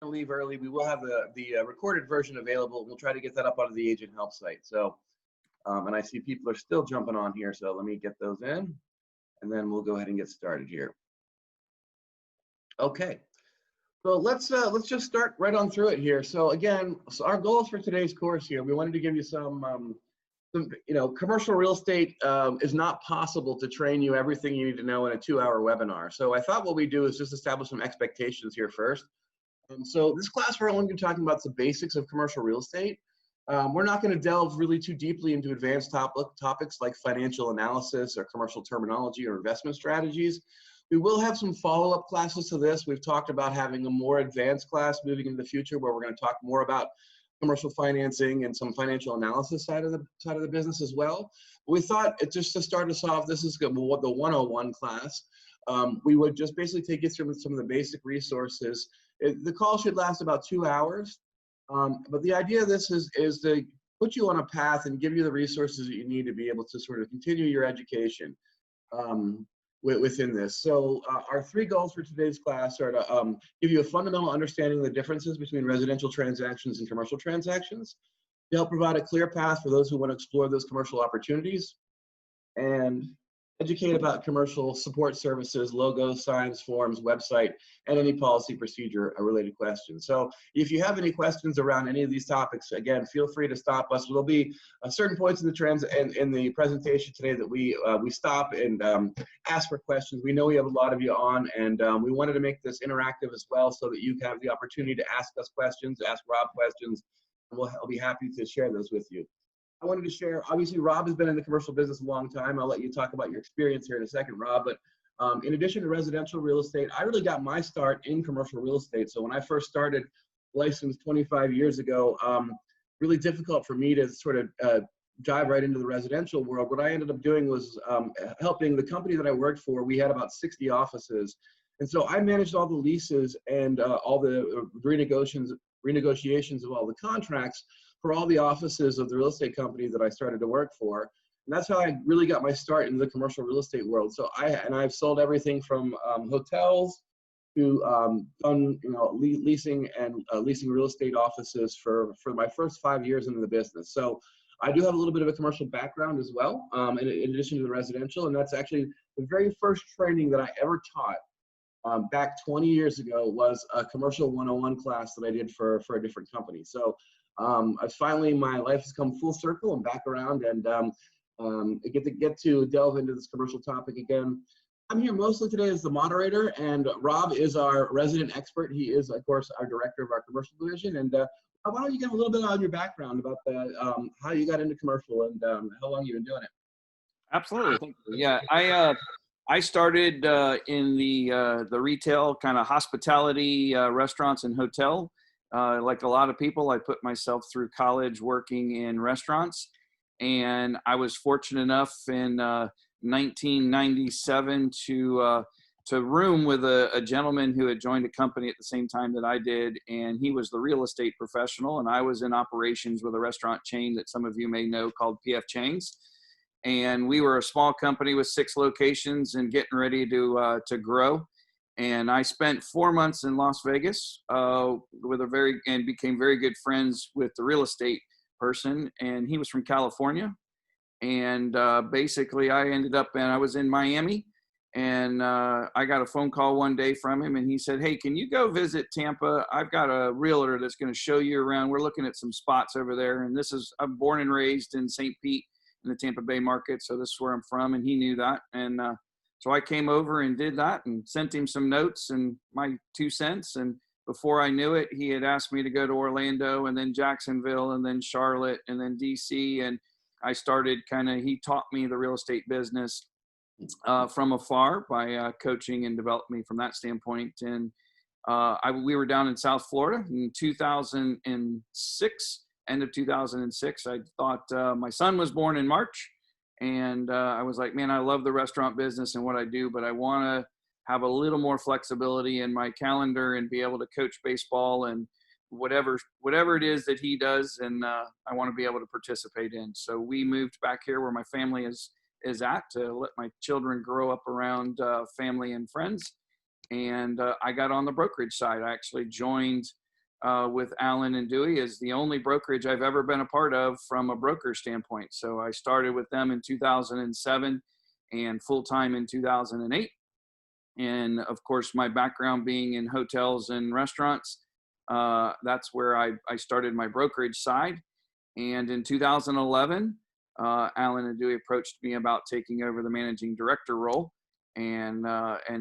leave early, we will have the recorded version available. We'll try to get that up onto the Agent Help site. So, and I see people are still jumping on here, so let me get those in, and then we'll go ahead and get started here. Okay, so let's just start right on through it here. So again, so our goals for today's course here, we wanted to give you some commercial real estate is not possible to train you everything you need to know in a 2-hour webinar. So I thought what we do is just establish some expectations here first. So this class, we're only going to be talking about the basics of commercial real estate. We're not going to delve really too deeply into advanced topics like financial analysis or commercial terminology or investment strategies. We will have some follow-up classes to this. We've talked about having a more advanced class moving into the future where we're going to talk more about commercial financing and some financial analysis side of the business as well. We thought just to start us off, this is the 101 class. We would just basically take you through some of the basic resources. The call should last about 2 hours, but the idea of this is to put you on a path and give you the resources that you need to be able to sort of continue your education within this. So our 3 goals for today's class are to give you a fundamental understanding of the differences between residential transactions and commercial transactions, to help provide a clear path for those who want to explore those commercial opportunities, and educate about commercial support services, logos, signs, forms, website, and any policy procedure related questions. So if you have any questions around any of these topics, again, feel free to stop us. There'll be certain points in the presentation today that we stop and ask for questions. We know we have a lot of you on, and we wanted to make this interactive as well so that you have the opportunity to ask us questions, ask Rob questions, and I'll be happy to share those with you. I wanted to share, obviously, Rob has been in the commercial business a long time. I'll let you talk about your experience here in a second, Rob. But in addition to residential real estate, I really got my start in commercial real estate. So when I first started licensed 25 years ago, really difficult for me to sort of dive right into the residential world. What I ended up doing was helping the company that I worked for. We had about 60 offices. And so I managed all the leases and all the renegotiations of all the contracts for all the offices of the real estate company that I started to work for. And that's how I really got my start in the commercial real estate world. So I've sold everything from hotels to leasing and leasing real estate offices for my first 5 years into the business. So I do have a little bit of a commercial background as well, in addition to the residential. And that's actually the very first training that I ever taught back 20 years ago was a commercial 101 class that I did for a different company. So finally, my life has come full circle and back around, and I get to delve into this commercial topic again. I'm here mostly today as the moderator, and Rob is our resident expert. He is, of course, our director of our commercial division. And why don't you give a little bit on your background about how you got into commercial and how long you've been doing it? Absolutely. Thank you. Yeah, I started in the retail kind of hospitality, restaurants and hotel. Like a lot of people, I put myself through college working in restaurants, and I was fortunate enough in 1997 to room with a gentleman who had joined a company at the same time that I did, and he was the real estate professional, and I was in operations with a restaurant chain that some of you may know called PF Chang's. And we were a small company with 6 locations and getting ready to grow. And I spent 4 months in Las Vegas and became very good friends with the real estate person. And he was from California. And basically I ended up, and I was in Miami, and I got a phone call one day from him, and he said, "Hey, can you go visit Tampa? I've got a realtor that's going to show you around. We're looking at some spots over there." And I'm born and raised in St. Pete in the Tampa Bay market. So this is where I'm from. And he knew that. And so I came over and did that and sent him some notes and my 2 cents. And before I knew it, he had asked me to go to Orlando and then Jacksonville and then Charlotte and then DC. And I started he taught me the real estate business from afar by coaching and developed me from that standpoint. And we were down in South Florida in 2006, end of 2006. I thought my son was born in March. And I was like, man, I love the restaurant business and what I do, but I want to have a little more flexibility in my calendar and be able to coach baseball and whatever it is that he does. And I want to be able to participate in. So we moved back here where my family is at to let my children grow up around family and friends. And I got on the brokerage side. I actually joined with Allen and Dewey is the only brokerage I've ever been a part of from a broker standpoint. So I started with them in 2007 and full-time in 2008. And of course, my background being in hotels and restaurants, that's where I started my brokerage side. And in 2011, Allen and Dewey approached me about taking over the managing director role. And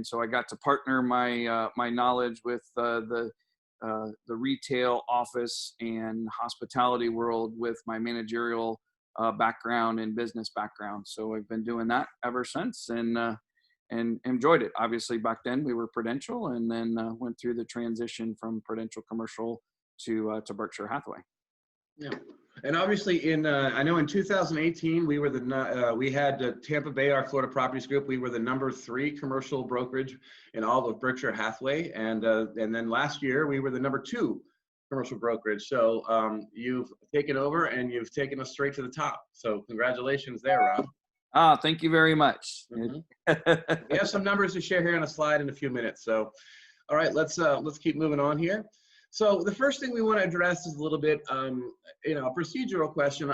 so I got to partner my knowledge with the retail, office, and hospitality world with my managerial background and business background. So I've been doing that ever since, and enjoyed it. Obviously, back then we were Prudential, and then went through the transition from Prudential Commercial to Berkshire Hathaway. Yeah, and obviously I know in 2018 we were we had Tampa Bay, our Florida Properties Group. We were the #3 commercial brokerage in all of Berkshire Hathaway, and then last year we were the #2 commercial brokerage. So you've taken over and you've taken us straight to the top. So congratulations there, Rob. Thank you very much. Mm-hmm. We have some numbers to share here on a slide in a few minutes. So, all right, let's keep moving on here. So the first thing we want to address is a little bit, a procedural question.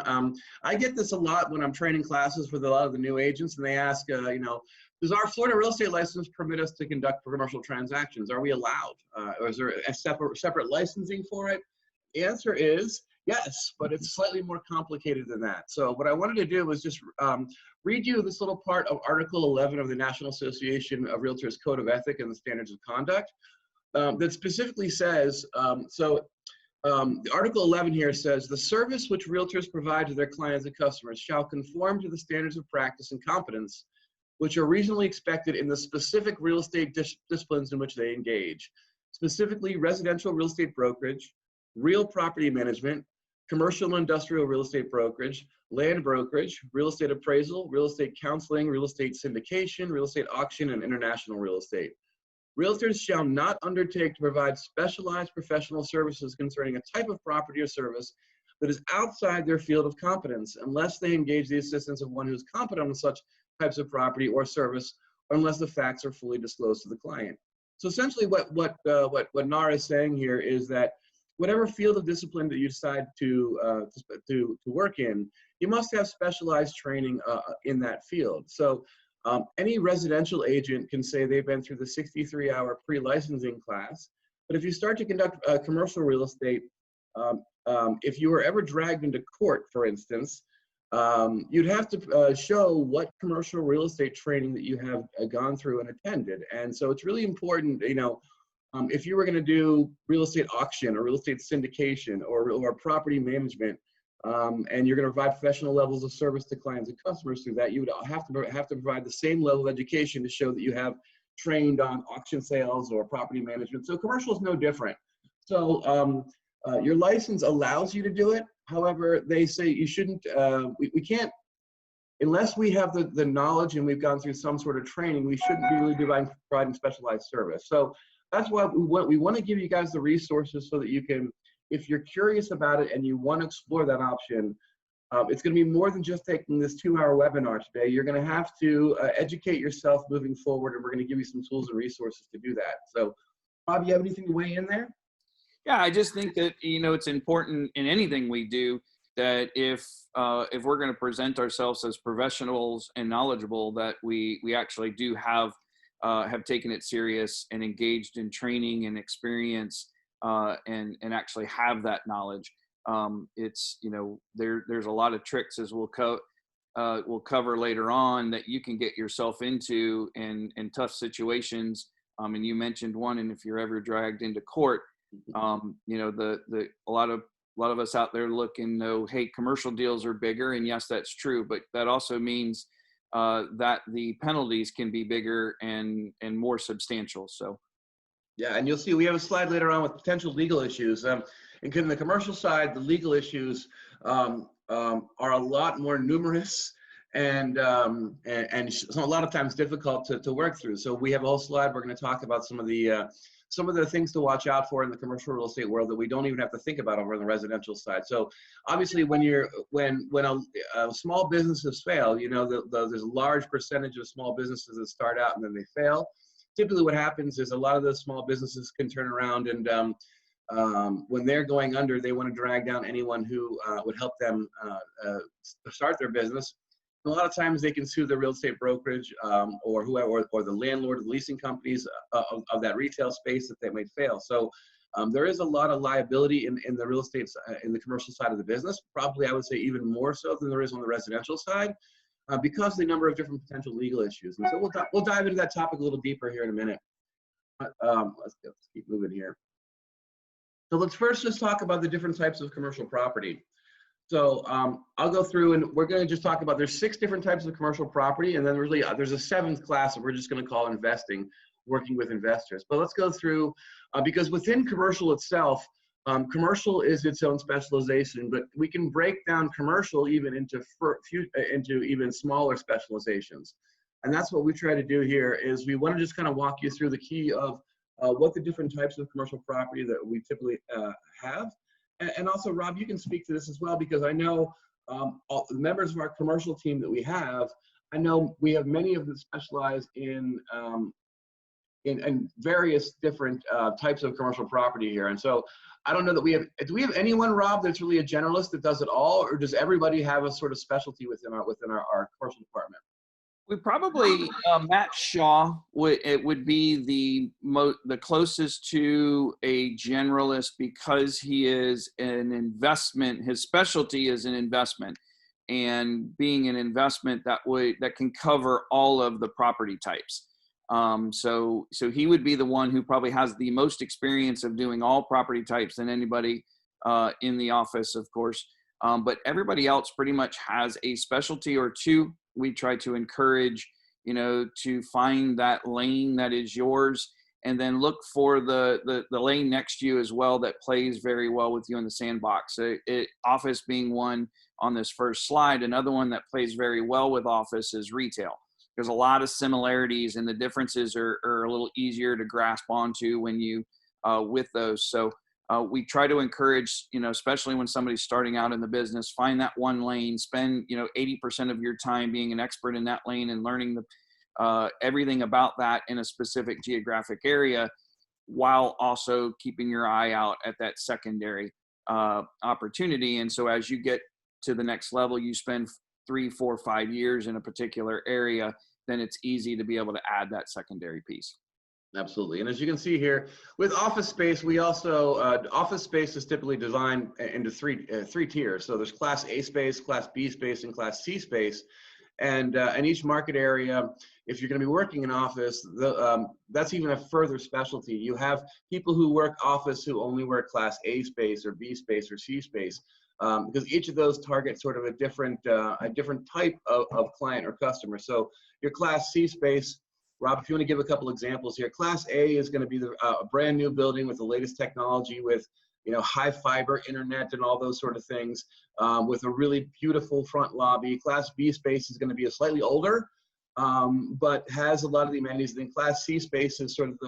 I get this a lot when I'm training classes with a lot of the new agents, and they ask, does our Florida real estate license permit us to conduct commercial transactions? Are we allowed? Or is there a separate licensing for it? The answer is yes, but it's slightly more complicated than that. So what I wanted to do was just read you this little part of Article 11 of the National Association of Realtors Code of Ethics and the Standards of Conduct. That specifically says, Article 11 here says, the service which realtors provide to their clients and customers shall conform to the standards of practice and competence which are reasonably expected in the specific real estate disciplines in which they engage, specifically residential real estate brokerage, real property management, commercial and industrial real estate brokerage, land brokerage, real estate appraisal, real estate counseling, real estate syndication, real estate auction, and international real estate. Realtors shall not undertake to provide specialized professional services concerning a type of property or service that is outside their field of competence unless they engage the assistance of one who is competent on such types of property or service, or unless the facts are fully disclosed to the client. So essentially what NAR is saying here is that whatever field of discipline that you decide to work in, you must have specialized training in that field. So any residential agent can say they've been through the 63-hour pre-licensing class, but if you start to conduct commercial real estate, if you were ever dragged into court, for instance, you'd have to show what commercial real estate training that you have gone through and attended. And so it's really important, if you were going to do real estate auction or real estate syndication or property management, and you're going to provide professional levels of service to clients and customers through that, you would have to provide the same level of education to show that you have trained on auction sales or property management. So commercial is no different. So your license allows you to do it. However, they say you shouldn't, we can't, unless we have the knowledge and we've gone through some sort of training, we shouldn't be really providing specialized service. So that's why we want to give you guys the resources so that you can, if you're curious about it and you want to explore that option, it's going to be more than just taking this 2-hour webinar today. You're going to have to educate yourself moving forward, and we're going to give you some tools and resources to do that. So, Bob, you have anything to weigh in there? Yeah, I just think that, it's important in anything we do that if we're going to present ourselves as professionals and knowledgeable, that we actually do have taken it serious and engaged in training and experience, and actually have that knowledge. It's, there's a lot of tricks, as we'll cover later on, that you can get yourself into in tough situations. And you mentioned one, and if you're ever dragged into court, a lot of us out there looking, hey, commercial deals are bigger, and yes, that's true, but that also means that the penalties can be bigger and more substantial. So yeah, and you'll see we have a slide later on with potential legal issues. In the commercial side, the legal issues are a lot more numerous and a lot of times difficult to work through. So we have a whole slide. We're going to talk about some of the things to watch out for in the commercial real estate world that we don't even have to think about over on the residential side. So obviously when a small businesses fail, there's a large percentage of small businesses that start out and then they fail. Typically what happens is a lot of those small businesses can turn around and when they're going under, they want to drag down anyone who would help them start their business. A lot of times they can sue the real estate brokerage or whoever, or the landlord, the leasing companies of that retail space that they might fail. So there is a lot of liability in the real estate, in the commercial side of the business. Probably, I would say, even more so than there is on the residential side, because of the number of different potential legal issues. And so we'll dive into that topic a little deeper here in a minute. Let's keep moving here. So let's first just talk about the different types of commercial property. So I'll go through, and we're going to just talk about, there's 6 different types of commercial property, and then really there's a 7th class that we're just going to call investing, working with investors. But let's go through, because within commercial itself, commercial is its own specialization, but we can break down commercial even into even smaller specializations. And that's what we try to do here, is we want to just kind of walk you through the key of what the different types of commercial property that we typically have. And also, Rob, you can speak to this as well, because I know all the members of our commercial team that we have, I know we have many of them specialize in various different types of commercial property here. And so I don't know that do we have anyone, Rob, that's really a generalist that does it all, or does everybody have a sort of specialty within our commercial department? We probably Matt Shaw would be the closest to a generalist, because he is an investment. His specialty is an investment, and being an investment that can cover all of the property types. So he would be the one who probably has the most experience of doing all property types than anybody in the office, of course. But everybody else pretty much has a specialty or two. We try to encourage, to find that lane that is yours, and then look for the lane next to you as well that plays very well with you in the sandbox. Office being one on this first slide. Another one that plays very well with office is retail. There's a lot of similarities, and the differences are a little easier to grasp onto when you with those. So we try to encourage, especially when somebody's starting out in the business, find that one lane, spend, 80% of your time being an expert in that lane and learning everything about that in a specific geographic area, while also keeping your eye out at that secondary opportunity. And so as you get to the next level, you spend 3, 4, 5 years in a particular area, then it's easy to be able to add that secondary piece. Absolutely. And as you can see here, with office space, we also, office space is typically designed into three tiers. So there's Class A space, Class B space, and Class C space. And in each market area, if you're going to be working in office, that's even a further specialty. You have people who work office who only work Class A space or B space or C space, because each of those targets sort of a different type of client or customer. So your Class C space, Rob, if you want to give a couple examples here, Class A is going to be a brand new building with the latest technology, with high fiber internet and all those sort of things, with a really beautiful front lobby. Class B space is going to be a slightly older, but has a lot of the amenities. Then Class C space is sort of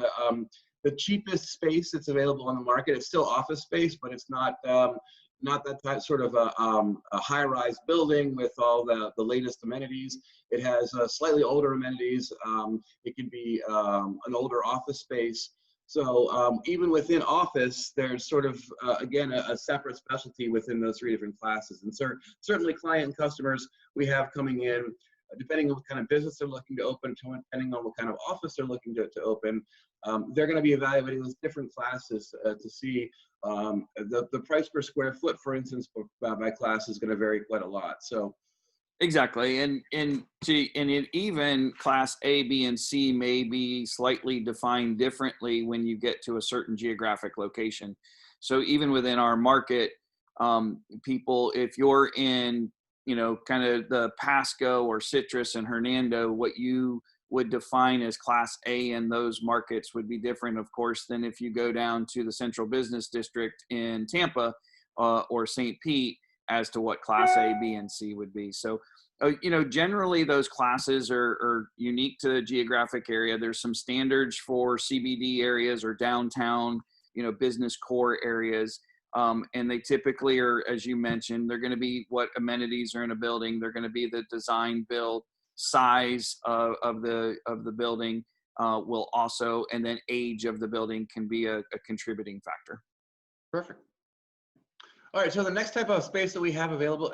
the cheapest space that's available on the market. It's still office space, but it's not that sort of a high-rise building with all the latest amenities. It has slightly older amenities. It can be an older office space. So even within office, there's sort of, again, a separate specialty within those 3 different classes. And certainly client and customers we have coming in, depending on what kind of business they're looking to open, depending on what kind of office they're looking to open, they're going to be evaluating those different classes to see the price per square foot, for instance, by class is going to vary quite a lot. So exactly, and even Class A, B, and C may be slightly defined differently when you get to a certain geographic location. So even within our market, people, if you're in kind of the Pasco or Citrus and Hernando, what you would define as Class A in those markets would be different, of course, than if you go down to the Central Business District in Tampa or St. Pete as to what Class A, B, and C would be. So, generally those classes are unique to the geographic area. There's some standards for CBD areas or downtown, business core areas. And they typically are, as you mentioned, they're going to be what amenities are in a building. They're going to be the design, build, size of the building will also, and then age of the building can be a contributing factor. Perfect. All right, so the next type of space that we have available,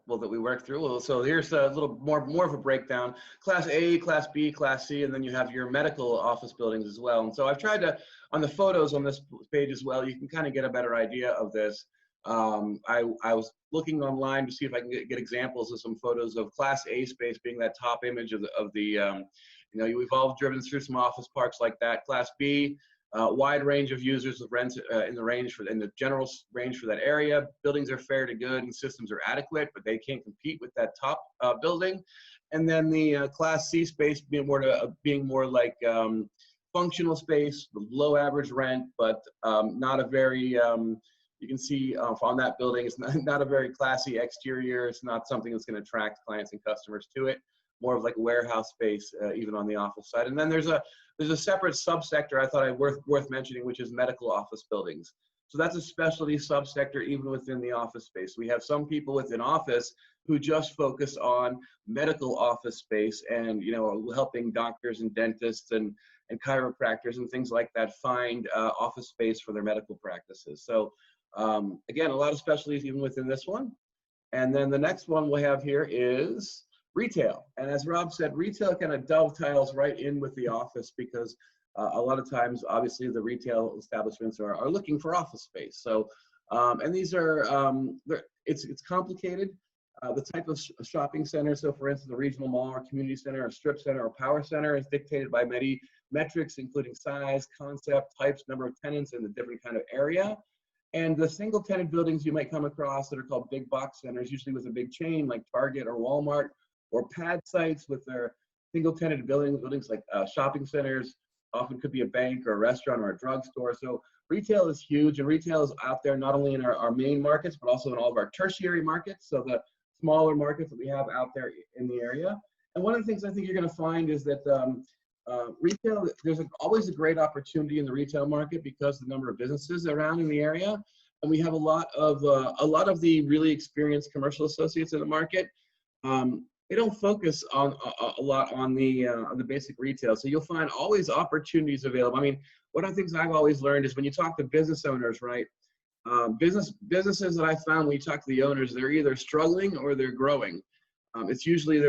well, that we work through, well, so here's a little more of a breakdown. Class A, Class B, Class C, and then you have your medical office buildings as well. And so I've tried to, on the photos on this page as well, you can kind of get a better idea of this. I was looking online to see if I can get examples of some photos of Class A space being that top image of we've all driven through some office parks like that. Class B, wide range of users with rents in the general range for that area. Buildings are fair to good and systems are adequate, but they can't compete with that top building. And then the Class C space being more like functional space, low average rent, but not a very you can see on that building, it's not a very classy exterior. It's not something that's going to attract clients and customers to it. More of like a warehouse space, even on the office side. And then there's a separate subsector I thought worth mentioning, which is medical office buildings. So that's a specialty subsector even within the office space. We have some people within office who just focus on medical office space and helping doctors and dentists and chiropractors and things like that find office space for their medical practices. So again, a lot of specialties even within this one. And then the next one we have here is retail. And as Rob said, retail kind of dovetails right in with the office because a lot of times, obviously, the retail establishments are looking for office space. So, and these are, it's complicated. The type of shopping center, so for instance, a regional mall or community center, or strip center, or power center is dictated by many metrics, including size, concept, types, number of tenants, and the different kind of area. And the single tenant buildings you might come across that are called big box centers, usually with a big chain like Target or Walmart, or pad sites with their single tenant buildings like shopping centers, often could be a bank or a restaurant or a drugstore. So retail is huge, and retail is out there not only in our main markets, but also in all of our tertiary markets, so the smaller markets that we have out there in the area. And one of the things I think you're going to find is that retail, there's always a great opportunity in the retail market because of the number of businesses around in the area. And we have a lot of the really experienced commercial associates in the market. They don't focus on a lot on the basic retail. So you'll find always opportunities available. I mean, one of the things I've always learned is when you talk to business owners, right? Businesses that I found when you talk to the owners, they're either struggling or they're growing. It's usually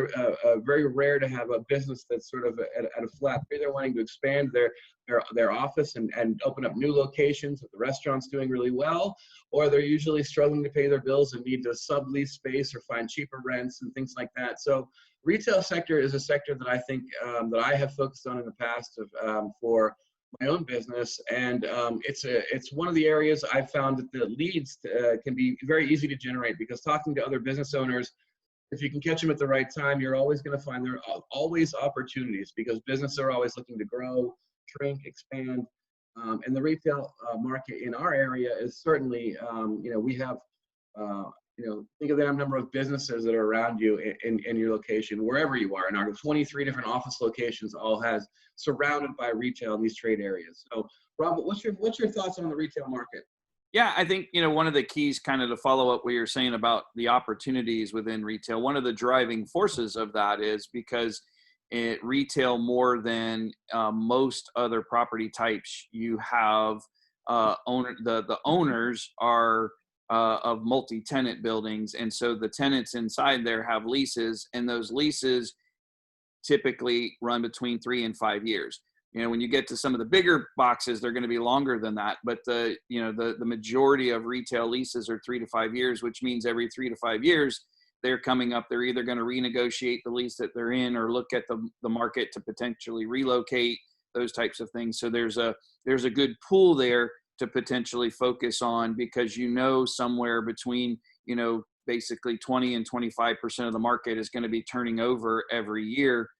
very rare to have a business that's sort of at a flat. They're wanting to expand their office and open up new locations. If the restaurant's doing really well, or they're usually struggling to pay their bills and need to sublease space or find cheaper rents and things like that. So retail sector is a sector that I think that I have focused on in the past for my own business, and it's one of the areas I've found that the leads can be very easy to generate, because talking to other business owners, if you can catch them at the right time, you're always going to find there are always opportunities, because businesses are always looking to grow, shrink, expand. And the retail market in our area is certainly, we have, think of the number of businesses that are around you in your location, wherever you are. In our 23 different office locations, all has surrounded by retail in these trade areas. So, Robert, what's your thoughts on the retail market? Yeah, I think, one of the keys, kind of to follow up what you're saying about the opportunities within retail, one of the driving forces of that is because retail, more than most other property types, you have the owners are of multi-tenant buildings. And so the tenants inside there have leases, and those leases typically run between 3 and 5 years. When you get to some of the bigger boxes, they're going to be longer than that. But the majority of retail leases are 3 to 5 years, which means every 3 to 5 years, they're coming up. They're either going to renegotiate the lease that they're in, or look at the market to potentially relocate, those types of things. So there's a good pool there to potentially focus on, because somewhere between basically 20 and 25% of the market is going to be turning over every year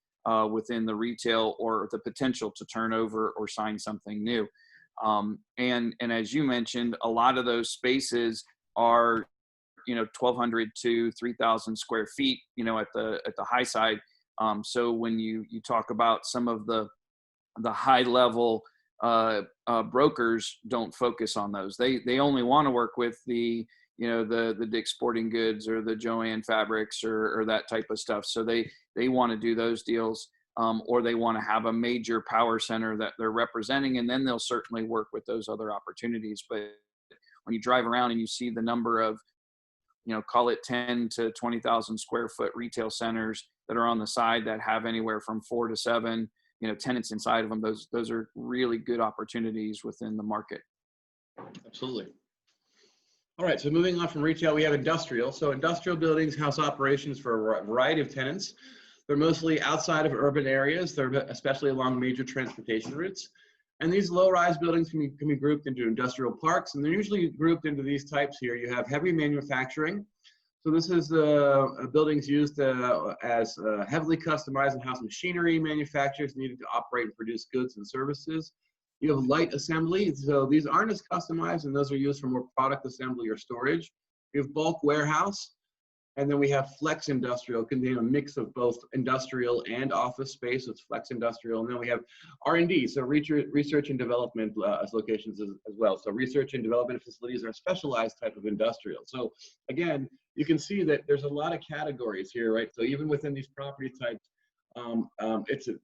within the retail, or the potential to turn over or sign something new. And as you mentioned, a lot of those spaces are 1,200 to 3,000 square feet at the high side. So when you talk about some of the high level brokers, don't focus on those. They only want to work with the Dick's Sporting Goods or the Joann Fabrics or that type of stuff. So they want to do those deals, or they want to have a major power center that they're representing, and then they'll certainly work with those other opportunities. But when you drive around and you see the number of, call it 10 to 20,000 square foot retail centers that are on the side that have anywhere from 4 to 7, tenants inside of them. Those are really good opportunities within the market. Absolutely. All right, so moving on from retail, we have industrial. So industrial buildings house operations for a variety of tenants. They're mostly outside of urban areas. They're especially along major transportation routes. And these low-rise buildings can be grouped into industrial parks, and they're usually grouped into these types here. You have heavy manufacturing. So this is buildings used as heavily customized and house machinery manufacturers needed to operate and produce goods and services. You have light assembly. So these aren't as customized, and those are used for more product assembly or storage. You have bulk warehouse. And then we have flex industrial, containing a mix of both industrial and office space. So it's flex industrial. And then we have R&D, so research and development locations as well. So research and development facilities are a specialized type of industrial. So again, you can see that there's a lot of categories here, right? So even within these property types,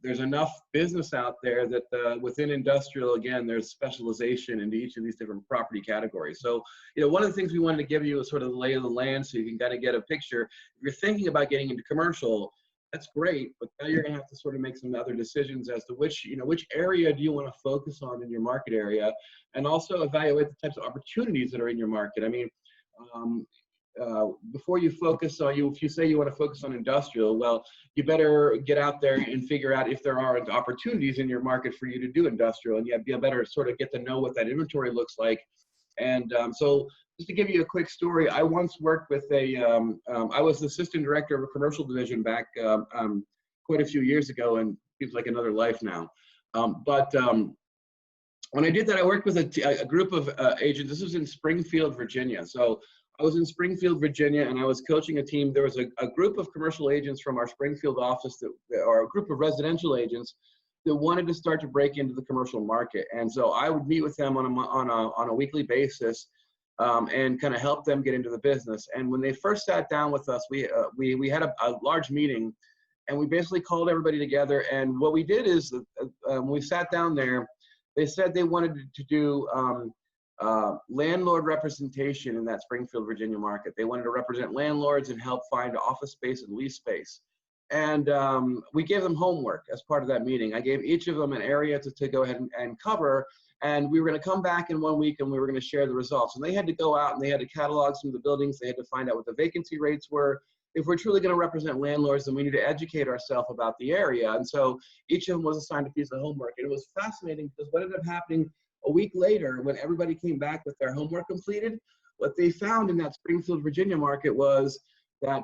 there's enough business out there that within industrial, again, there's specialization into each of these different property categories. So, one of the things we wanted to give you is sort of the lay of the land, so you can kind of get a picture. If you're thinking about getting into commercial, that's great, but now you're going to have to sort of make some other decisions as to which area do you want to focus on in your market area, and also evaluate the types of opportunities that are in your market. I mean, before you focus on if you say you want to focus on industrial, well, you better get out there and figure out if there are opportunities in your market for you to do industrial, and you better sort of get to know what that inventory looks like. And so just to give you a quick story, I once worked with I was the assistant director of a commercial division back quite a few years ago, and it seems like another life now. When I did that, I worked with a group of agents. This was in Springfield, Virginia. So I was in Springfield, Virginia, and I was coaching a team. There was a group of commercial agents from our Springfield office or a group of residential agents that wanted to start to break into the commercial market. And so I would meet with them on a weekly basis and kind of help them get into the business. And when they first sat down with us, we had a large meeting, and we basically called everybody together. And what we did is when we sat down there, they said they wanted to do landlord representation in that Springfield, Virginia market. They wanted to represent landlords and help find office space and lease space. And we gave them homework as part of that meeting. I gave each of them an area to go ahead and cover, and we were going to come back in 1 week and we were going to share the results. And they had to go out and they had to catalog some of the buildings. They had to find out what the vacancy rates were. If we're truly going to represent landlords, then we need to educate ourselves about the area. And so each of them was assigned a piece of homework. And it was fascinating because what ended up happening a week later, when everybody came back with their homework completed, what they found in that Springfield, Virginia market was that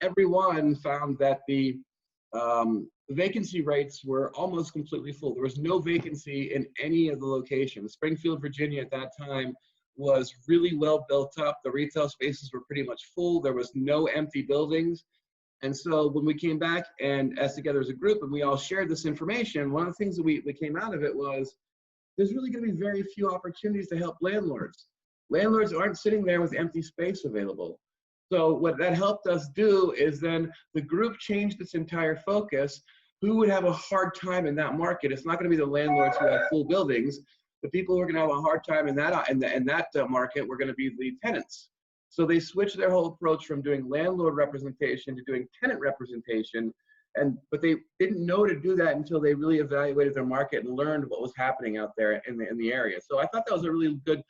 everyone found that the vacancy rates were almost completely full. There was no vacancy in any of the locations. Springfield, Virginia at that time was really well built up. The retail spaces were pretty much full. There was no empty buildings. And so when we came back and as together as a group and we all shared this information, one of the things that we came out of it was there's really going to be very few opportunities to help landlords. Landlords aren't sitting there with empty space available. So what that helped us do is then the group changed its entire focus. Who would have a hard time in that market? It's not going to be the landlords who have full buildings. The people who are going to have a hard time in that market were going to be the tenants. So they switched their whole approach from doing landlord representation to doing tenant representation. But they didn't know to do that until they really evaluated their market and learned what was happening out there in the area. So I thought that was a really good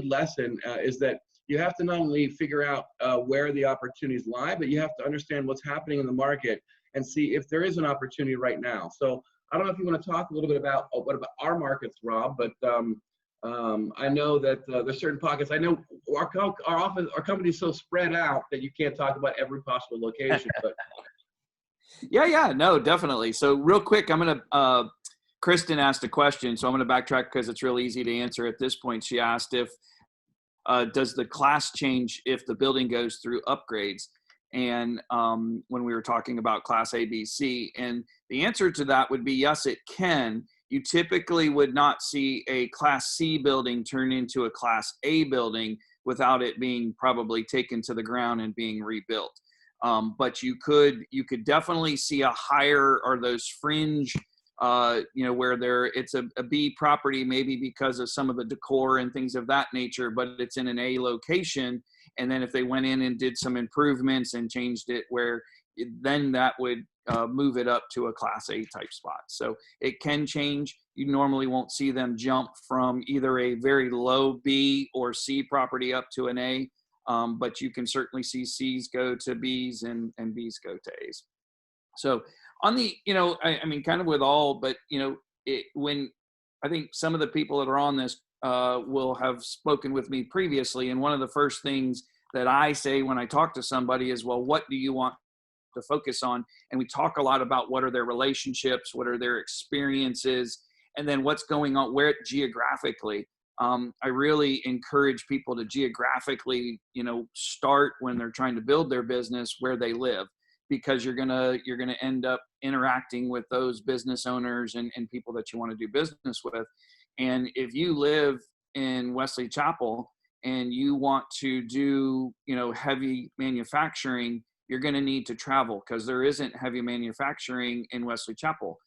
lesson, is that you have to not only figure out where the opportunities lie, but you have to understand what's happening in the market and see if there is an opportunity right now. So I don't know if you want to talk a little bit about what about our markets, Rob, but I know that there's certain pockets. I know our company is so spread out that you can't talk about every possible location, but. Yeah, no, definitely. So real quick, I'm going to, Kristen asked a question, so I'm going to backtrack because it's real easy to answer at this point. She asked if, does the class change if the building goes through upgrades? And when we were talking about class A, B, C, and the answer to that would be yes, it can. You typically would not see a class C building turn into a class A building without it being probably taken to the ground and being rebuilt. But you could definitely see a higher or those fringe where it's a B property, maybe because of some of the decor and things of that nature, but it's in an A location. And then if they went in and did some improvements and changed it then that would move it up to a Class A type spot. So it can change. You normally won't see them jump from either a very low B or C property up to an A, but you can certainly see C's go to B's and B's go to A's. So on the, I mean, kind of with all, but, when I think some of the people that are on this will have spoken with me previously. And one of the first things that I say when I talk to somebody is, well, what do you want to focus on? And we talk a lot about what are their relationships, what are their experiences, and then what's going on where geographically. I really encourage people to geographically, start when they're trying to build their business where they live, because you're gonna end up interacting with those business owners and people that you want to do business with. And if you live in Wesley Chapel and you want to do, heavy manufacturing, you're going to need to travel, because there isn't heavy manufacturing in Wesley Chapel.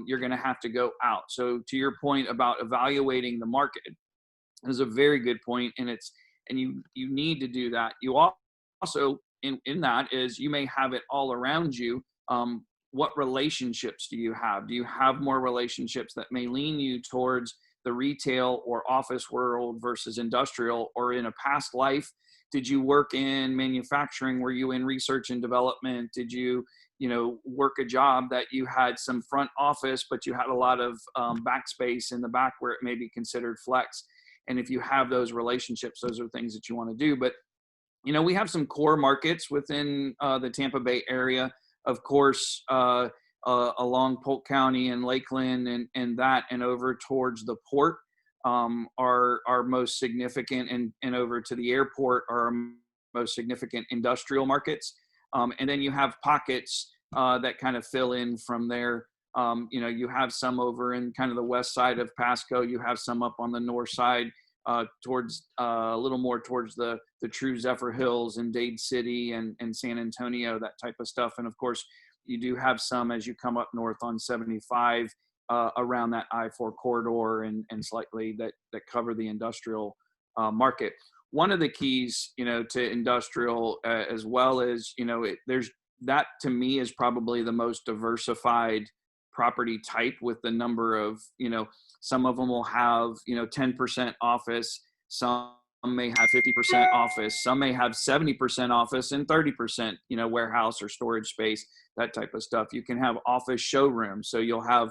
You're going to have to go out. So to your point about evaluating the market is a very good point, and you need to do that. You also in that is you may have it all around you. What relationships do you have? Do you have more relationships that may lean you towards the retail or office world versus industrial? Or in a past life, did you work in manufacturing? Were you in research and development? Did you, work a job that you had some front office, but you had a lot of backspace in the back where it may be considered flex? And if you have those relationships, those are things that you want to do. But, we have some core markets within the Tampa Bay area, of course, along Polk County and Lakeland and over towards the port. Are most significant, and over to the airport are our most significant industrial markets. And then you have pockets that kind of fill in from there. You have some over in kind of the west side of Pasco. You have some up on the north side towards a little more towards the true Zephyr Hills and Dade City and San Antonio, that type of stuff. And of course, you do have some as you come up north on 75. Around that I-4 corridor and slightly that cover the industrial market. One of the keys, to industrial as well as, there's that to me is probably the most diversified property type, with the number of, some of them will have, 10% office, some may have 50% office, some may have 70% office and 30%, warehouse or storage space, that type of stuff. You can have office showrooms. So you'll have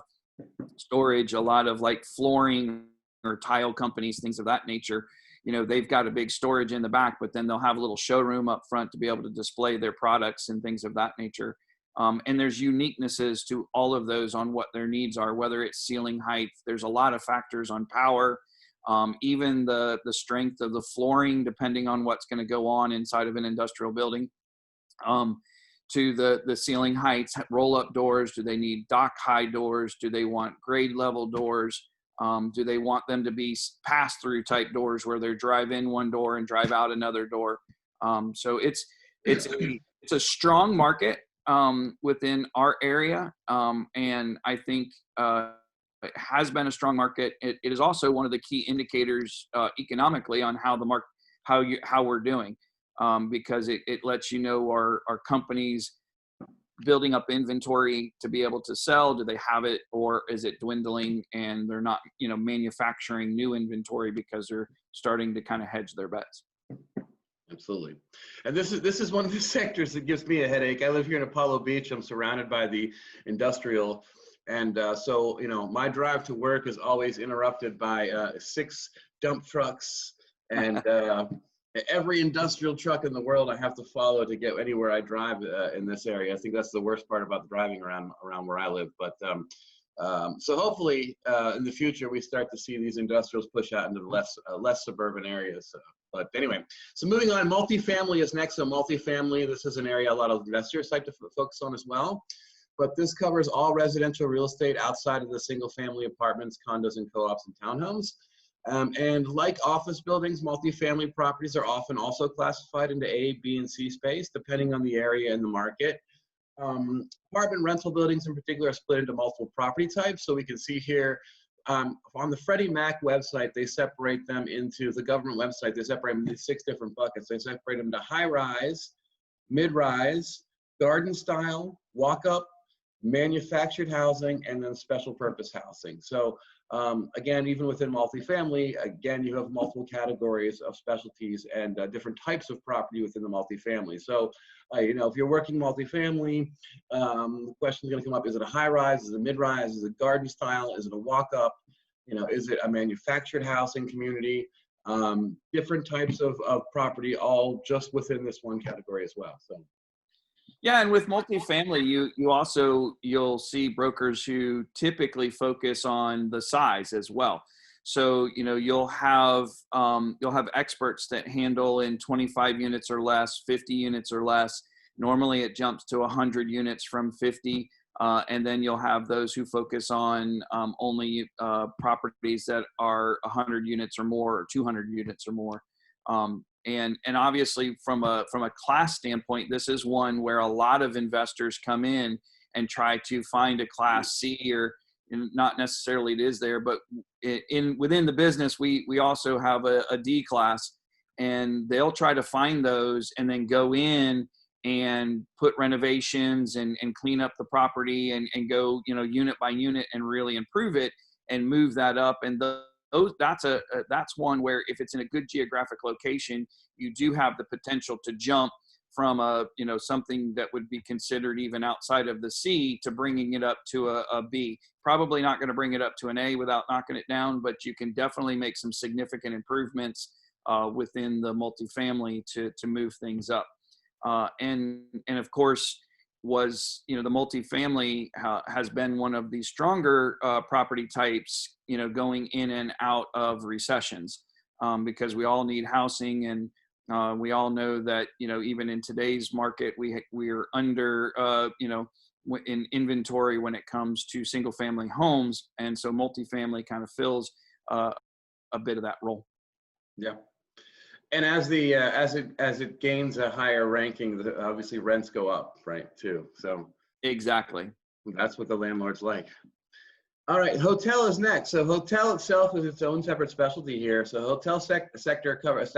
storage, a lot of like flooring or tile companies, things of that nature. They've got a big storage in the back, but then they'll have a little showroom up front to be able to display their products and things of that nature. And there's uniquenesses to all of those on what their needs are, whether it's ceiling height. There's a lot of factors on power, even the strength of the flooring, depending on what's going to go on inside of an industrial building. To the ceiling heights, roll-up doors. Do they need dock high doors? Do they want grade level doors? Do they want them to be pass-through type doors where they drive in one door and drive out another door? So it's a strong market within our area, and I think it has been a strong market. It is also one of the key indicators economically on how how we're doing. Because it lets you know, are companies building up inventory to be able to sell? Do they have it, or is it dwindling and they're not, manufacturing new inventory because they're starting to kind of hedge their bets? Absolutely. And this is one of the sectors that gives me a headache. I live here in Apollo Beach. I'm surrounded by the industrial. And so, my drive to work is always interrupted by 6 dump trucks and every industrial truck in the world I have to follow to get anywhere I drive in this area. I think that's the worst part about the driving around where I live. But so hopefully in the future we start to see these industrials push out into the less suburban areas. But anyway, so moving on, multifamily is next. So multifamily, this is an area a lot of investors like to focus on as well. But this covers all residential real estate outside of the single family apartments, condos, and co-ops and townhomes. And like office buildings, multifamily properties are often also classified into A, B, and C space, depending on the area and the market. Apartment rental buildings in particular are split into multiple property types. So we can see here on the Freddie Mac website, they separate them into the government website. They separate them into 6 different buckets. They separate them to high rise, mid rise, garden style, walk up, manufactured housing, and then special purpose housing. So again, even within multifamily, again, you have multiple categories of specialties and different types of property within the multifamily. So, you know, if you're working multifamily, the question is going to come up: is it a high rise? Is it a mid rise? Is it garden style? Is it a walk up? You know, is it a manufactured housing community? Different types of property, all just within this one category as well. So. Yeah, and with multifamily, you'll see brokers who typically focus on the size as well. So you know you'll have experts that handle in 25 units or less, 50 units or less. Normally, it jumps to 100 units from 50, and then you'll have those who focus on only properties that are 100 units or more, or 200 units or more. And obviously from a class standpoint, this is one where a lot of investors come in and try to find a class C, or not necessarily it is there, but within the business, we also have a D class, and they'll try to find those and then go in and put renovations and clean up the property and go, you know, unit by unit and really improve it and move that up. And that's one where if it's in a good geographic location, you do have the potential to jump from something that would be considered even outside of the C to bringing it up to a B. Probably not going to bring it up to an A without knocking it down, but you can definitely make some significant improvements within the multifamily to move things up. And of course, the multifamily has been one of the stronger property types, you know, going in and out of recessions, because we all need housing, and we all know that, you know, even in today's market, we're under, in inventory when it comes to single family homes, and so multifamily kind of fills a bit of that role. Yeah. And as it gains a higher ranking, obviously rents go up, right, too. So exactly, that's what the landlord's like. All right, hotel is next. So hotel itself is its own separate specialty here. So hotel sector covers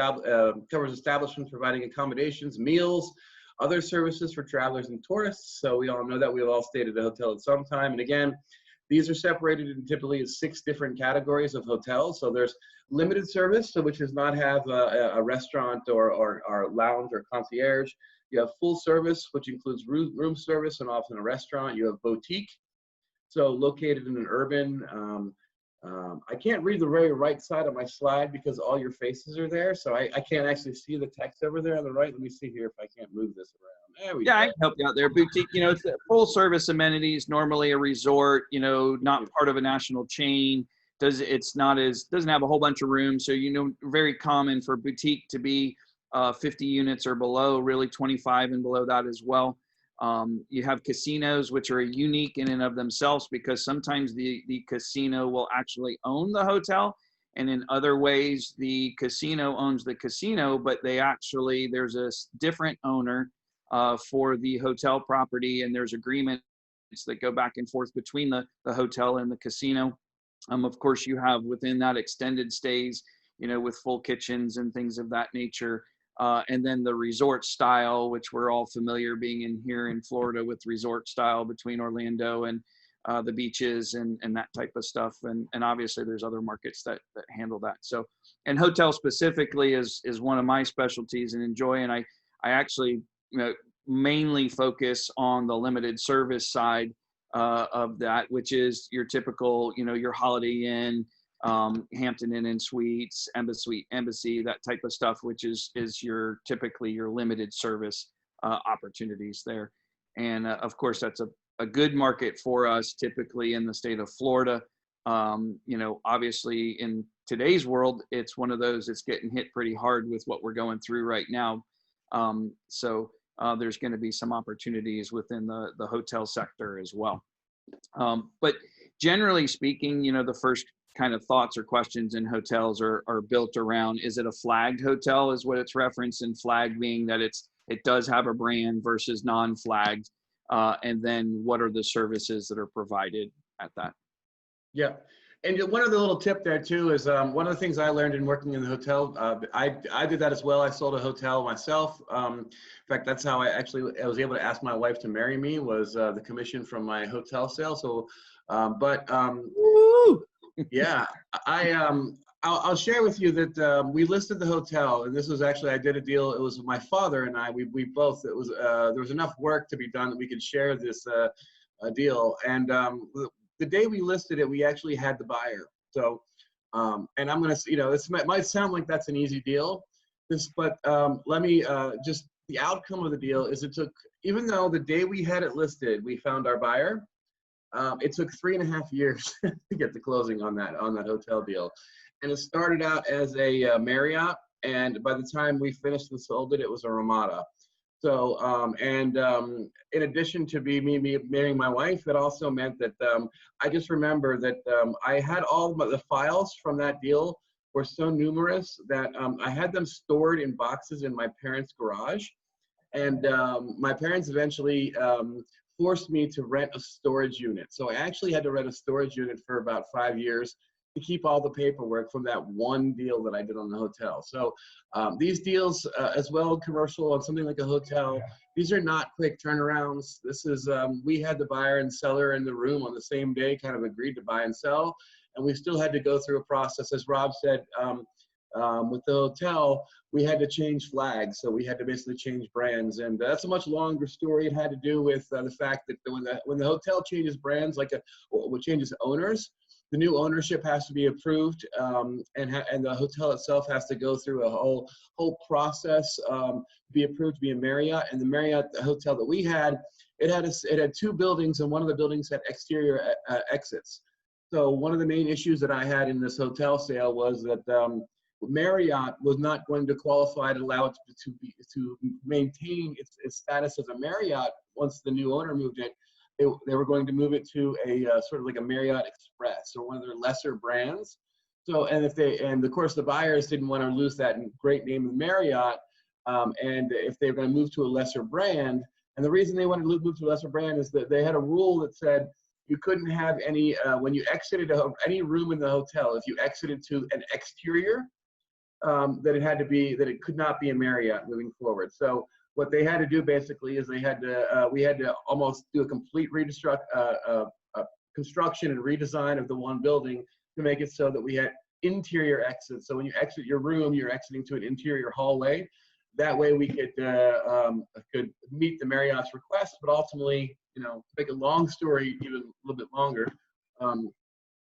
establishments providing accommodations, meals, other services for travelers and tourists. So we all know that we've all stayed at a hotel at some time. And again, these are separated in typically 6 different categories of hotels. So there's limited service, so which does not have a restaurant or lounge or concierge. You have full service, which includes room service and often a restaurant. You have boutique, so located in an urban. I can't read the very right side of my slide because all your faces are there, so I can't actually see the text over there on the right. Let me see here if I can't move this around. There we go. I can help you out there. Boutique, you know, it's full service amenities, normally a resort, you know, not part of a national chain. Doesn't have a whole bunch of rooms. So, you know, very common for boutique to be 50 units or below, really 25 and below that as well. You have casinos, which are unique in and of themselves, because sometimes the casino will actually own the hotel, and in other ways the casino owns the casino, but there's a different owner for the hotel property, and there's agreements that go back and forth between the hotel and the casino. Of course, you have within that extended stays, you know, with full kitchens and things of that nature. And then the resort style, which we're all familiar being in here in Florida with resort style between Orlando and the beaches and that type of stuff. And obviously there's other markets that handle that. So, and hotel specifically is one of my specialties and enjoy. And I actually, you know, mainly focus on the limited service side of that, which is your typical, you know, your Holiday Inn, Hampton Inn and Suites, Embassy, that type of stuff, which is typically your limited service opportunities there. And of course, that's a good market for us, typically in the state of Florida. You know, obviously in today's world, it's one of those that's getting hit pretty hard with what we're going through right now. So there's going to be some opportunities within the hotel sector as well. But generally speaking, you know, the first kind of thoughts or questions in hotels are built around, is it a flagged hotel is what it's referenced, and flag being that it does have a brand versus non-flagged. and then what are the services that are provided at that. Yeah. And one other little tip there too is one of the things I learned in working in the hotel. I did that as well. I sold a hotel myself. In fact, that's how I was able to ask my wife to marry me, was the commission from my hotel sale. So, Woo! yeah, I'll share with you that we listed the hotel, and this was actually, I did a deal. It was my father and I. We both. It was there was enough work to be done that we could share this deal. And the day we listed it, we actually had the buyer. So, and I'm gonna, this might sound like that's an easy deal, but let me just, the outcome of the deal is it took, even though the day we had it listed, we found our buyer, it took 3.5 years to get the closing on that hotel deal. And it started out as a Marriott, and by the time we finished and sold it, it was a Ramada. So, in addition to me marrying my wife, it also meant that I just remember that I had all the files from that deal were so numerous that I had them stored in boxes in my parents' garage. And my parents eventually forced me to rent a storage unit. So I actually had to rent a storage unit for about 5 years to keep all the paperwork from that one deal that I did on the hotel. So these deals as well, commercial on something like a hotel, these are not quick turnarounds. This is, we had the buyer and seller in the room on the same day, kind of agreed to buy and sell. And we still had to go through a process, as Rob said, with the hotel, we had to change flags. So we had to basically change brands. And that's a much longer story. It had to do with the fact that when the hotel changes brands, changes owners, the new ownership has to be approved, and the hotel itself has to go through a whole process to be approved to be a Marriott. And the Marriott hotel that we had, it had 2 buildings, and one of the buildings had exterior exits. So one of the main issues that I had in this hotel sale was that Marriott was not going to qualify to allow it to maintain its status as a Marriott once the new owner moved in. They were going to move it to a sort of like a Marriott Express or one of their lesser brands. So, and of course the buyers didn't want to lose that great name of Marriott. And if they were going to move to a lesser brand, and the reason they wanted to move to a lesser brand is that they had a rule that said you couldn't have any, when you exited any room in the hotel, if you exited to an exterior, that it could not be a Marriott moving forward. So what they had to do basically is we had to almost do a complete construction and redesign of the one building to make it so that we had interior exits. So when you exit your room, you're exiting to an interior hallway. That way we could meet the Marriott's request, but ultimately, to make a long story even a little bit longer,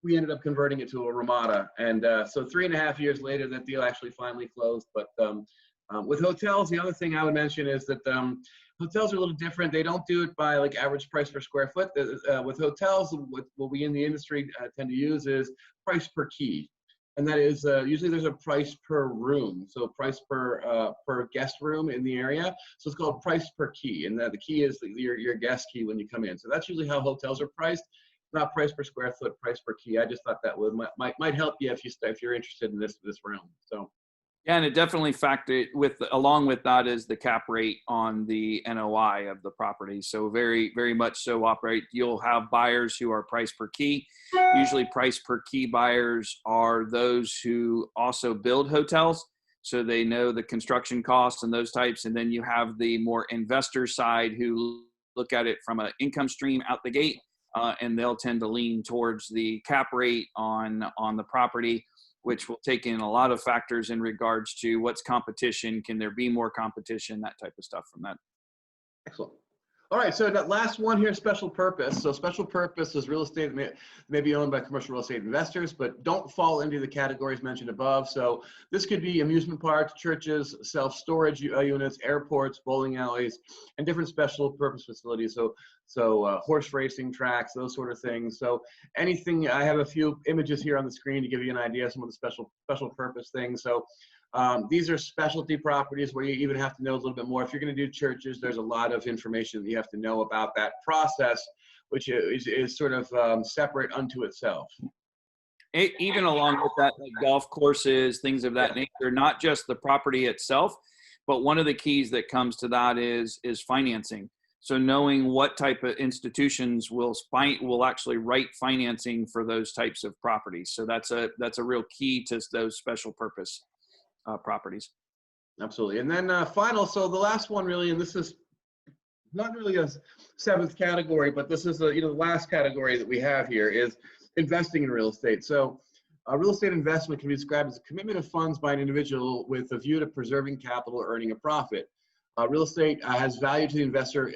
we ended up converting it to a Ramada. And so 3.5 years later, that deal actually finally closed. But with hotels, the other thing I would mention is that hotels are a little different. They don't do it by like average price per square foot. With hotels, what we in the industry tend to use is price per key. And that is usually there's a price per room, so price per guest room in the area. So it's called price per key, and the key is your guest key when you come in. So that's usually how hotels are priced, not price per square foot, price per key. I just thought that might help you if you're interested in this realm. So. Yeah, and it definitely along with that is the cap rate on the NOI of the property. So very, very much so operate. You'll have buyers who are price per key. Usually price per key buyers are those who also build hotels. So they know the construction costs and those types. And then you have the more investor side who look at it from an income stream out the gate. And they'll tend to lean towards the cap rate on the property, which will take in a lot of factors in regards to what's competition, can there be more competition, that type of stuff from that. Excellent. All right, so that last one here, special purpose. So special purpose is real estate that may be owned by commercial real estate investors, but don't fall into the categories mentioned above. So this could be amusement parks, churches, self-storage units, airports, bowling alleys, and different special purpose facilities. So horse racing tracks, those sort of things. So anything, I have a few images here on the screen to give you an idea of some of the special purpose things. So these are specialty properties where you even have to know a little bit more. If you're going to do churches, there's a lot of information that you have to know about that process, which is sort of separate unto itself. Even along with that, like golf courses, things of that nature, not just the property itself, but one of the keys that comes to that is financing. So knowing what type of institutions will actually write financing for those types of properties. So that's a real key to those special purpose properties. Absolutely. And then so the last one really, and this is not really a seventh category, but this is the last category that we have here is investing in real estate. So real estate investment can be described as a commitment of funds by an individual with a view to preserving capital or earning a profit. Real estate has value to the investor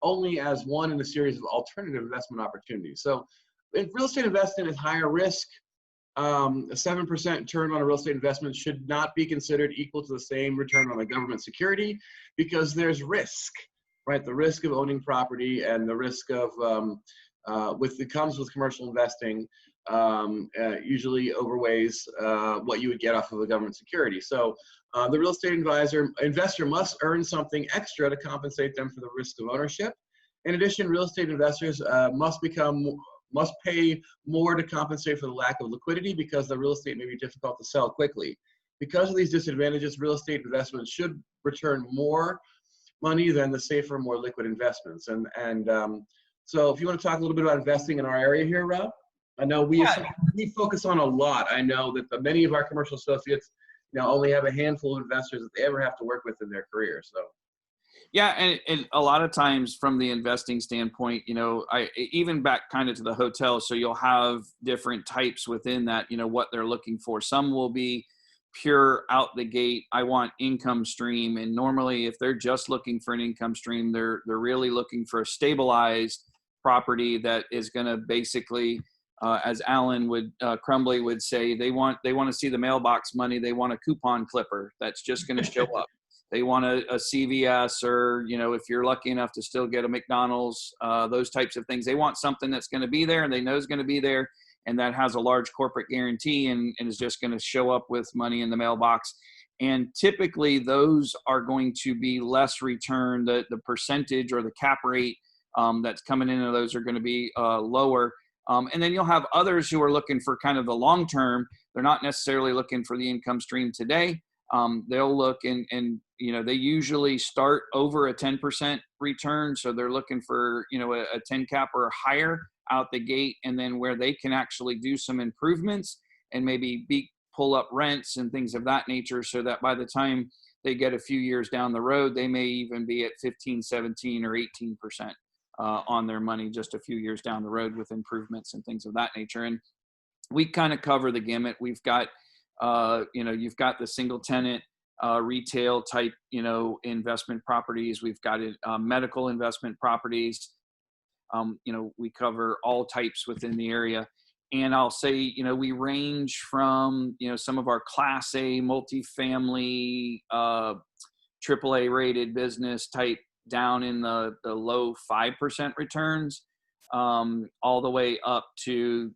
only as one in a series of alternative investment opportunities. So if real estate investing is higher risk, a 7% return on a real estate investment should not be considered equal to the same return on a government security, because there's risk, right? The risk of owning property and the risk of that comes with commercial investing usually overweighs what you would get off of a government security. So the real estate investor must earn something extra to compensate them for the risk of ownership. In addition, real estate investors must pay more to compensate for the lack of liquidity, because the real estate may be difficult to sell quickly. Because of these disadvantages, real estate investments should return more money than the safer, more liquid investments. So if you want to talk a little bit about investing in our area here, Rob. I know we focus on a lot. I know that many of our commercial associates only have a handful of investors that they ever have to work with in their career. So. Yeah, and a lot of times from the investing standpoint, I even back kind of to the hotel. So you'll have different types within that, what they're looking for. Some will be pure out the gate, I want income stream. And normally if they're just looking for an income stream, they're really looking for a stabilized property that is going to basically, as Alan Crumbly would say, they want to see the mailbox money. They want a coupon clipper that's just going to show up. They want a CVS, or, if you're lucky enough to still get a McDonald's, those types of things. They want something that's going to be there and they know is going to be there, and that has a large corporate guarantee and is just going to show up with money in the mailbox. And typically those are going to be less return. The percentage or the cap rate that's coming into those are going to be lower. And then you'll have others who are looking for kind of the long term. They're not necessarily looking for the income stream today. They'll look and they usually start over a 10% return. So they're looking for, a 10 cap or higher out the gate, and then where they can actually do some improvements and maybe pull up rents and things of that nature, so that by the time they get a few years down the road, they may even be at 15, 17 or 18% on their money just a few years down the road with improvements and things of that nature. And we kind of cover the gamut. We've got you've got the single tenant retail type, investment properties. We've got medical investment properties. We cover all types within the area. And I'll say, we range from, some of our Class A multifamily, AAA rated business type down in the low 5% returns, all the way up to,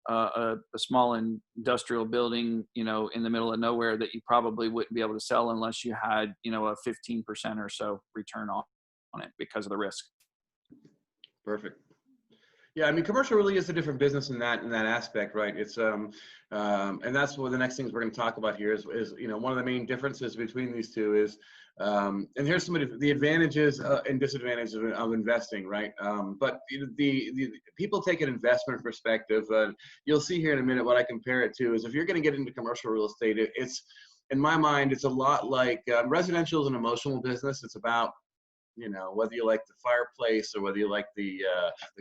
a small industrial building, in the middle of nowhere that you probably wouldn't be able to sell unless you had, a 15% or so return on it because of the risk. Perfect. Yeah, I mean, commercial really is a different business in that aspect, right? It's and that's one of the next things we're going to talk about here is one of the main differences between these two is and here's some of the advantages and disadvantages of investing, right? But the people take an investment perspective. You'll see here in a minute what I compare it to is if you're going to get into commercial real estate, it's in my mind it's a lot like residential is an emotional business. It's about whether you like the fireplace or whether you like the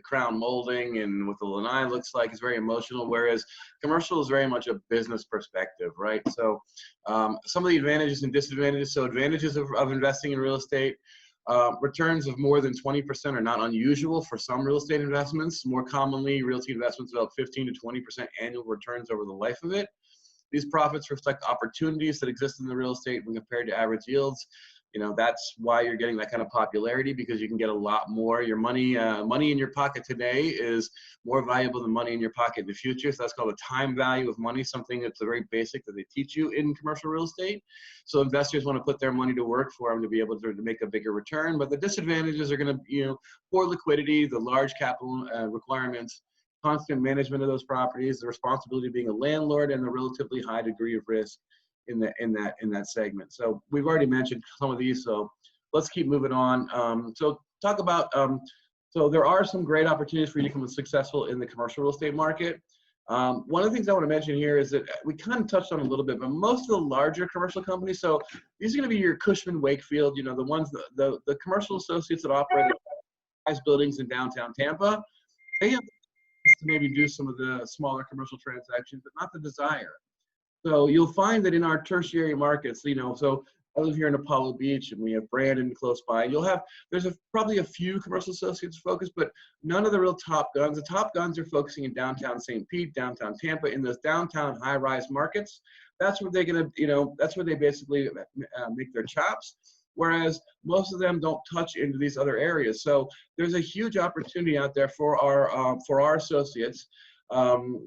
crown molding and what the lanai looks like is very emotional, whereas commercial is very much a business perspective, right? So some of the advantages and disadvantages. So advantages of investing in real estate, returns of more than 20% are not unusual for some real estate investments. More commonly, real estate investments about 15 to 20% annual returns over the life of it. These profits reflect opportunities that exist in the real estate when compared to average yields. That's why you're getting that kind of popularity, because you can get a lot more. Your money in your pocket today is more valuable than money in your pocket in the future. So that's called the time value of money, something that's a very basic that they teach you in commercial real estate. So investors want to put their money to work for them to be able to make a bigger return. But the disadvantages are going to, poor liquidity, the large capital requirements, constant management of those properties, the responsibility of being a landlord, and the relatively high degree of risk in that segment. So we've already mentioned some of these. So let's keep moving on. So talk about, so there are some great opportunities for you to become successful in the commercial real estate market. One of the things I want to mention here is that we kind of touched on a little bit, but most of the larger commercial companies, so these are going to be your Cushman Wakefield, the ones, the commercial associates that operate at buildings in downtown Tampa, they have to maybe do some of the smaller commercial transactions, but not the desire. So you'll find that in our tertiary markets, so I live here in Apollo Beach and we have Brandon close by. There's probably a few commercial associates focused, but none of the real top guns. The top guns are focusing in downtown St. Pete, downtown Tampa, in those downtown high-rise markets. That's where they're gonna, that's where they basically make their chops. Whereas most of them don't touch into these other areas. So there's a huge opportunity out there for our associates.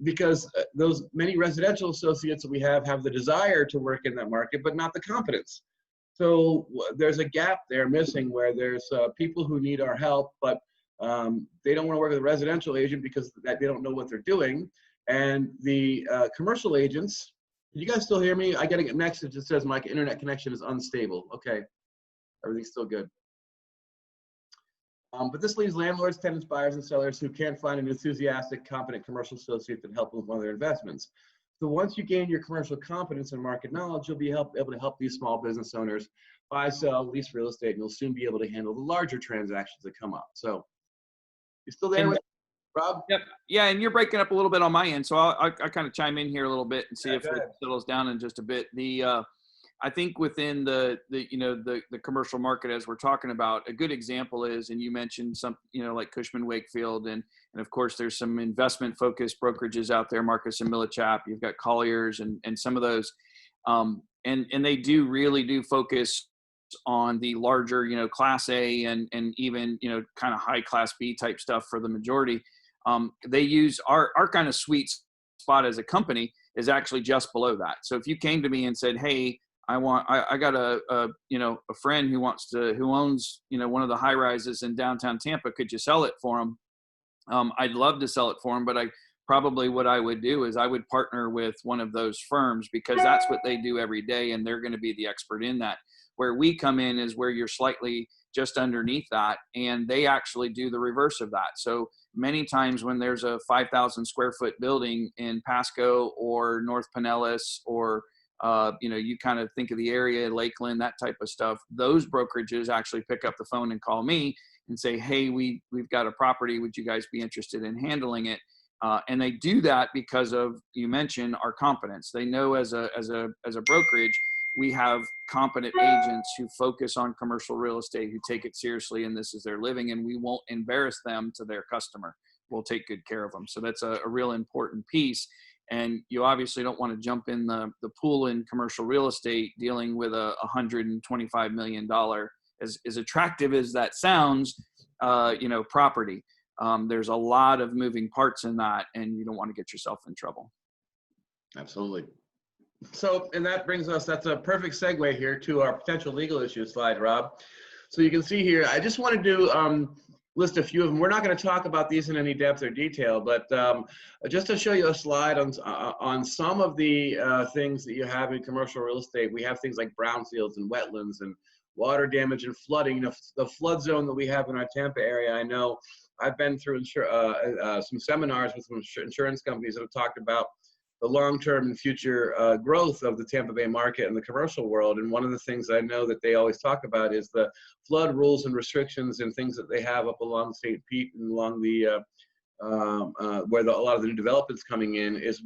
Because those many residential associates that we have the desire to work in that market, but not the competence. So there's a gap there missing where there's people who need our help, but they don't want to work with a residential agent because they don't know what they're doing. And the commercial agents, can you guys still hear me? I got to get next. It just says my internet connection is unstable. Okay, everything's still good. But this leaves landlords, tenants, buyers, and sellers who can't find an enthusiastic, competent commercial associate that help them with one of their investments. So once you gain your commercial competence and market knowledge, you'll be able to help these small business owners buy, sell, lease real estate, and you'll soon be able to handle the larger transactions that come up. So you still there, Rob? Yep. Yeah, and you're breaking up a little bit on my end, so I'll kind of chime in here a little bit and see if it settles down in just a bit. I think within the commercial market, as we're talking about, a good example is, and you mentioned some, like Cushman Wakefield, and of course there's some investment focused brokerages out there, Marcus and Millichap. You've got Colliers and some of those, and they really do focus on the larger, class A and even, kind of high class B type stuff for the majority. They use our kind of sweet spot as a company is actually just below that. So if you came to me and said, hey, I got a friend who owns, one of the high rises in downtown Tampa. Could you sell it for him? I'd love to sell it for him, but what I would do is I would partner with one of those firms because that's what they do every day. And they're going to be the expert in that. Where we come in is where you're slightly just underneath that. And they actually do the reverse of that. So many times when there's a 5,000 square foot building in Pasco or North Pinellas or you kind of think of the area, Lakeland, that type of stuff. Those brokerages actually pick up the phone and call me and say, hey, we've got a property. Would you guys be interested in handling it? And they do that because of, you mentioned, our competence. They know as a brokerage, we have competent agents who focus on commercial real estate, who take it seriously, and this is their living, and we won't embarrass them to their customer. We'll take good care of them. So that's a real important piece. And you obviously don't want to jump in the pool in commercial real estate dealing with a $125 million, as attractive as that sounds, property. There's a lot of moving parts in that, and you don't want to get yourself in trouble. Absolutely. So, and that's a perfect segue here to our potential legal issues slide, Rob. So you can see here, I just want to do list a few of them. We're not going to talk about these in any depth or detail, but just to show you a slide on some of the things that you have in commercial real estate. We have things like brownfields and wetlands and water damage and flooding. The flood zone that we have in our Tampa area, I know I've been through some seminars with some insurance companies that have talked about the long-term and future growth of the Tampa Bay market and the commercial world. And one of the things I know that they always talk about is the flood rules and restrictions and things that they have up along St. Pete and along the where a lot of the new developments coming in is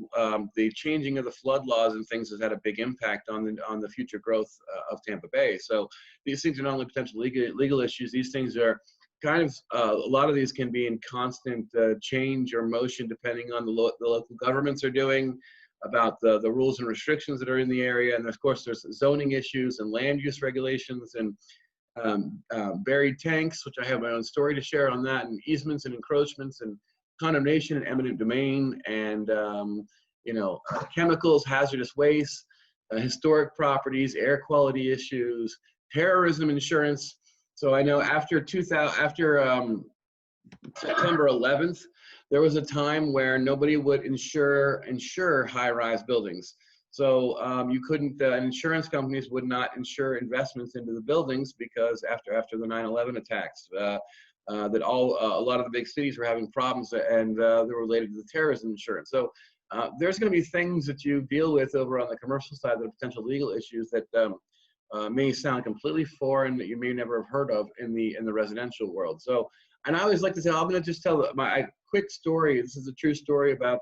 the changing of the flood laws and things has had a big impact on the future growth of Tampa Bay. So these things are not only potential legal issues, these things are kind of, a lot of these can be in constant change or motion depending on the local governments are doing, about the rules and restrictions that are in the area. And of course, there's zoning issues and land use regulations and buried tanks, which I have my own story to share on that, and easements and encroachments and condemnation and eminent domain and, chemicals, hazardous waste, historic properties, air quality issues, terrorism insurance. So I know after September 11th, there was a time where nobody would insure high-rise buildings. So you couldn't, insurance companies would not insure investments into the buildings because after the 9/11 attacks, that a lot of the big cities were having problems, and they were related to the terrorism insurance. So there's going to be things that you deal with over on the commercial side that are potential legal issues that may sound completely foreign, that you may never have heard of in the residential world. So, and I always like to say, I'm going to just tell my quick story. This is a true story about,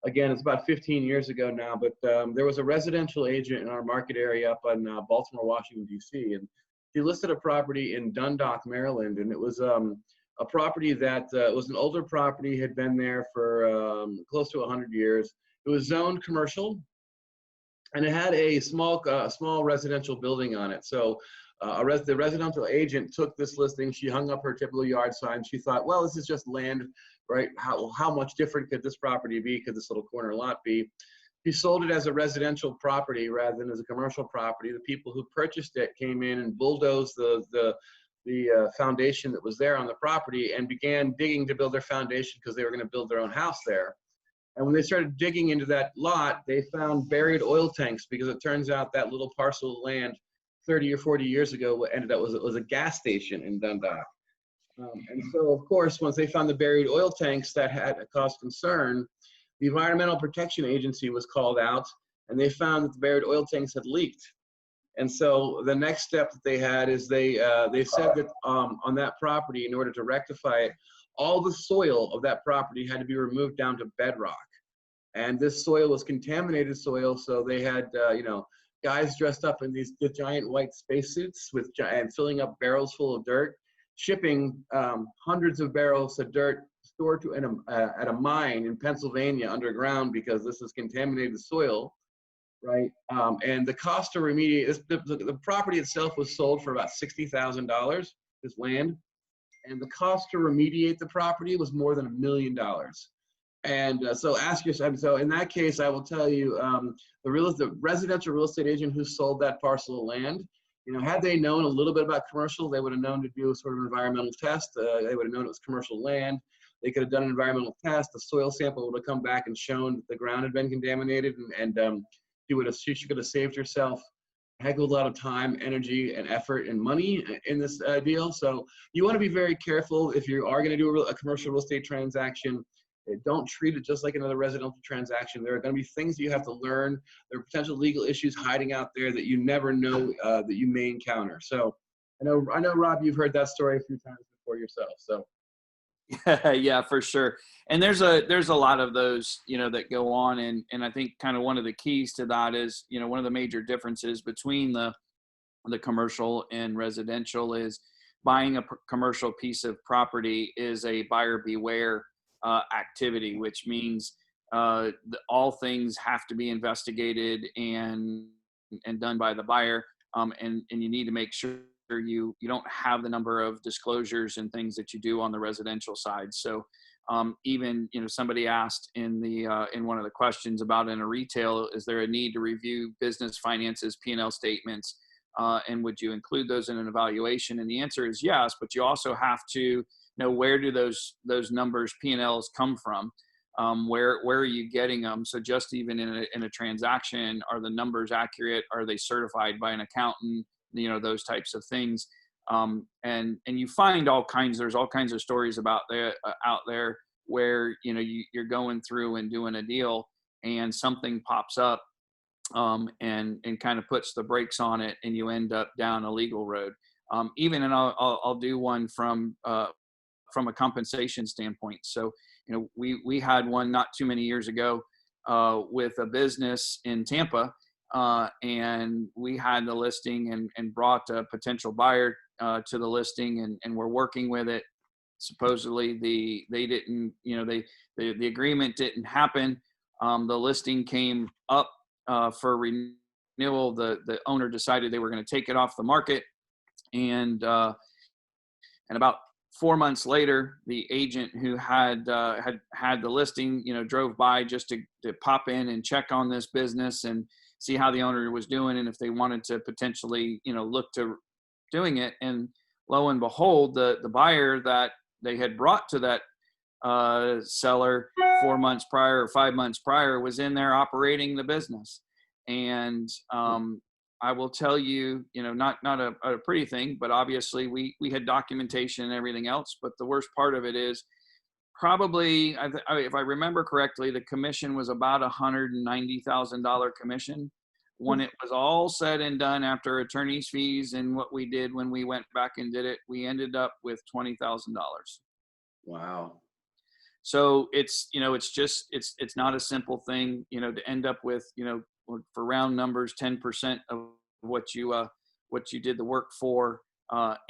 again, it's about 15 years ago now, but there was a residential agent in our market area up in Baltimore, Washington, D.C., and he listed a property in Dundalk, Maryland, and it was a property that was an older property, had been there for close to 100 years. It was zoned commercial, and it had a small residential building on it. So the residential agent took this listing. She hung up her typical yard sign. She thought, well, this is just land, right? How much different could this property be? Could this little corner lot be? He sold it as a residential property rather than as a commercial property. The people who purchased it came in and bulldozed the foundation that was there on the property and began digging to build their foundation because they were going to build their own house there. And when they started digging into that lot, they found buried oil tanks, because it turns out that little parcel of land 30 or 40 years ago what ended up was a gas station in Dundalk. And so, of course, once they found the buried oil tanks, that had caused concern. The Environmental Protection Agency was called out, and they found that the buried oil tanks had leaked. And so the next step that they had is they said that on that property, in order to rectify it, all the soil of that property had to be removed down to bedrock. And this soil was contaminated soil, so they had guys dressed up in the giant white spacesuits and filling up barrels full of dirt, shipping hundreds of barrels of dirt stored at a mine in Pennsylvania underground, because this is contaminated soil, right? And the cost to remediate the property itself was sold for about $60,000, this land, and the cost to remediate the property was more than $1 million. And so ask yourself, so in that case, I will tell you, the residential real estate agent who sold that parcel of land, had they known a little bit about commercial, they would have known to do sort of an environmental test. They would have known it was commercial land. They could have done an environmental test. The soil sample would have come back and shown that the ground had been contaminated, and she could have saved herself a heck of a lot of time, energy, and effort and money in this deal. So you want to be very careful if you are going to do a commercial real estate transaction. Don't treat it just like another residential transaction. There are going to be things that you have to learn. There are potential legal issues hiding out there that you never know that you may encounter. So I know, Rob, you've heard that story a few times before yourself. So. Yeah, for sure. And there's a lot of those, that go on. And I think kind of one of the keys to that is, one of the major differences between the commercial and residential is buying a commercial piece of property is a buyer beware activity, which means all things have to be investigated and done by the buyer. And you need to make sure you don't have the number of disclosures and things that you do on the residential side. So even, somebody asked in one of the questions about in a retail, is there a need to review business finances, P&L statements, and would you include those in an evaluation? And the answer is yes, but you also have to know, where do those numbers, P&Ls, come from? Where are you getting them? So just even in a transaction, are the numbers accurate? Are they certified by an accountant? Those types of things. And you find there's all kinds of stories out there where, you're going through and doing a deal and something pops up and kind of puts the brakes on it, and you end up down a legal road. And I'll do one from a compensation standpoint. So, we had one not too many years ago with a business in Tampa, and we had the listing and brought a potential buyer to the listing, and we're working with it. Supposedly they didn't, the agreement didn't happen. The listing came up for renewal. The owner decided they were going to take it off the market, and about 4 months later, the agent who had the listing, drove by just to pop in and check on this business and see how the owner was doing, and if they wanted to potentially, look to doing it. And lo and behold, the buyer that they had brought to that seller 4 months prior or 5 months prior was in there operating the business. And I will tell you, not a pretty thing, but obviously we had documentation and everything else. But the worst part of it is probably, if I remember correctly, the commission was about $190,000 commission. When it was all said and done, after attorney's fees and what we did when we went back and did it, we ended up with $20,000. Wow. So it's not a simple thing, to end up with, for round numbers, 10% of what you did the work for.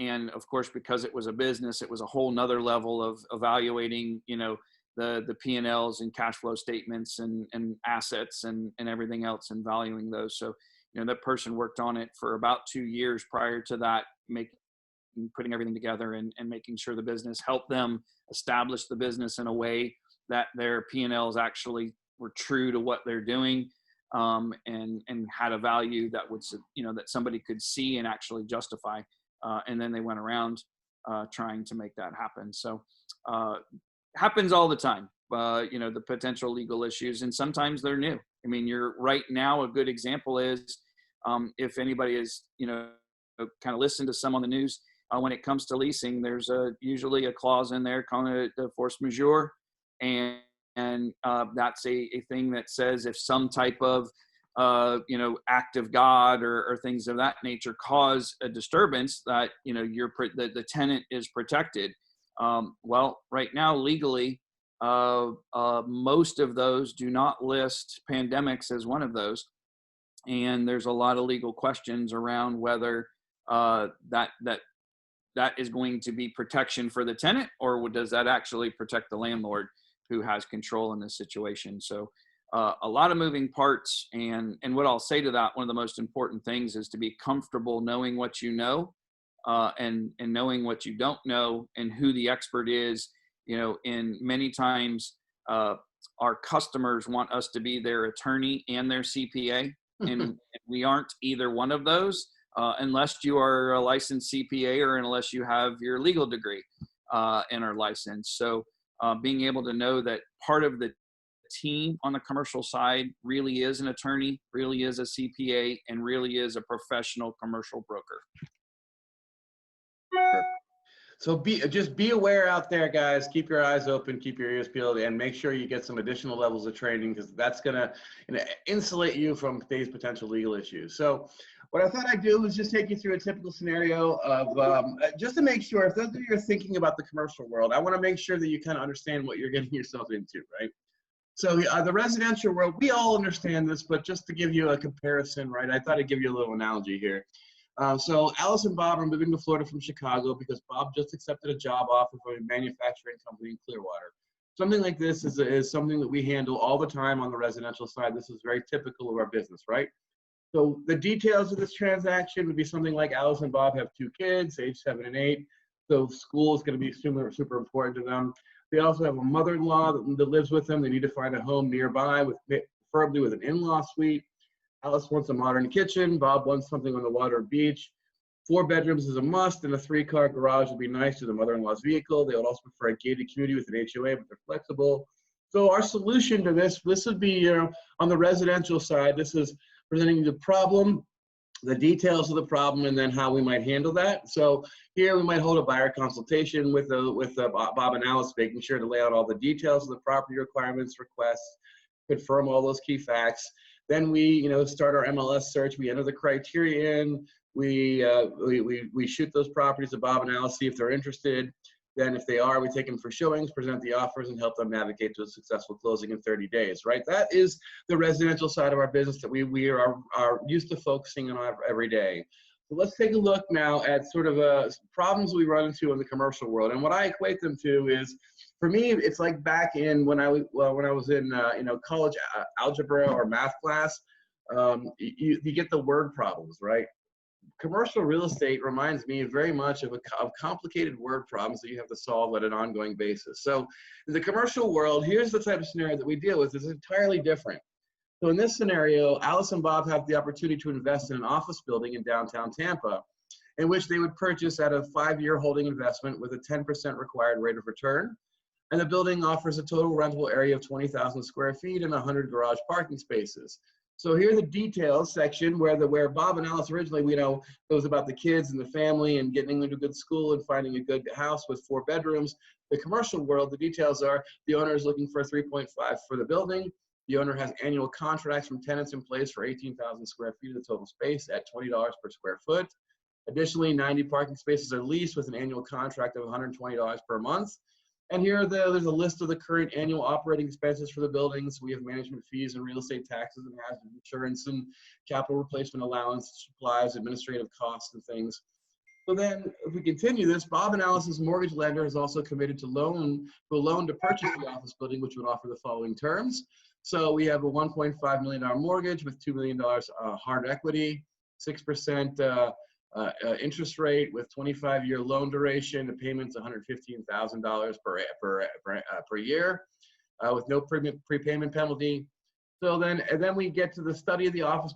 And of course, because it was a business, it was a whole nother level of evaluating, the P&Ls and cash flow statements and assets and everything else, and valuing those. So, that person worked on it for about 2 years prior to that, putting everything together and making sure the business helped them establish the business in a way that their P&Ls actually were true to what they're doing, and had a value that would, that somebody could see and actually justify. And then they went around trying to make that happen. So happens all the time, the potential legal issues, and sometimes they're new. I mean, you're right now, a good example is if anybody is, kind of listened to some on the news, when it comes to leasing, there's usually a clause in there calling it a force majeure. And that's a thing that says if some type of act of God or things of that nature cause a disturbance, that the tenant is protected. Well, right now legally, most of those do not list pandemics as one of those, and there's a lot of legal questions around whether that is going to be protection for the tenant, or does that actually protect the landlord who has control in this situation? So a lot of moving parts, and what I'll say to that, one of the most important things is to be comfortable knowing what you know, and knowing what you don't know, and who the expert is. In many times our customers want us to be their attorney and their CPA, and we aren't either one of those, unless you are a licensed CPA or unless you have your legal degree and are licensed. So being able to know that part of the team on the commercial side really is an attorney, really is a CPA, and really is a professional commercial broker. So just be aware out there, guys. Keep your eyes open, keep your ears peeled, and make sure you get some additional levels of training, because that's going to insulate you from today's potential legal issues. So what I thought I'd do is just take you through a typical scenario of just to make sure, if those of you are thinking about the commercial world, I want to make sure that you kind of understand what you're getting yourself into, right? So the residential world, we all understand this, but just to give you a comparison, right, I thought I'd give you a little analogy here. So Alice and Bob are moving to Florida from Chicago because Bob just accepted a job offer from a manufacturing company in Clearwater. Something like this is something that we handle all the time on the residential side. This is very typical of our business, right? So the details of this transaction would be something like Alice and Bob have 2 kids, age 7 and 8. So school is going to be super, super important to them. They also have a mother-in-law that lives with them. They need to find a home nearby, preferably with an in-law suite. Alice wants a modern kitchen. Bob wants something on the water or beach. 4 bedrooms is a must, and a 3-car garage would be nice to the mother-in-law's vehicle. They would also prefer a gated community with an HOA, but they're flexible. So our solution to this would be, on the residential side, this is presenting the problem, the details of the problem, and then how we might handle that. So here we might hold a buyer consultation with Bob and Alice, making sure to lay out all the details of the property requirements, requests, confirm all those key facts. Then we, start our MLS search. We enter the criteria in. We shoot those properties to Bob and Alice, see if they're interested. Then if they are, we take them for showings, present the offers, and help them navigate to a successful closing in 30 days, right? That is the residential side of our business that we are used to focusing on every day. So let's take a look now at sort of problems we run into in the commercial world. And what I equate them to is, for me, it's like back in when I was in college algebra or math class, you get the word problems, right? Commercial real estate reminds me very much of complicated word problems that you have to solve on an ongoing basis. So in the commercial world, here's the type of scenario that we deal with. It's entirely different. So in this scenario, Alice and Bob have the opportunity to invest in an office building in downtown Tampa, in which they would purchase at a 5-year holding investment with a 10% required rate of return. And the building offers a total rentable area of 20,000 square feet and 100 garage parking spaces. So here are the details section where Bob and Alice originally, it was about the kids and the family and getting into a good school and finding a good house with 4 bedrooms. The commercial world, the details are the owner is looking for 3.5 for the building. The owner has annual contracts from tenants in place for 18,000 square feet of the total space at $20 per square foot. Additionally, 90 parking spaces are leased with an annual contract of $120 per month. And here there's a list of the current annual operating expenses for the buildings. We have management fees and real estate taxes and hazard insurance and capital replacement allowance, supplies, administrative costs and things. So then if we continue this, Bob and Alice's mortgage lender has also committed to a loan to purchase the office building, which would offer the following terms. So we have a $1.5 million mortgage with $2 million hard equity, 6% interest rate with 25-year loan duration. The payment's $115,000 per year with no prepayment penalty. So then we get to the study of the office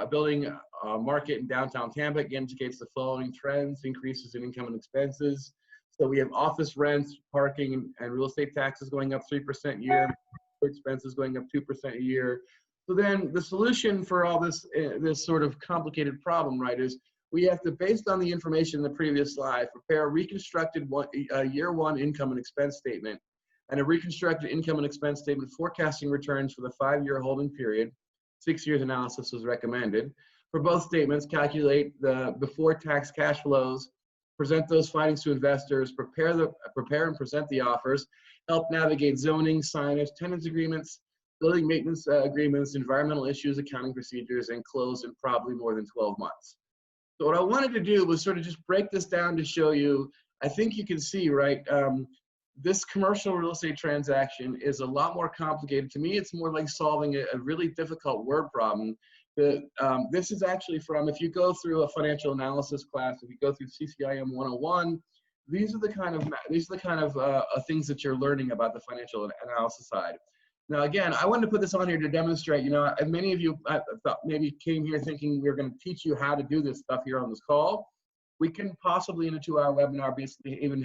building market in downtown Tampa. It indicates the following trends: increases in income and expenses. So we have office rents, parking, and real estate taxes going up 3% a year, expenses going up 2% a year. So then the solution for all this sort of complicated problem, right, is we have to, based on the information in the previous slide, prepare a reconstructed year 1 income and expense statement and a reconstructed income and expense statement forecasting returns for the 5-year holding period. 6 years analysis was recommended. For both statements, calculate the before tax cash flows, present those findings to investors, prepare and present the offers, help navigate zoning, signage, tenants agreements, building maintenance agreements, environmental issues, accounting procedures, and close in probably more than 12 months. So what I wanted to do was sort of just break this down to show you, I think you can see, right, this commercial real estate transaction is a lot more complicated. To me, it's more like solving a really difficult word problem. This is actually from, if you go through a financial analysis class, if you go through CCIM 101, these are the kind of things that you're learning about the financial analysis side. Now, again, I wanted to put this on here to demonstrate, many of you thought maybe came here thinking we were going to teach you how to do this stuff here on this call. We can possibly in a 2-hour webinar basically even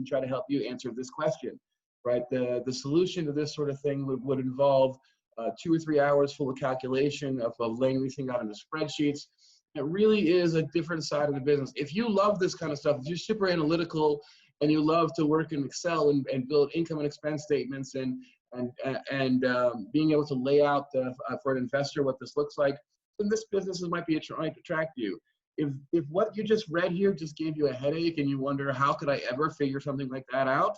try to help you answer this question, right? The solution to this sort of thing would involve 2 or 3 hours full of calculation of laying these things out into spreadsheets. It really is a different side of the business. If you love this kind of stuff, if you're super analytical and you love to work in Excel and build income and expense statements and being able to lay out for an investor what this looks like, then this business might attract you. If what you just read here just gave you a headache and you wonder, how could I ever figure something like that out?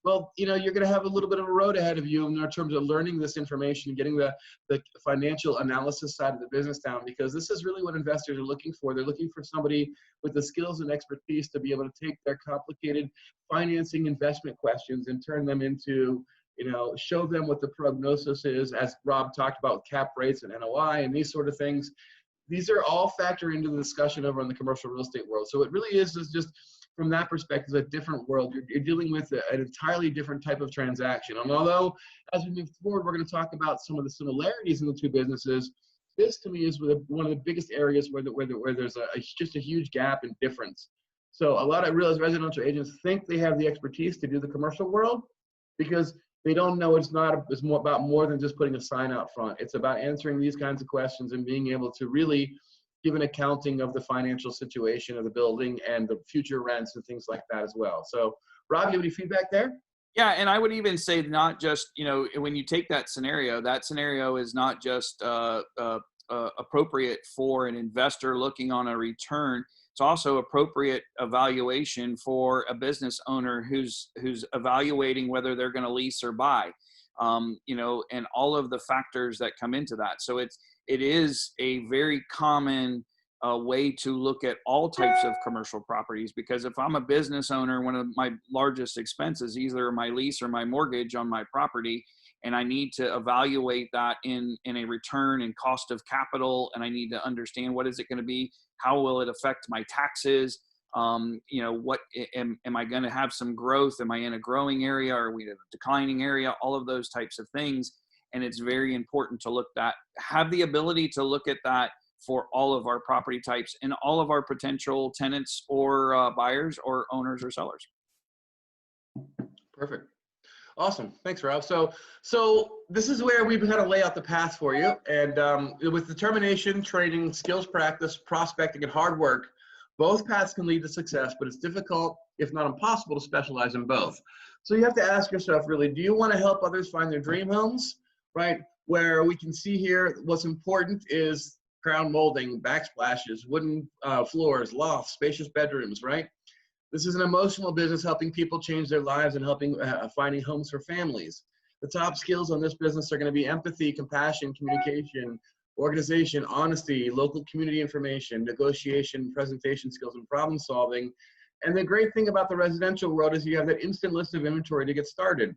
Well, you're going to have a little bit of a road ahead of you in terms of learning this information and getting the financial analysis side of the business down, because this is really what investors are looking for. They're looking for somebody with the skills and expertise to be able to take their complicated financing investment questions and turn them into, show them what the prognosis is, as Rob talked about, cap rates and NOI and these sort of things. These are all factor into the discussion over in the commercial real estate world. So it really is just from that perspective, a different world. You're dealing with an entirely different type of transaction. And although as we move forward, we're going to talk about some of the similarities in the two businesses, this to me is one of the biggest areas where there's just a huge gap in difference. So a lot of residential agents think they have the expertise to do the commercial world because they don't know it's more about more than just putting a sign out front. It's about answering these kinds of questions and being able to really give an accounting of the financial situation of the building and the future rents and things like that as well. So Rob, you have any feedback there? Yeah, and I would even say not just, when you take that scenario is not just appropriate for an investor looking on a return. It's also appropriate evaluation for a business owner who's evaluating whether they're going to lease or buy, and all of the factors that come into that. So it is a very common way to look at all types of commercial properties, because if I'm a business owner, one of my largest expenses, either my lease or my mortgage on my property, and I need to evaluate that in a return and cost of capital, and I need to understand what is it going to be, how will it affect my taxes, what am I going to have some growth, am I in a growing area, or are we in a declining area, all of those types of things. And it's very important to have the ability to look at that for all of our property types and all of our potential tenants or buyers or owners or sellers. Perfect. Awesome. Thanks, Rob. So this is where we kind of lay out the path for you. And with determination, training, skills practice, prospecting, and hard work, both paths can lead to success, but it's difficult, if not impossible, to specialize in both. So you have to ask yourself, really, do you want to help others find their dream homes, right? Where we can see here, what's important is crown molding, backsplashes, wooden floors, lofts, spacious bedrooms, right? This is an emotional business helping people change their lives and helping finding homes for families. The top skills on this business are going to be empathy, compassion, communication, organization, honesty, local community information, negotiation, presentation skills, and problem solving. And the great thing about the residential world is you have that instant list of inventory to get started.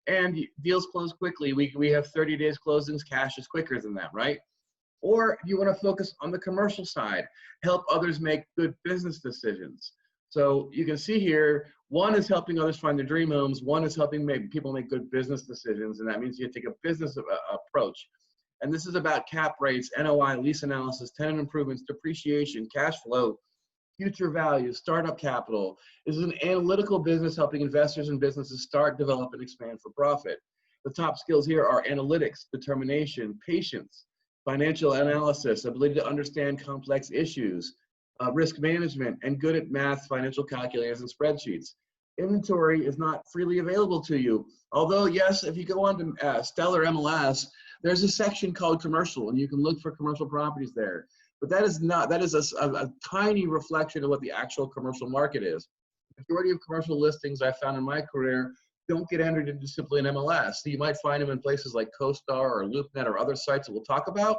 And deals close quickly. We have 30 days closings, cash is quicker than that, right? Or you want to focus on the commercial side, help others make good business decisions. So you can see here, one is helping others find their dream homes. One is helping people make good business decisions. And that means you take a business approach. And this is about cap rates, NOI, lease analysis, tenant improvements, depreciation, cash flow, future value, startup capital. This is an analytical business helping investors and businesses start, develop, and expand for profit. The top skills here are analytics, determination, patience, financial analysis, ability to understand complex issues, risk management, and good at math, financial calculators, and spreadsheets. Inventory is not freely available to you. Although, yes, if you go on to Stellar MLS, there's a section called commercial, and you can look for commercial properties there. But that is not, that is a tiny reflection of what the actual commercial market is. The majority of commercial listings I found in my career don't get entered into simply an MLS. So you might find them in places like CoStar or LoopNet or other sites that we'll talk about,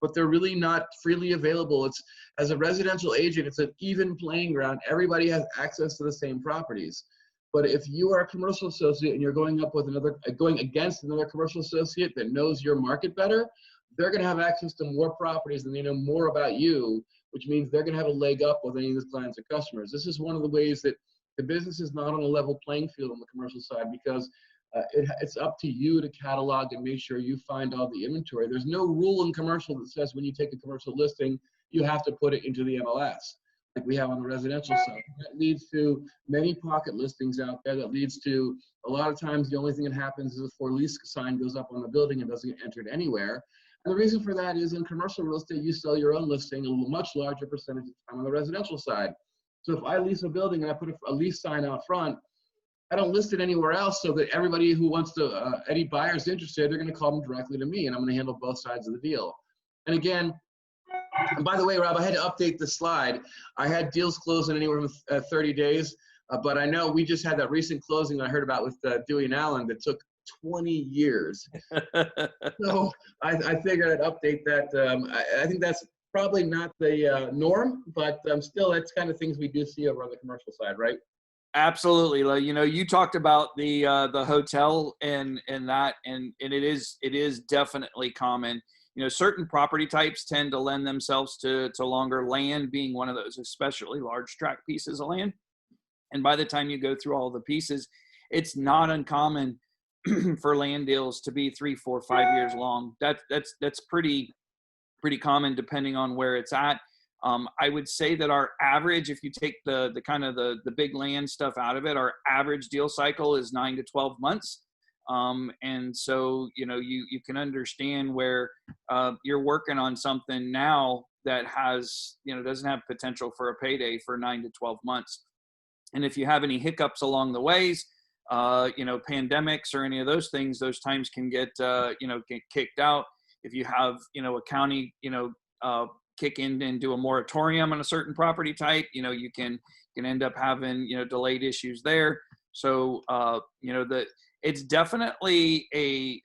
but they're really not freely available. It's, as a residential agent, it's an even playing ground. Everybody has access to the same properties. But if you are a commercial associate and you're going against another commercial associate that knows your market better, they're going to have access to more properties and they know more about you, which means they're going to have a leg up with any of these clients or customers. This is one of the ways that the business is not on a level playing field on the commercial side, because it's up to you to catalog and make sure you find all the inventory. There's no rule in commercial that says when you take a commercial listing, you have to put it into the MLS like we have on the residential side. That leads to many pocket listings out there. That leads to a lot of times the only thing that happens is a for lease sign goes up on the building and doesn't get entered anywhere. And the reason for that is in commercial real estate, you sell your own listing a much larger percentage of the time on the residential side. So if I lease a building and I put a lease sign out front, I don't list it anywhere else so that everybody who wants to, any buyers interested, they're going to call them directly to me, and I'm going to handle both sides of the deal. And again, and by the way, Rob, I had to update the slide. I had deals closing anywhere from 30 days, but I know we just had that recent closing I heard about with Dewey and Allen that took 20 years. So I figured I'd update that. I think that's probably not the norm, but still, that's kind of things we do see over on the commercial side, right? Absolutely. You know, you talked about the hotel and that, and it is definitely common. You know, certain property types tend to lend themselves to longer, land being one of those, especially large tract pieces of land. And by the time you go through all the pieces, it's not uncommon for land deals to be 3, 4, 5 years long. That's pretty common depending on where it's at. I would say that our average, if you take the kind of the big land stuff out of it, our average deal cycle is 9 to 12 months. And so, you know, you can understand where you're working on something now that has, you know, doesn't have potential for a payday for 9 to 12 months. And if you have any hiccups along the ways, you know, pandemics or any of those things, those times can get, you know, get kicked out. If you have, you know, a county, you know, kick in and do a moratorium on a certain property type, you know, you can end up having, you know, delayed issues there. So, you know, it's definitely a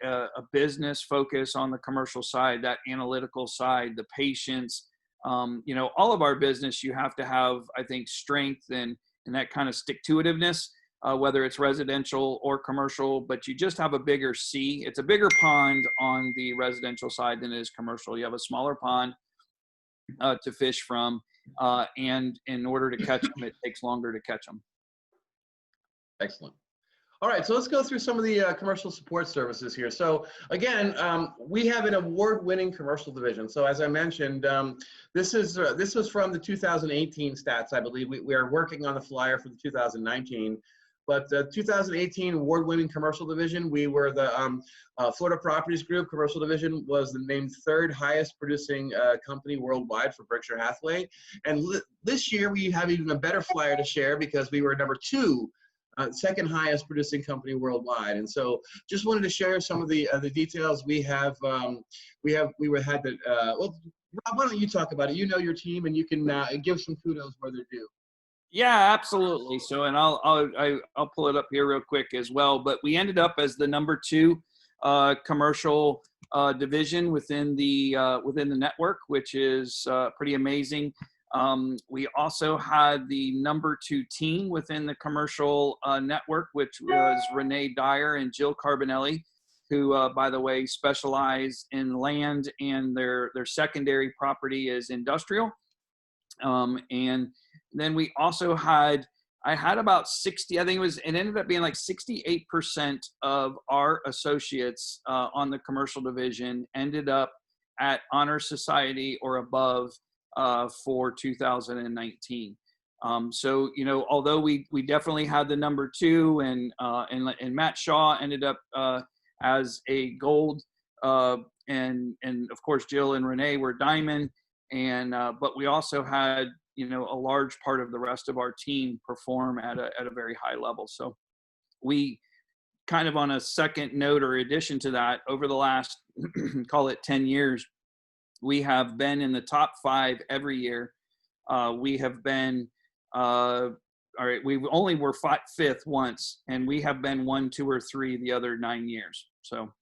business focus on the commercial side, that analytical side, the patience. You know, all of our business, you have to have, I think, strength and that kind of stick-to-itiveness, whether it's residential or commercial, but you just have a bigger sea. It's a bigger pond on the residential side than it is commercial. You have a smaller pond to fish from, and in order to catch them, it takes longer to catch them. Excellent. All right, so let's go through some of the commercial support services here. So again, we have an award-winning commercial division. So as I mentioned, this was from the 2018 stats, I believe. We are working on the flyer for the 2019. But the 2018 award-winning commercial division, we were the Florida Properties Group commercial division was named third highest producing company worldwide for Berkshire Hathaway. And this year we have even a better flyer to share because we were number 2, second highest producing company worldwide. And so just wanted to share some of the details we had well, Rob, why don't you talk about it? You know your team, and you can give some kudos where they're due. Yeah, absolutely. So, and I'll pull it up here real quick as well. But we ended up as the number 2 commercial division within the network, which is pretty amazing. We also had the number 2 team within the commercial network, which was Renee Dyer and Jill Carbonelli, who, by the way, specialize in land, and their secondary property is industrial. And then we also had, I had about 60, I think it ended up being like 68% of our associates on the commercial division ended up at Honor Society or above for 2019. So, you know, although we definitely had the number 2, and Matt Shaw ended up as a gold, and of course Jill and Renee were diamond, and but we also had, you know, a large part of the rest of our team perform at a very high level. So we kind of, on a second note or addition to that, over the last call it 10 years, we have been in the top 5 every year. We have been all right, we only were 5th once, and we have been 1, 2, or 3 the other 9 years. So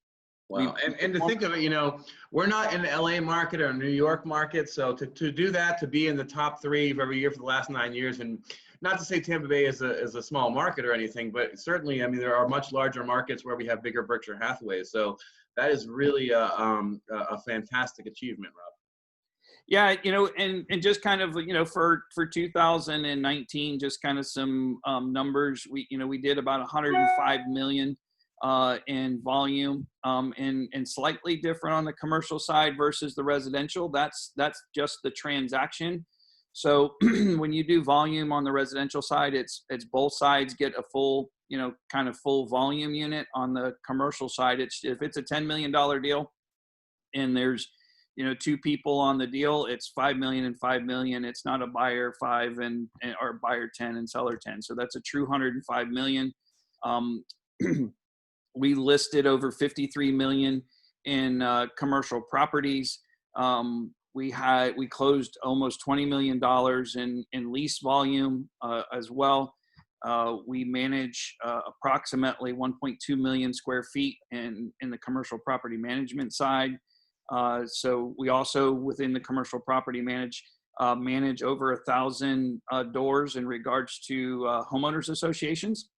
wow. And to think of it, you know, we're not in the LA market or New York market. So to do that, to be in the top 3 of every year for the last 9 years, and not to say Tampa Bay is a small market or anything, but certainly, I mean, there are much larger markets where we have bigger Berkshire Hathaways. So that is really a fantastic achievement, Rob. Yeah, you know, and just kind of, you know, for 2019, just kind of some numbers. We did about 105 million in volume, and slightly different on the commercial side versus the residential. That's just the transaction. So when you do volume on the residential side, it's both sides get a full, you know, kind of full volume unit. On the commercial side, if it's a $10 million deal and there's, you know, 2 people on the deal, it's 5 million and 5 million. It's not a buyer 5 or buyer 10 and seller 10. So that's a true 105 million. We listed over 53 million in commercial properties. We closed almost $20 million in lease volume as well. We manage approximately 1.2 million square feet in the commercial property management side. So we also, within the commercial property manage over 1,000 doors in regards to homeowners associations.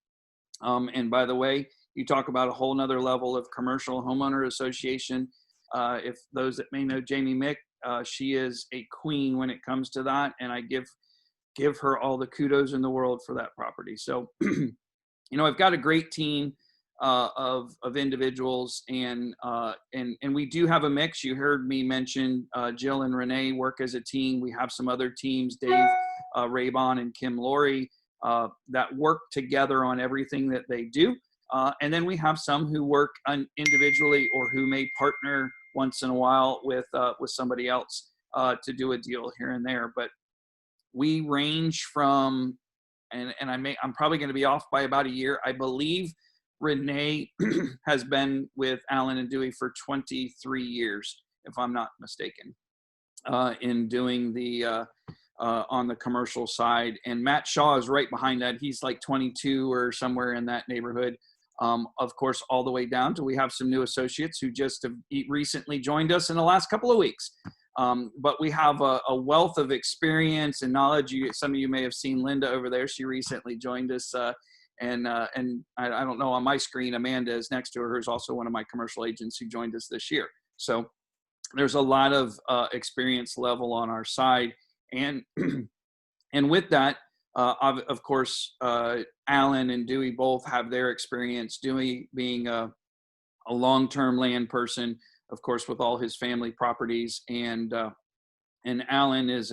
And by the way, you talk about a whole nother level of commercial homeowner association. If those that may know Jamie Mick, she is a queen when it comes to that, and I give her all the kudos in the world for that property. So, you know, I've got a great team of individuals, and we do have a mix. You heard me mention Jill and Renee work as a team. We have some other teams, Dave Raybon and Kim Laurie, that work together on everything that they do. And then we have some who work individually, or who may partner once in a while with somebody else to do a deal here and there. But we range from, and I'm probably going to be off by about a year. I believe Renee has been with Allen and Dewey for 23 years, if I'm not mistaken, in doing the on the commercial side. And Matt Shaw is right behind that. He's like 22 or somewhere in that neighborhood. Of course, all the way down to, we have some new associates who just have recently joined us in the last couple of weeks. But we have a wealth of experience and knowledge. Some of you may have seen Linda over there. She recently joined us. And I don't know, on my screen, Amanda is next to her, who's also one of my commercial agents who joined us this year. So there's a lot of experience level on our side. And with that, of course, Allen and Dewey both have their experience. Dewey being a long-term land person, of course, with all his family properties, and Allen is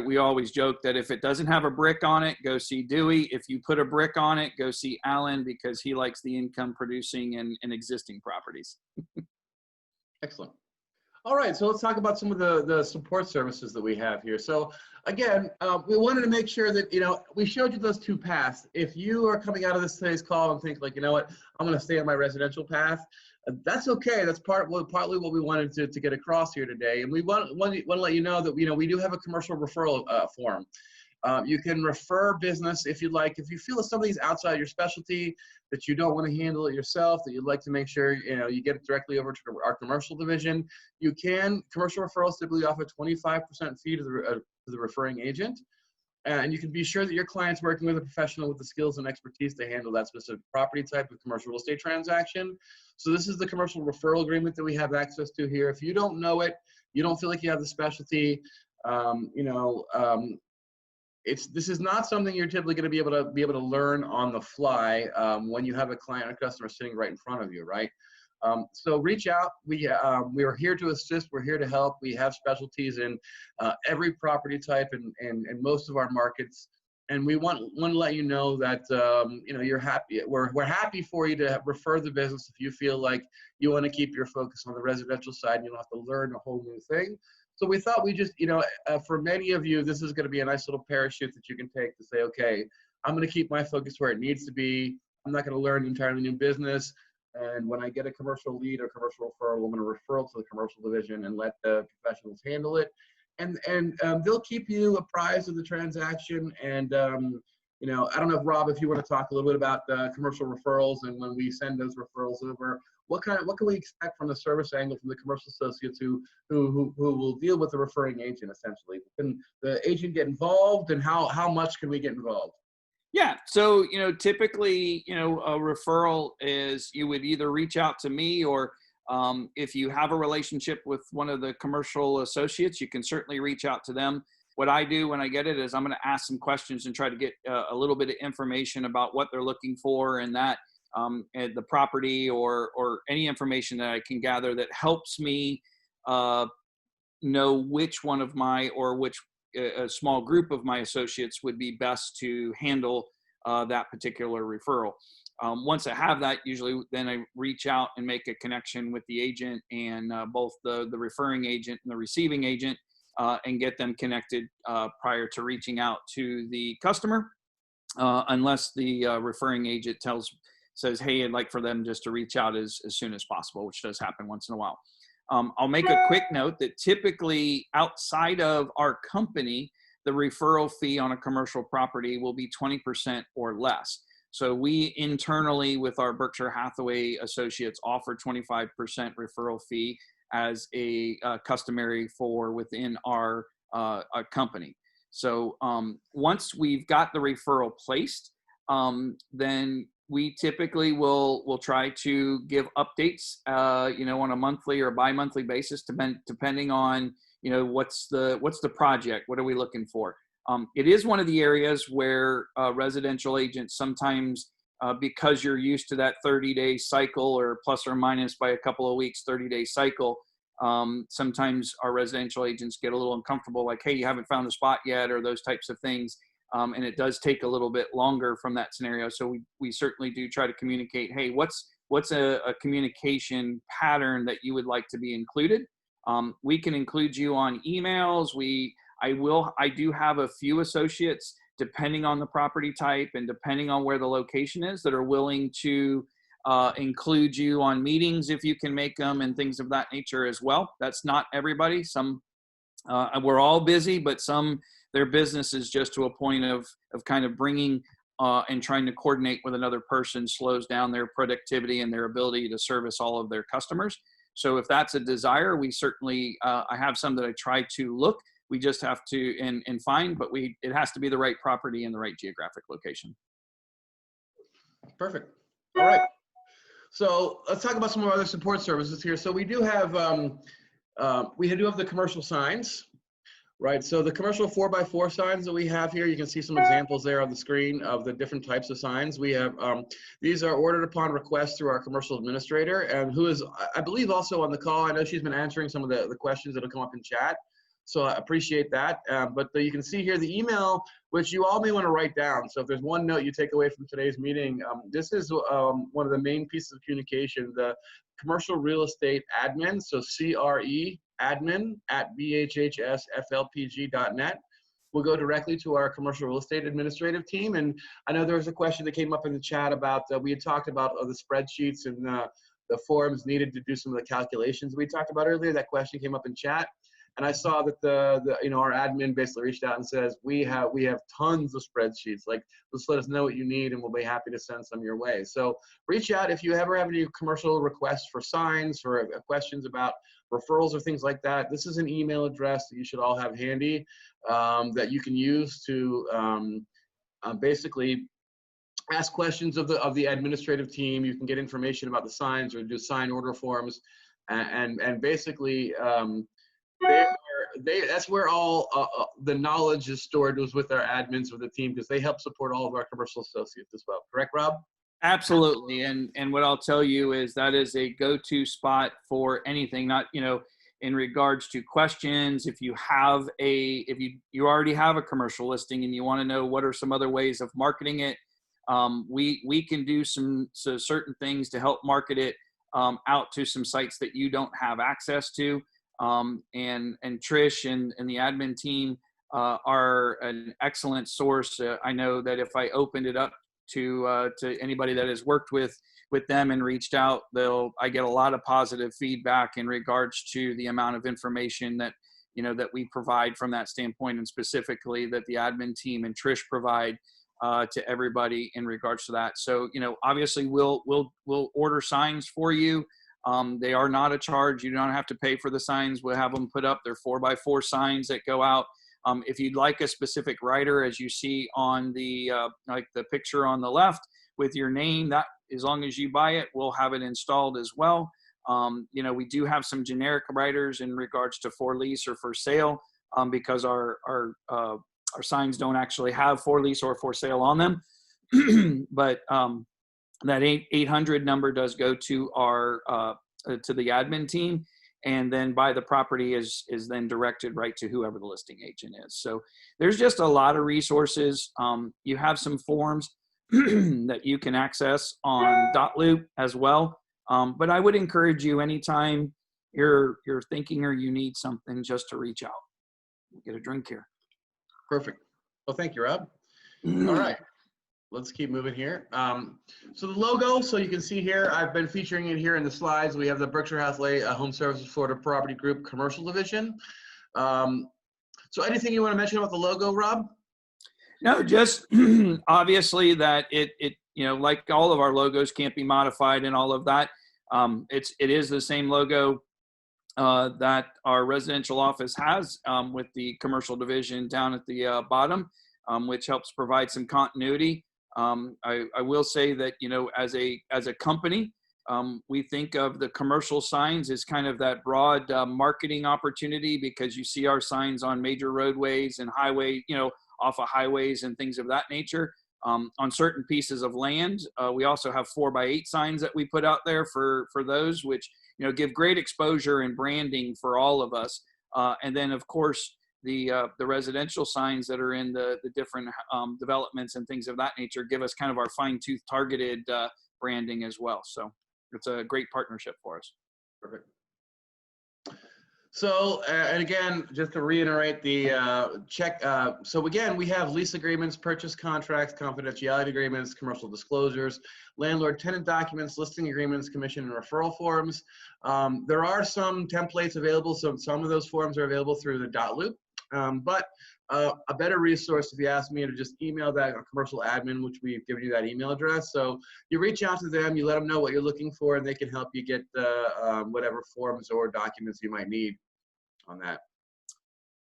We always joke that if it doesn't have a brick on it, go see Dewey. If you put a brick on it, go see Alan, because he likes the income producing and existing properties. Excellent. All right, so let's talk about some of the support services that we have here. So again, we wanted to make sure that, we showed you those two paths. If you are coming out of today's call and think like, you know what, I'm going to stay on my residential path, that's okay. That's partly what we wanted to get across here today. And we want to let you know that, we do have a commercial referral form. You can refer business if you'd like. If you feel that something's outside your specialty, that you don't want to handle it yourself, that you'd like to make sure you get it directly over to our commercial division, you can. Commercial referrals typically offer 25% fee to the referring agent, and you can be sure that your client's working with a professional with the skills and expertise to handle that specific property type of commercial real estate transaction. So this is the commercial referral agreement that we have access to here. If you don't know it, you don't feel like you have the specialty, this is not something you're typically going to be able to learn on the fly when you have a client or customer sitting right in front of you, right? So reach out. We are here to assist. We're here to help. We have specialties in every property type and most of our markets. And we want to let you know that you're happy. We're happy for you to refer the business if you feel like you want to keep your focus on the residential side and you don't have to learn a whole new thing. So we thought we just, for many of you, this is going to be a nice little parachute that you can take to say, okay, I'm going to keep my focus where it needs to be. I'm not going to learn an entirely new business. And when I get a commercial lead or commercial referral, I'm going to refer it to the commercial division and let the professionals handle it. And they'll keep you apprised of the transaction. And, I don't know if Rob, if you want to talk a little bit about the commercial referrals and when we send those referrals over, what can we expect from the service angle from the commercial associates who will deal with the referring agent essentially? Can the agent get involved, and how much can we get involved? Yeah. So, typically, a referral is you would either reach out to me or if you have a relationship with one of the commercial associates, you can certainly reach out to them. What I do when I get it is I'm going to ask some questions and try to get a little bit of information about what they're looking for and that and the property or any information that I can gather that helps me know which one of my or which a small group of my associates would be best to handle that particular referral. Once I have that, usually then I reach out and make a connection with the agent and both the referring agent and the receiving agent and get them connected prior to reaching out to the customer, unless the referring agent says, hey, I'd like for them just to reach out as soon as possible, which does happen once in a while. I'll make a quick note that typically outside of our company, the referral fee on a commercial property will be 20% or less. So we internally with our Berkshire Hathaway associates offer 25% referral fee as a customary for within our company. So once we've got the referral placed, then we typically will try to give updates, on a monthly or bi-monthly basis, depending on, what's the project, what are we looking for. It is one of the areas where residential agents sometimes, because you're used to that 30-day cycle or plus or minus by a couple of weeks, 30-day cycle, sometimes our residential agents get a little uncomfortable, like, hey, you haven't found a spot yet, or those types of things. And it does take a little bit longer from that scenario. So we certainly do try to communicate, hey, what's a communication pattern that you would like to be included? We can include you on emails. I do have a few associates, depending on the property type and depending on where the location is, that are willing to include you on meetings if you can make them and things of that nature as well. That's not everybody. Some we're all busy, but some their business is just to a point of kind of bringing and trying to coordinate with another person slows down their productivity and their ability to service all of their customers. So if that's a desire, we certainly, I have some that I try to look. We just have to and find, but it has to be the right property in the right geographic location. Perfect. All right. So let's talk about some of our other support services here. So we do have the commercial signs, right? So the commercial 4x4 signs that we have here, you can see some examples there on the screen of the different types of signs. We have, these are ordered upon request through our commercial administrator, and who is, I believe, also on the call. I know she's been answering some of the questions that will come up in chat. So I appreciate that. But you can see here the email, which you all may want to write down. So if there's one note you take away from today's meeting, this is one of the main pieces of communication, the commercial real estate admin, so CRE admin at bhhsflpg.net. We'll go directly to our commercial real estate administrative team. And I know there was a question that came up in the chat about, we had talked about the spreadsheets and the forms needed to do some of the calculations we talked about earlier. That question came up in chat. And I saw that our admin basically reached out and says, we have tons of spreadsheets. Like, just let us know what you need and we'll be happy to send some your way. So reach out if you ever have any commercial requests for signs or questions about referrals or things like that. This is an email address that you should all have handy that you can use to basically ask questions of the administrative team. You can get information about the signs or do sign order forms, and basically that's where all the knowledge is stored, was with our admins or the team, because they help support all of our commercial associates as well. Correct, Rob? Absolutely. And what I'll tell you is that is a go-to spot for anything, not, in regards to questions. If you have if you already have a commercial listing and you want to know what are some other ways of marketing it, we can do some certain things to help market it out to some sites that you don't have access to. And Trish and the admin team are an excellent source. I know that if I opened it up to anybody that has worked with them and reached out, I get a lot of positive feedback in regards to the amount of information that that we provide from that standpoint, and specifically that the admin team and Trish provide to everybody in regards to that. So obviously we'll order signs for you. They are not a charge. You don't have to pay for the signs. We'll have them put up. They're 4x4 signs that go out. If you'd like a specific writer, as you see on the like the picture on the left with your name, that as long as you buy it, we'll have it installed as well. We do have some generic writers in regards to for lease or for sale, because our signs don't actually have for lease or for sale on them. But that 800 number does go to our to the admin team, and then by the property is then directed right to whoever the listing agent is. So there's just a lot of resources. You have some forms that you can access on dotloop as well. But I would encourage you, anytime you're thinking or you need something, just to reach out. Get a drink here. Perfect. Well, thank you, Rob. All right. Let's keep moving here. So the logo, so you can see here, I've been featuring it here in the slides. We have the Berkshire Hathaway Home Services Florida Property Group Commercial Division. So anything you want to mention about the logo, Rob? No, just obviously that it like all of our logos can't be modified and all of that. It is the same logo that our residential office has with the commercial division down at the bottom, which helps provide some continuity. I will say that, as a company, we think of the commercial signs as kind of that broad marketing opportunity, because you see our signs on major roadways and highway, off of highways and things of that nature. On certain pieces of land, we also have 4x8 signs that we put out there for those, which give great exposure and branding for all of us. And then, of course, the residential signs that are in the different developments and things of that nature give us kind of our fine-tooth targeted branding as well. So it's a great partnership for us. Perfect. So, and again, just to reiterate the check. So again, we have lease agreements, purchase contracts, confidentiality agreements, commercial disclosures, landlord-tenant documents, listing agreements, commission and referral forms. There are some templates available. So some of those forms are available through the dotloop. But a better resource, if you ask me, to just email that commercial admin, which we've given you that email address. So you reach out to them, you let them know what you're looking for, and they can help you get whatever forms or documents you might need on that.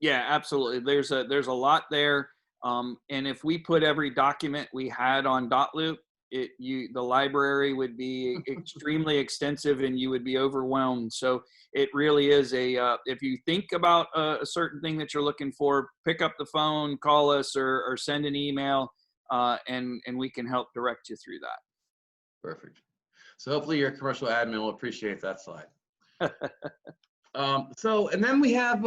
Yeah, absolutely. There's a lot there. And if we put every document we had on dotloop, the library would be extremely extensive and you would be overwhelmed. So it really is if you think about a certain thing that you're looking for, pick up the phone, call us, or send an email, and we can help direct you through that. Perfect. So hopefully your commercial admin will appreciate that slide. And then we have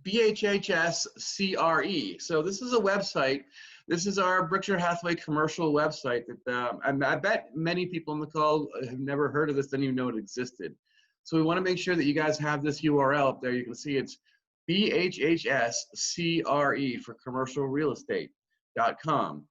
BHHS CRE. So this is a website. This is our Berkshire Hathaway commercial website that I bet many people on the call have never heard of this, didn't even know it existed. So we want to make sure that you guys have this URL up there. You can see it's BHHS CRE for commercial real estate.com.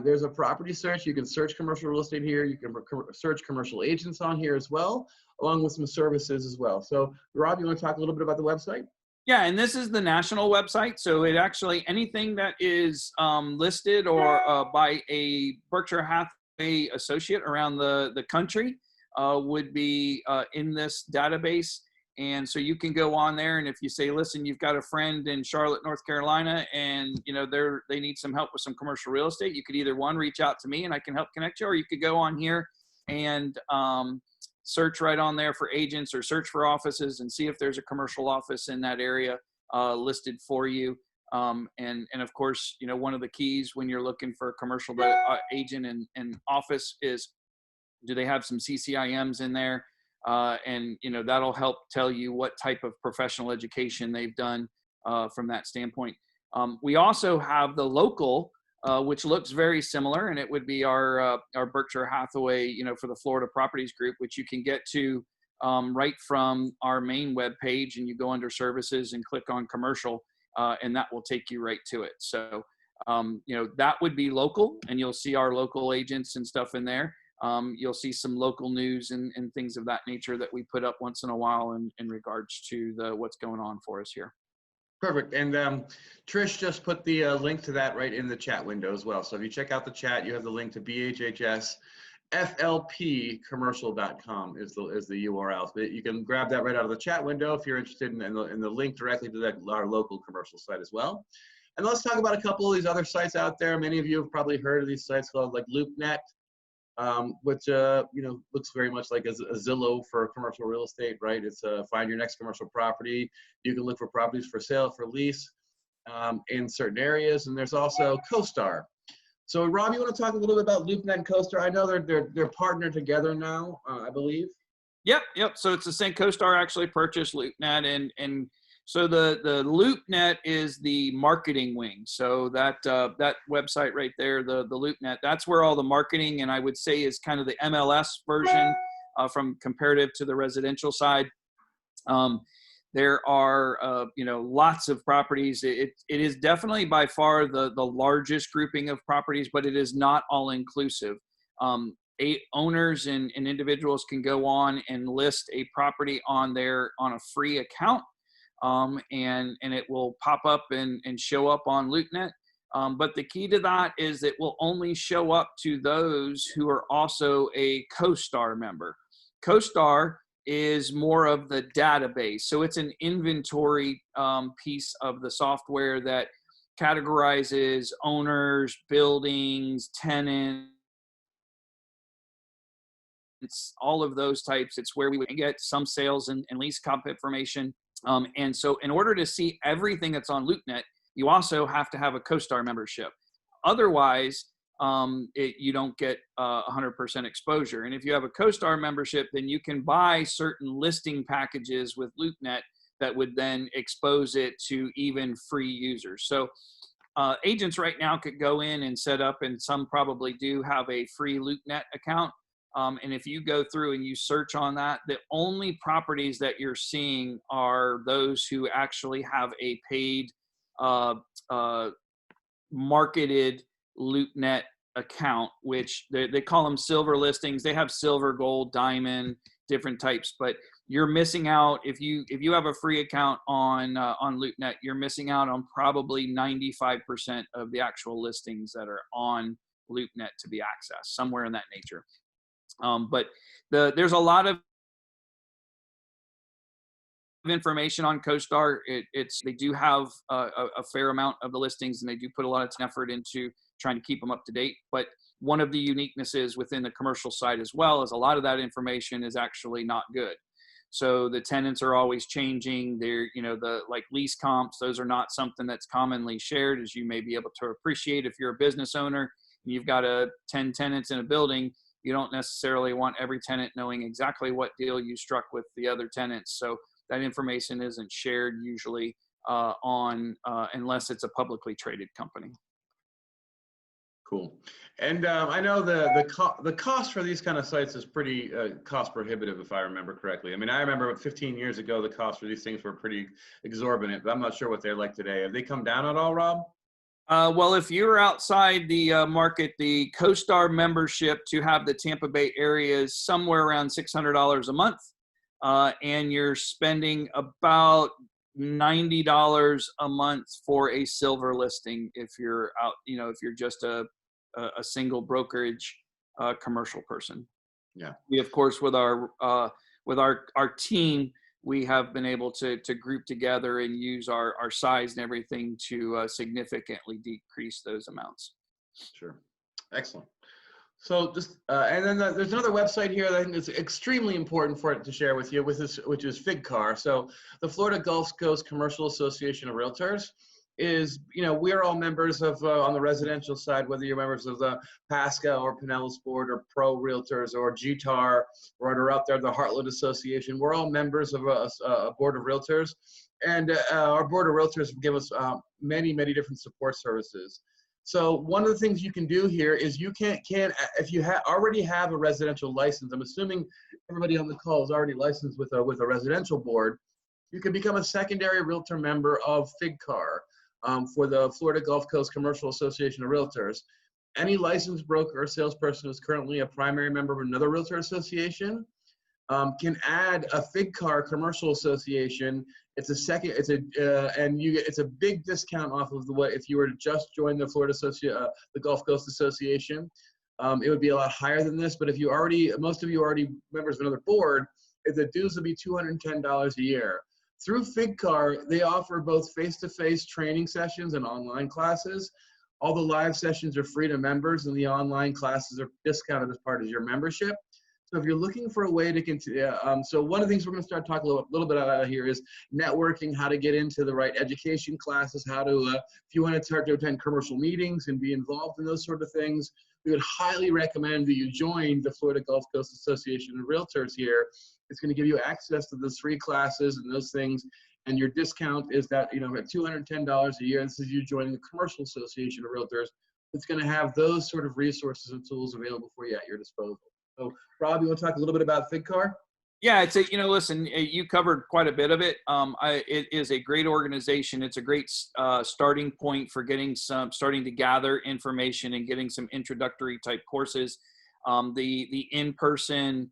There's a property search. You can search commercial real estate here. You can search commercial agents on here as well, along with some services as well. So Rob, you want to talk a little bit about the website? Yeah, and this is the national website. So it actually, anything that is listed or by a Berkshire Hathaway associate around the country would be in this database. And so you can go on there, and if you say, listen, you've got a friend in Charlotte, North Carolina, and they need some help with some commercial real estate, you could either reach out to me and I can help connect you, or you could go on here and search right on there for agents or search for offices and see if there's a commercial office in that area listed for you. And of course, one of the keys when you're looking for a commercial agent and office is, do they have some CCIMs in there? And that'll help tell you what type of professional education they've done from that standpoint. We also have the local, which looks very similar, and it would be our Berkshire Hathaway, for the Florida Properties Group, which you can get to right from our main web page, and you go under services and click on commercial, and that will take you right to it. So that would be local, and you'll see our local agents and stuff in there. You'll see some local news and things of that nature that we put up once in a while in regards to what's going on for us here. Perfect. And Trish just put the link to that right in the chat window as well. So if you check out the chat, you have the link to BHHSFLPcommercial.com is the URL. So you can grab that right out of the chat window if you're interested in the link directly to our local commercial site as well. And let's talk about a couple of these other sites out there. Many of you have probably heard of these sites called like LoopNet. Which looks very much like a Zillow for commercial real estate, right? It's find your next commercial property. You can look for properties for sale, for lease in certain areas, and there's also CoStar. So Rob, you want to talk a little bit about LoopNet and CoStar? I know they're partnered together now, I believe. Yep. So it's the same. CoStar actually purchased LoopNet, and so the LoopNet is the marketing wing. So that website right there, the LoopNet, that's where all the marketing, and I would say is kind of the MLS version from comparative to the residential side. There are lots of properties. It is definitely by far the largest grouping of properties, but it is not all inclusive. Owners and individuals can go on and list a property on a free account. And it will pop up and show up on LoopNet. But the key to that is it will only show up to those who are also a CoStar member. CoStar is more of the database. So it's an inventory piece of the software that categorizes owners, buildings, tenants, all of those types. It's where we would get some sales and lease comp information. And so in order to see everything that's on LoopNet, you also have to have a CoStar membership. Otherwise, you don't get 100% exposure. And if you have a CoStar membership, then you can buy certain listing packages with LoopNet that would then expose it to even free users. So agents right now could go in and set up, and some probably do have a free LoopNet account. And if you go through and you search on that, the only properties that you're seeing are those who actually have a paid marketed LoopNet account, which they call them silver listings. They have silver, gold, diamond, different types, but you're missing out. If you have a free account on LoopNet, you're missing out on probably 95% of the actual listings that are on LoopNet to be accessed, somewhere in that nature. But there's a lot of information on CoStar. They do have a fair amount of the listings, and they do put a lot of effort into trying to keep them up to date. But one of the uniquenesses within the commercial side as well is a lot of that information is actually not good. So the tenants are always changing. They're, the like lease comps, those are not something that's commonly shared, as you may be able to appreciate if you're a business owner and you've got 10 tenants in a building. You don't necessarily want every tenant knowing exactly what deal you struck with the other tenants. So that information isn't shared usually unless it's a publicly traded company. Cool. And I know the cost for these kind of sites is pretty cost prohibitive, if I remember correctly. I mean, I remember 15 years ago, the cost for these things were pretty exorbitant, but I'm not sure what they're like today. Have they come down at all, Rob? Well, if you're outside the market, the CoStar membership to have the Tampa Bay area is somewhere around $600 a month, and you're spending about $90 a month for a silver listing if you're out, if you're just a single brokerage commercial person. Yeah. We, of course, with our team, we have been able to group together and use our size and everything to significantly decrease those amounts. Sure. Excellent. So just, and then there's another website here that I think is extremely important for it to share with you, which is FigCar. So the Florida Gulf Coast Commercial Association of Realtors is, we're all members of, on the residential side, whether you're members of the PASCA or Pinellas Board or Pro Realtors or GTAR or out there, the Heartland Association. We're all members of a board of realtors. And our board of realtors give us many, many different support services. So one of the things you can do here is you can if you already have a residential license, I'm assuming everybody on the call is already licensed with a residential board, you can become a secondary realtor member of FigCar for the Florida Gulf Coast Commercial Association of Realtors. Any licensed broker or salesperson who's currently a primary member of another realtor association can add a FigCar Commercial Association. It's a big discount off of if you were to just join the the Gulf Coast Association. It would be a lot higher than this, but if most of you are already members of another board, the dues will be $210 a year. Through FigCar, they offer both face-to-face training sessions and online classes. All the live sessions are free to members, and the online classes are discounted as part of your membership. So if you're looking for a way to continue, so one of the things we're going to start talking a little bit about here is networking, how to get into the right education classes, how to, if you want to start to attend commercial meetings and be involved in those sort of things, we would highly recommend that you join the Florida Gulf Coast Association of Realtors here. It's going to give you access to those free classes and those things. And your discount is that, at $210 a year, this is you joining the Commercial Association of Realtors. It's going to have those sort of resources and tools available for you at your disposal. So, Rob, you want to talk a little bit about FigCar? Yeah, listen, you covered quite a bit of it. It is a great organization. It's a great starting point for starting to gather information and getting some introductory type courses. The in-person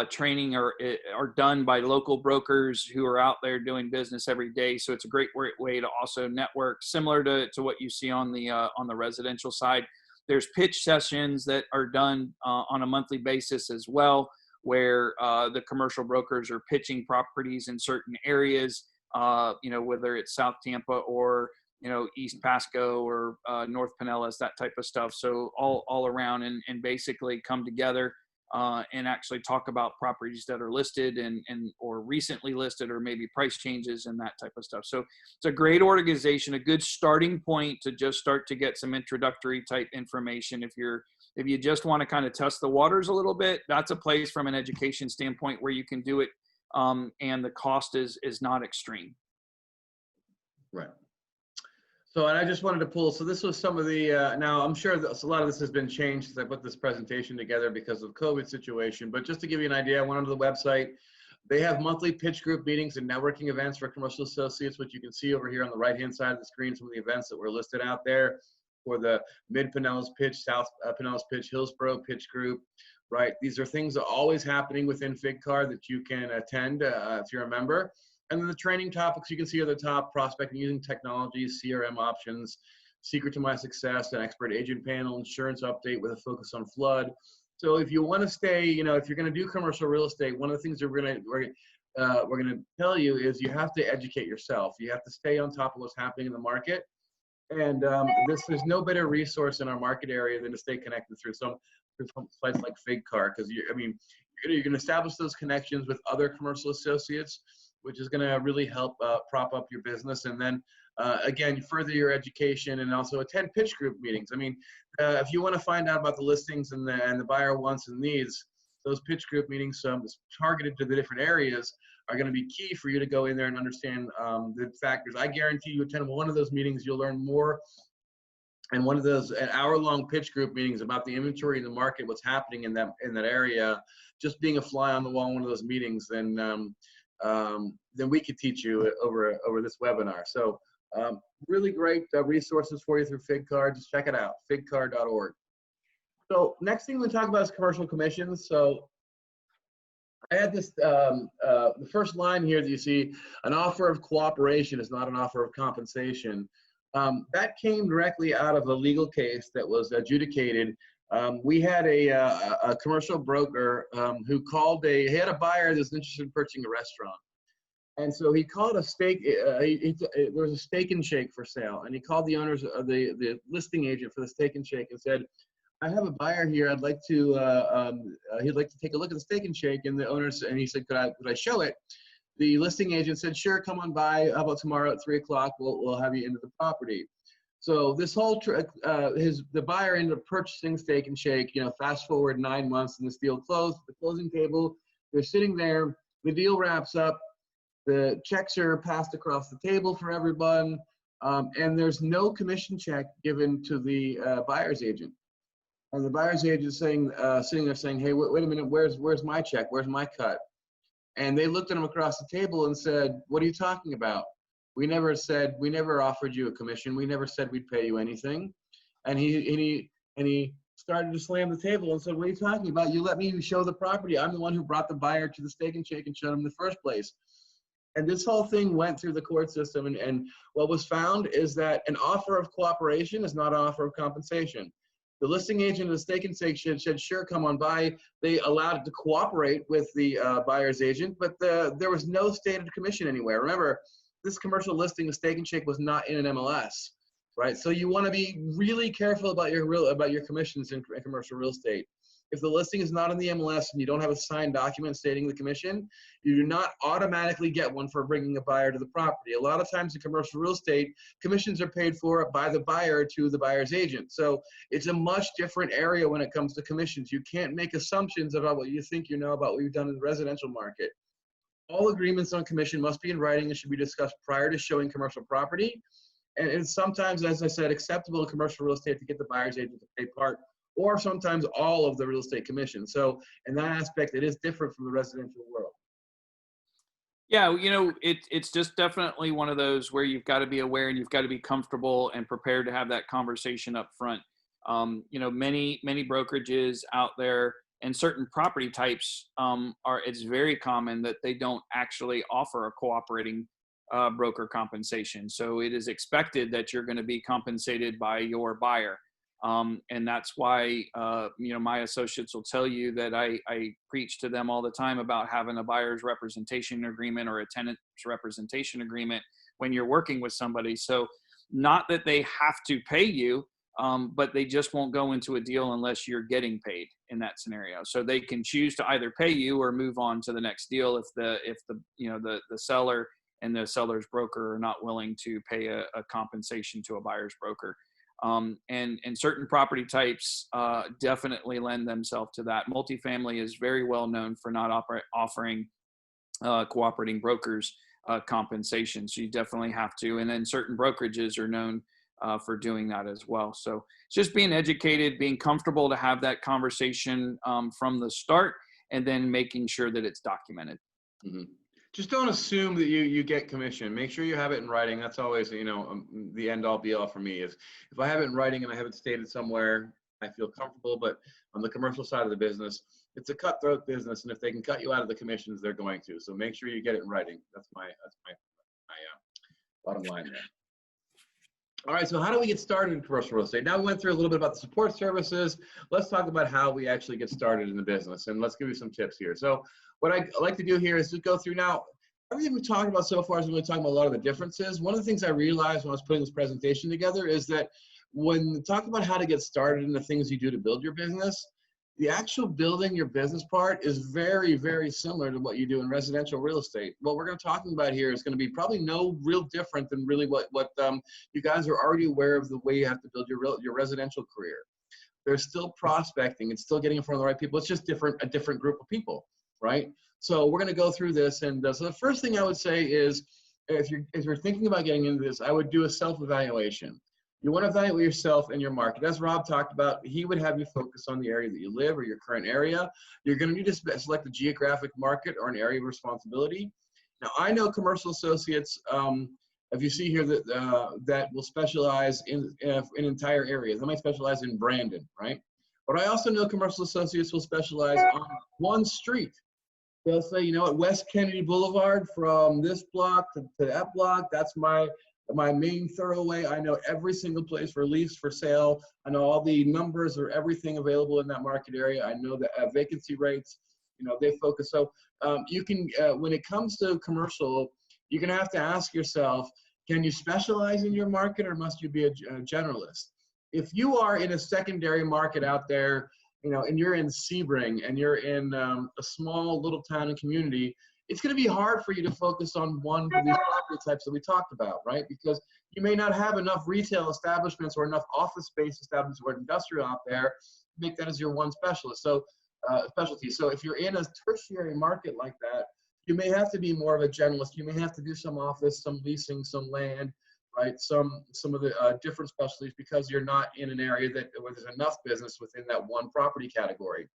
training are done by local brokers who are out there doing business every day. So it's a great way to also network, similar to what you see on the residential side. There's pitch sessions that are done on a monthly basis as well, where the commercial brokers are pitching properties in certain areas, whether it's South Tampa or, East Pasco or North Pinellas, that type of stuff. So all around and basically come together and actually talk about properties that are listed or recently listed, or maybe price changes and that type of stuff. So it's a great organization, a good starting point to just start to get some introductory type information. If you just want to kind of test the waters a little bit, that's a place from an education standpoint where you can do it, and the cost is not extreme. Right. So, and I just wanted to pull, so this was some of the, now I'm sure that a lot of this has been changed since I put this presentation together because of COVID situation, but just to give you an idea, I went onto the website. They have monthly pitch group meetings and networking events for commercial associates, which you can see over here on the right-hand side of the screen, some of the events that were listed out there for the Mid-Pinellas Pitch, South Pinellas Pitch, Hillsborough Pitch Group, right? These are things that are always happening within FigCar that you can attend if you're a member. And then the training topics you can see at the top: prospecting using technologies, CRM options, secret to my success, an expert agent panel, insurance update with a focus on flood. So if you want to stay, if you're going to do commercial real estate, one of the things that we're going to tell you is you have to educate yourself. You have to stay on top of what's happening in the market. And there's no better resource in our market area than to stay connected through sites like FigCar, because you can establish those connections with other commercial associates. which is going to really help prop up your business. And then again, further your education and also attend pitch group meetings. I mean, if you want to find out about the listings and the buyer wants and needs, those pitch group meetings targeted to the different areas are going to be key for you to go in there and understand the factors. I guarantee you attend one of those meetings, you'll learn more. And one of those an hour-long pitch group meetings about the inventory in the market, what's happening in that area, just being a fly on the wall in one of those meetings, then we could teach you over this webinar. So really great resources for you through FigCard. Just check it out, figcard.org. So next thing we talk about is commercial commissions. So I had this, the first line here that you see, an offer of cooperation is not an offer of compensation. That came directly out of a legal case that was adjudicated. We had a commercial broker who called he had a buyer that's interested in purchasing a restaurant. And so he called a steak, there was a Steak and Shake for sale. And he called the owners of the listing agent for the Steak and Shake and said, I have a buyer here. I'd like to, he'd like to take a look at the Steak and Shake. And the owners, and he said, could I show it? The listing agent said, sure, come on by. How about tomorrow at 3 o'clock? We'll have you into the property. So this whole, the buyer ended up purchasing Steak and Shake, fast forward 9 months and this deal closed. The closing table, they're sitting there. The deal wraps up. The checks are passed across the table for everyone. And there's no commission check given to the buyer's agent. And the buyer's agent is saying, sitting there saying, hey, wait a minute, where's my check? Where's my cut? And they looked at him across the table and said, what are you talking about? We never offered you a commission. We never said we'd pay you anything. And he started to slam the table and said, what are you talking about? You let me show the property. I'm the one who brought the buyer to the Steak and Shake and showed him in the first place. And this whole thing went through the court system. And what was found is that an offer of cooperation is not an offer of compensation. The listing agent of the Steak and Shake said, sure, come on by. They allowed it to cooperate with the buyer's agent, but there was no stated commission anywhere. Remember, this commercial listing of Steak and Shake was not in an MLS, right? So you want to be really careful about your commissions in commercial real estate. If the listing is not in the MLS and you don't have a signed document stating the commission, you do not automatically get one for bringing a buyer to the property. A lot of times in commercial real estate, commissions are paid for by the buyer to the buyer's agent. So it's a much different area when it comes to commissions. You can't make assumptions about what you think you know about what you've done in the residential market. All agreements on commission must be in writing and should be discussed prior to showing commercial property. And it's sometimes, as I said, acceptable in commercial real estate to get the buyer's agent to pay part or sometimes all of the real estate commission. So in that aspect, it is different from the residential world. Yeah, it's just definitely one of those where you've got to be aware and you've got to be comfortable and prepared to have that conversation up front. Many brokerages out there and certain property types it's very common that they don't actually offer a cooperating broker compensation. So it is expected that you're going to be compensated by your buyer. And that's why, my associates will tell you that I preach to them all the time about having a buyer's representation agreement or a tenant's representation agreement when you're working with somebody. So not that they have to pay you, but they just won't go into a deal unless you're getting paid in that scenario. So they can choose to either pay you or move on to the next deal if the seller and the seller's broker are not willing to pay a compensation to a buyer's broker. And certain property types definitely lend themselves to that. Multifamily is very well known for not offering cooperating brokers compensation. So you definitely have to. And then certain brokerages are known for doing that as well. So it's just being educated, being comfortable to have that conversation from the start, and then making sure that it's documented. Mm-hmm. Just don't assume that you get commission. Make sure you have it in writing. That's always, the end all be all for me is if I have it in writing and I have it stated somewhere, I feel comfortable. But on the commercial side of the business, it's a cutthroat business. And if they can cut you out of the commissions, they're going to. So make sure you get it in writing. That's my bottom line there. All right, so how do we get started in commercial real estate? Now we went through a little bit about the support services. Let's talk about how we actually get started in the business, and let's give you some tips here. So what I like to do here is just go through now, everything we've talked about so far is really talking about a lot of the differences. One of the things I realized when I was putting this presentation together is that when talking about how to get started in the things you do to build your business, the actual building your business part is very, very similar to what you do in residential real estate. What we're going to talking about here is going to be probably no real different than really what you guys are already aware of, the way you have to build your residential career. There's still prospecting and still getting in front of the right people. It's just a different group of people, right? So we're going to go through this. And so the first thing I would say is, if you're thinking about getting into this, I would do a self-evaluation. You want to evaluate yourself and your market. As Rob talked about, he would have you focus on the area that you live or your current area. You're going to need to select a geographic market or an area of responsibility. Now, I know commercial associates, if you see here, that will specialize in entire areas. They might specialize in Brandon, right? But I also know commercial associates will specialize on one street. They'll say, you know, at West Kennedy Boulevard, from this block to that block, that's my main thoroughway. I know every single place for lease, for sale. I know all the numbers or everything available in that market area. I know the vacancy rates. You know, they focus. So you can, when it comes to commercial, you're going to have to ask yourself, can you specialize in your market, or must you be a generalist? If you are in a secondary market out there, you know, and you're in Sebring and you're in a small little town and community, it's going to be hard for you to focus on one of these property types that we talked about, right? Because you may not have enough retail establishments or enough office space establishments or industrial out there to make that as your one specialist. So specialty. So if you're in a tertiary market like that, you may have to be more of a generalist. You may have to do some office, some leasing, some land, right? Some of the different specialties, because you're not in an area where there's enough business within that one property category.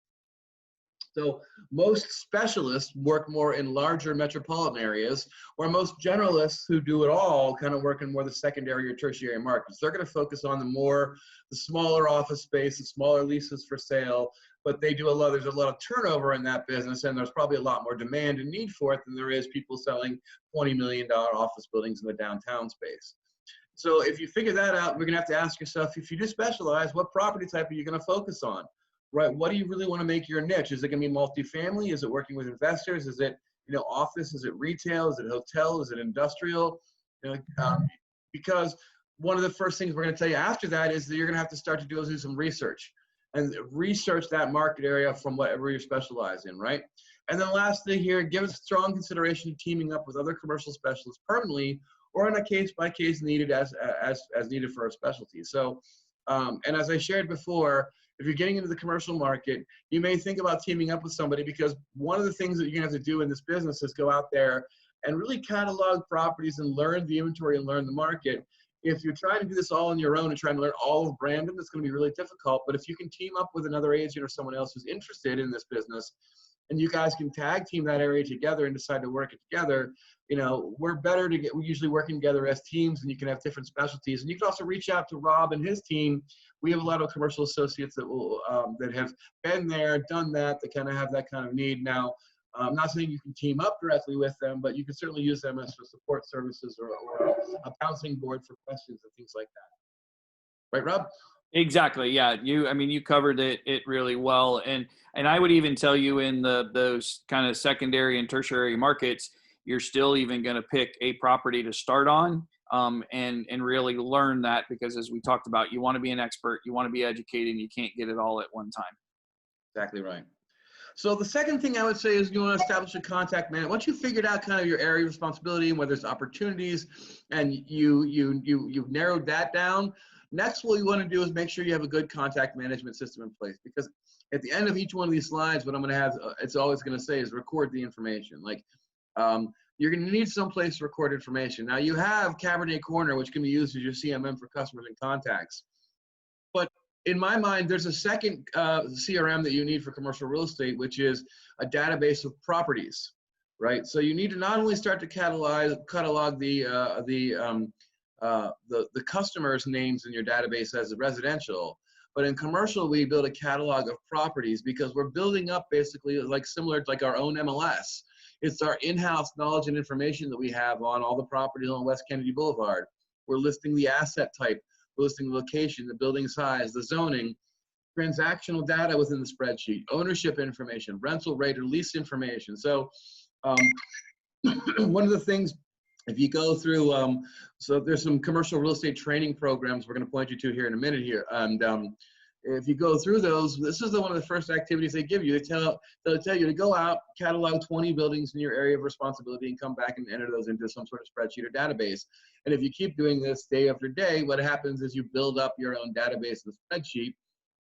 So most specialists work more in larger metropolitan areas, where most generalists who do it all kind of work in more the secondary or tertiary markets. They're going to focus on the smaller office space, the smaller leases for sale, but there's a lot of turnover in that business, and there's probably a lot more demand and need for it than there is people selling $20 million office buildings in the downtown space. So if you figure that out, we're going to have to ask yourself, if you do specialize, what property type are you going to focus on? Right? What do you really want to make your niche? Is it going to be multifamily? Is it working with investors? Is it, you know, office? Is it retail? Is it hotel? Is it industrial? You know, because one of the first things we're going to tell you after that is that you're going to have to start to do some research and research that market area from whatever you're specialized in, right? And then lastly here, give a strong consideration to teaming up with other commercial specialists permanently, or on a case-by-case needed as needed for a specialty. So, and as I shared before, if you're getting into the commercial market, you may think about teaming up with somebody, because one of the things that you're going to have to do in this business is go out there and really catalog properties and learn the inventory and learn the market. If you're trying to do this all on your own and trying to learn all of Brandon, it's going to be really difficult. But if you can team up with another agent or someone else who's interested in this business, and you guys can tag team that area together and decide to work it together, you know, we're usually working together as teams, and you can have different specialties. And you can also reach out to Rob and his team. We have a lot of commercial associates that have been there, done that kind of have that kind of need. Now, I'm not saying you can team up directly with them, but you can certainly use them as for support services or a bouncing board for questions and things like that. Right, Rob? Exactly. Yeah. You covered it really well. And I would even tell you, in those kind of secondary and tertiary markets, you're still even going to pick a property to start on, and really learn that, because as we talked about, you want to be an expert, you want to be educated, and you can't get it all at one time. Exactly right. So the second thing I would say is you want to establish a contact man. Once you figured out kind of your area of responsibility and where there's opportunities, and you've narrowed that down, next what you want to do is make sure you have a good contact management system in place, because at the end of each one of these slides, what I'm going to have, it's always going to say is record the information. Like, you're going to need some place to record information. Now, you have Cabernet Corner, which can be used as your CMM for customers and contacts. But in my mind, there's a second CRM that you need for commercial real estate, which is a database of properties, right? So you need to not only start to catalog the customers' names in your database as a residential, but in commercial, we build a catalog of properties, because we're building up basically similar to our own MLS. It's our in-house knowledge and information that we have on all the properties on West Kennedy Boulevard. We're listing the asset type, we're listing the location, the building size, the zoning, transactional data within the spreadsheet, ownership information, rental rate or lease information. So one of the things, if you go through, so there's some commercial real estate training programs we're going to point you to here in a minute here. And if you go through those, this is one of the first activities they give you. They'll tell you to go out, catalog 20 buildings in your area of responsibility, and come back and enter those into some sort of spreadsheet or database. And if you keep doing this day after day, what happens is you build up your own database and spreadsheet,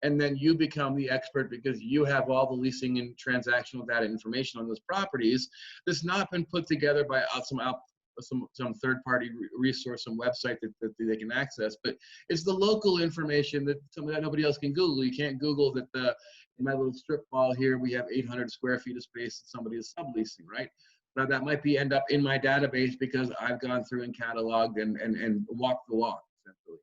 and then you become the expert because you have all the leasing and transactional data information on those properties that's not been put together by some third-party resource, some website that they can access, but it's the local information that nobody else can Google. You can't Google that in my little strip mall here we have 800 square feet of space that somebody is subleasing, right? Now that might end up in my database because I've gone through and cataloged and walked the walk, essentially.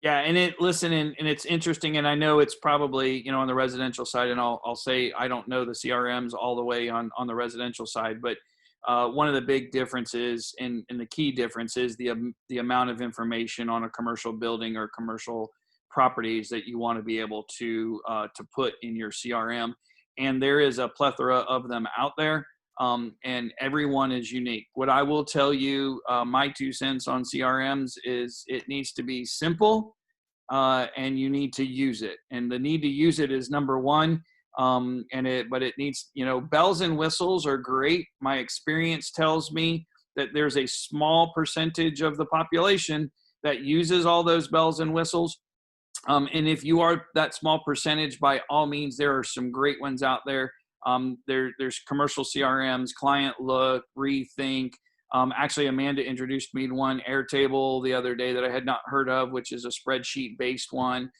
Yeah, and it's interesting, and I know it's probably, on the residential side, and I'll say I don't know the CRMs all the way on the residential side, but one of the big differences and the key difference is the amount of information on a commercial building or commercial properties that you want to be able to put in your CRM, and there is a plethora of them out there, and everyone is unique. What I will tell you, my 2 cents on CRMs is it needs to be simple, and you need to use it, and the need to use it is number one. But it needs, bells and whistles are great. My experience tells me that there's a small percentage of the population that uses all those bells and whistles. And if you are that small percentage, by all means, there are some great ones out there. There's commercial CRMs, Client Look, Rethink. Actually, Amanda introduced me to one, Airtable, the other day that I had not heard of, which is a spreadsheet-based one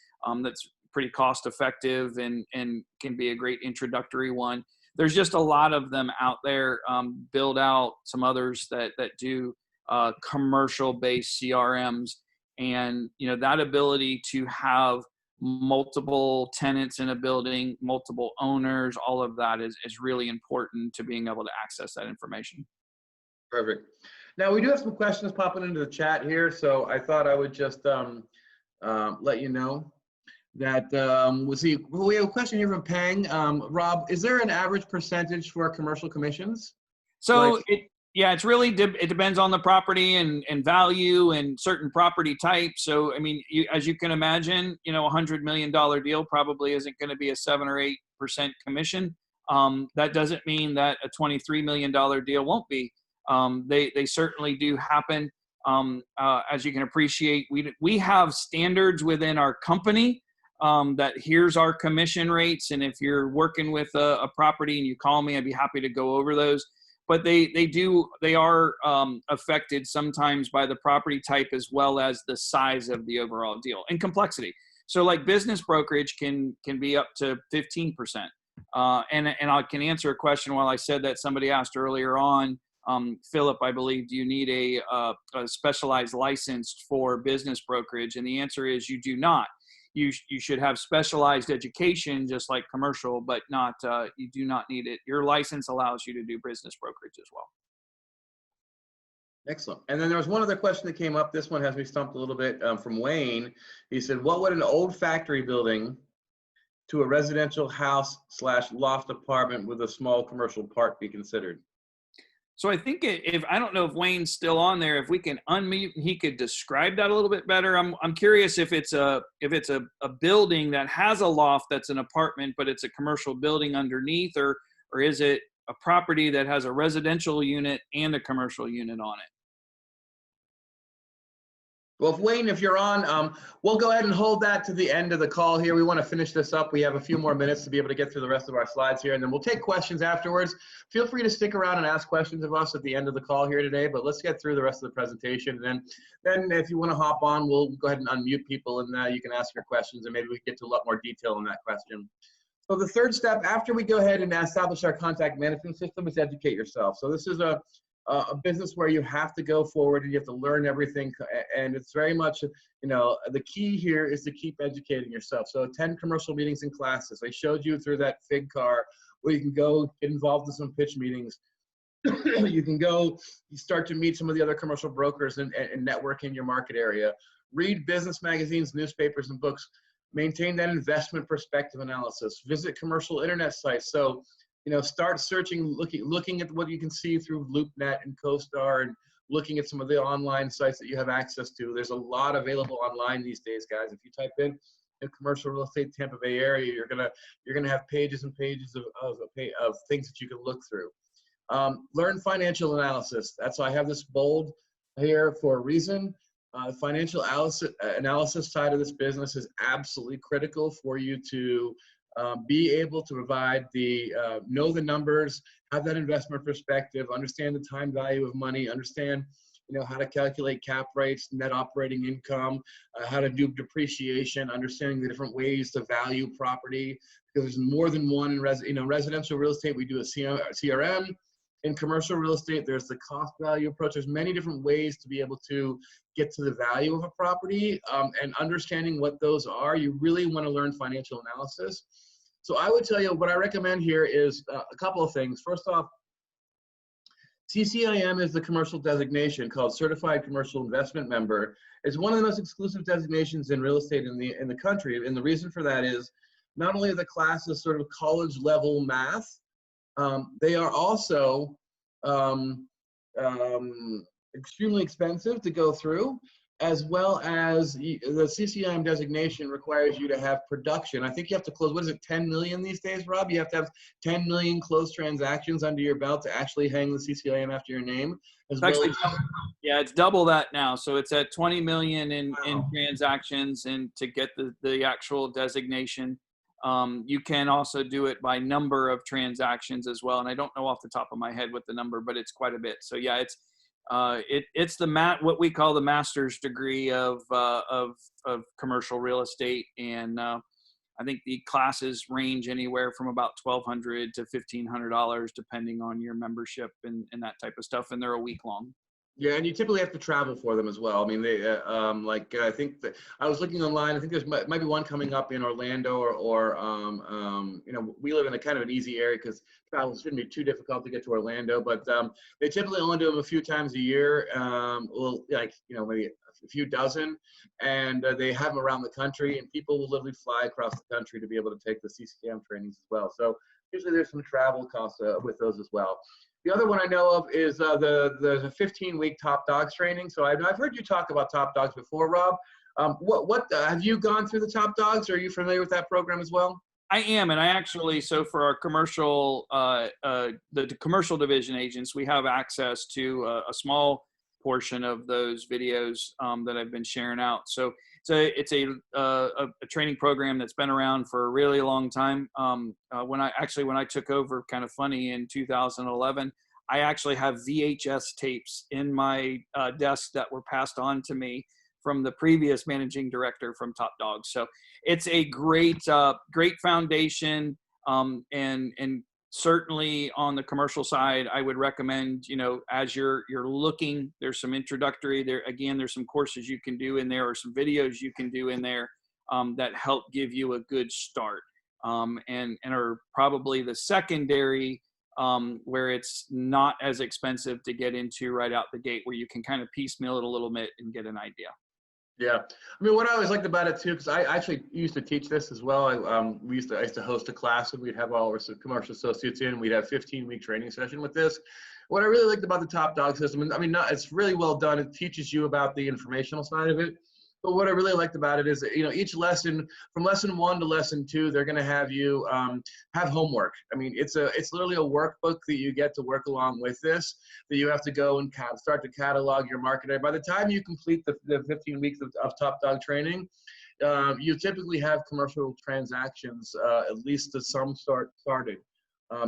that's pretty cost effective and can be a great introductory one. There's just a lot of them out there. Build out some others that do commercial based CRMs, and that ability to have multiple tenants in a building, multiple owners, all of that is really important to being able to access that information. Perfect. Now we do have some questions popping into the chat here, so I thought I would just let you know that we have a question here from Pang. Rob, is there an average percentage for commercial commissions? So it's really, it depends on the property and value and certain property types. So, I mean, as you can imagine, $100 million deal probably isn't going to be a 7 or 8% commission. That doesn't mean that a $23 million deal won't be. They certainly do happen. As you can appreciate, we have standards within our company that here's our commission rates. And if you're working with a property and you call me, I'd be happy to go over those. But they are affected sometimes by the property type as well as the size of the overall deal and complexity. So like business brokerage can be up to 15%. And I can answer a question while I said that somebody asked earlier on, Philip, I believe, do you need a specialized license for business brokerage? And the answer is you do not. You should have specialized education just like commercial, but not you do not need it. Your license allows you to do business brokerage as well. Excellent. And then there was one other question that came up. This one has me stumped a little bit, from Wayne. He said, what would an old factory building to a residential house / loft apartment with a small commercial part be considered? So I think I don't know if Wayne's still on there, if we can unmute and he could describe that a little bit better. I'm curious if it's a building that has a loft that's an apartment, but it's a commercial building underneath, or is it a property that has a residential unit and a commercial unit on it? Well, Wayne, if you're on, we'll go ahead and hold that to the end of the call here. We want to finish this up. We have a few more minutes to be able to get through the rest of our slides here, and then we'll take questions afterwards. Feel free to stick around and ask questions of us at the end of the call here today, but let's get through the rest of the presentation. And then if you want to hop on, we'll go ahead and unmute people, and you can ask your questions, and maybe we can get to a lot more detail on that question. So the third step, after we go ahead and establish our contact management system, is educate yourself. So this is a business where you have to go forward and you have to learn everything, and it's very much, the key here is to keep educating yourself. So attend commercial meetings and classes. I showed you through that FIG car where you can go get involved in some pitch meetings. You can go, you start to meet some of the other commercial brokers and network in your market area. Read business magazines, newspapers, and books. Maintain that investment perspective analysis. Visit commercial internet sites. So start searching, looking at what you can see through LoopNet and CoStar, and looking at some of the online sites that you have access to. There's a lot available online these days, guys. If you type in in commercial real estate, Tampa Bay area, you're gonna have pages and pages of things that you can look through. Learn financial analysis. That's why I have this bold here for a reason. Financial analysis side of this business is absolutely critical for you to be able to provide know the numbers, have that investment perspective, understand the time value of money, understand how to calculate cap rates, net operating income, how to do depreciation, understanding the different ways to value property, because there's more than one in residential real estate. We do a CRM. In commercial real estate, there's the cost value approach. There's many different ways to be able to get to the value of a property, and understanding what those are. You really want to learn financial analysis. So I would tell you what I recommend here is a couple of things. First off, CCIM is the commercial designation called Certified Commercial Investment Member. It's one of the most exclusive designations in real estate in the country. And the reason for that is not only are the classes sort of college level math, they are also extremely expensive to go through, as well as the CCIM designation requires you to have production. I think you have to close, what is it, 10 million these days, Rob? You have to have 10 million closed transactions under your belt to actually hang the CCIM after your name. Yeah, it's double that now. So it's at 20 million in transactions, and to get the actual designation. You can also do it by number of transactions as well. And I don't know off the top of my head what the number, but it's quite a bit. So yeah, it's what we call the master's degree of commercial real estate. And I think the classes range anywhere from about $1,200 to $1,500, depending on your membership and that type of stuff. And they're a week long. Yeah, and you typically have to travel for them as well. I mean, they I think that I was looking online. I think there's might be one coming up in Orlando, or we live in a kind of an easy area because travel shouldn't be too difficult to get to Orlando. But they typically only do them a few times a year, maybe a few dozen, and they have them around the country. And people will literally fly across the country to be able to take the CCIM trainings as well. So usually there's some travel costs with those as well. The other one I know of is the 15-week Top Dogs training. So I've heard you talk about Top Dogs before, Rob. What have you gone through the Top Dogs? Are you familiar with that program as well? I am, and I actually, so for our commercial, the commercial division agents, we have access to a small portion of those videos that I've been sharing out. So it's a training program that's been around for a really long time. When I took over, kind of funny, in 2011, I actually have VHS tapes in my desk that were passed on to me from the previous managing director from Top Dogs. So it's a great foundation, and certainly on the commercial side, I would recommend, as you're looking, there's some introductory there. Again, there's some courses you can do in there, or some videos you can do in there that help give you a good start, and are probably the secondary, where it's not as expensive to get into right out the gate, where you can kind of piecemeal it a little bit and get an idea. Yeah, I mean, what I always liked about it too, because I actually used to teach this as well. I used to host a class, and we'd have all our commercial associates in. We'd have 15-week training session with this. What I really liked about the Top Dog system, and I mean, it's really well done. It teaches you about the informational side of it. But what I really liked about it is that, each lesson, from lesson 1 to lesson 2, they're going to have you have homework. I mean, it's literally a workbook that you get to work along with this, that you have to go and start to catalog your market. By the time you complete the 15 weeks of Top Dog training, you typically have commercial transactions, at least to some started,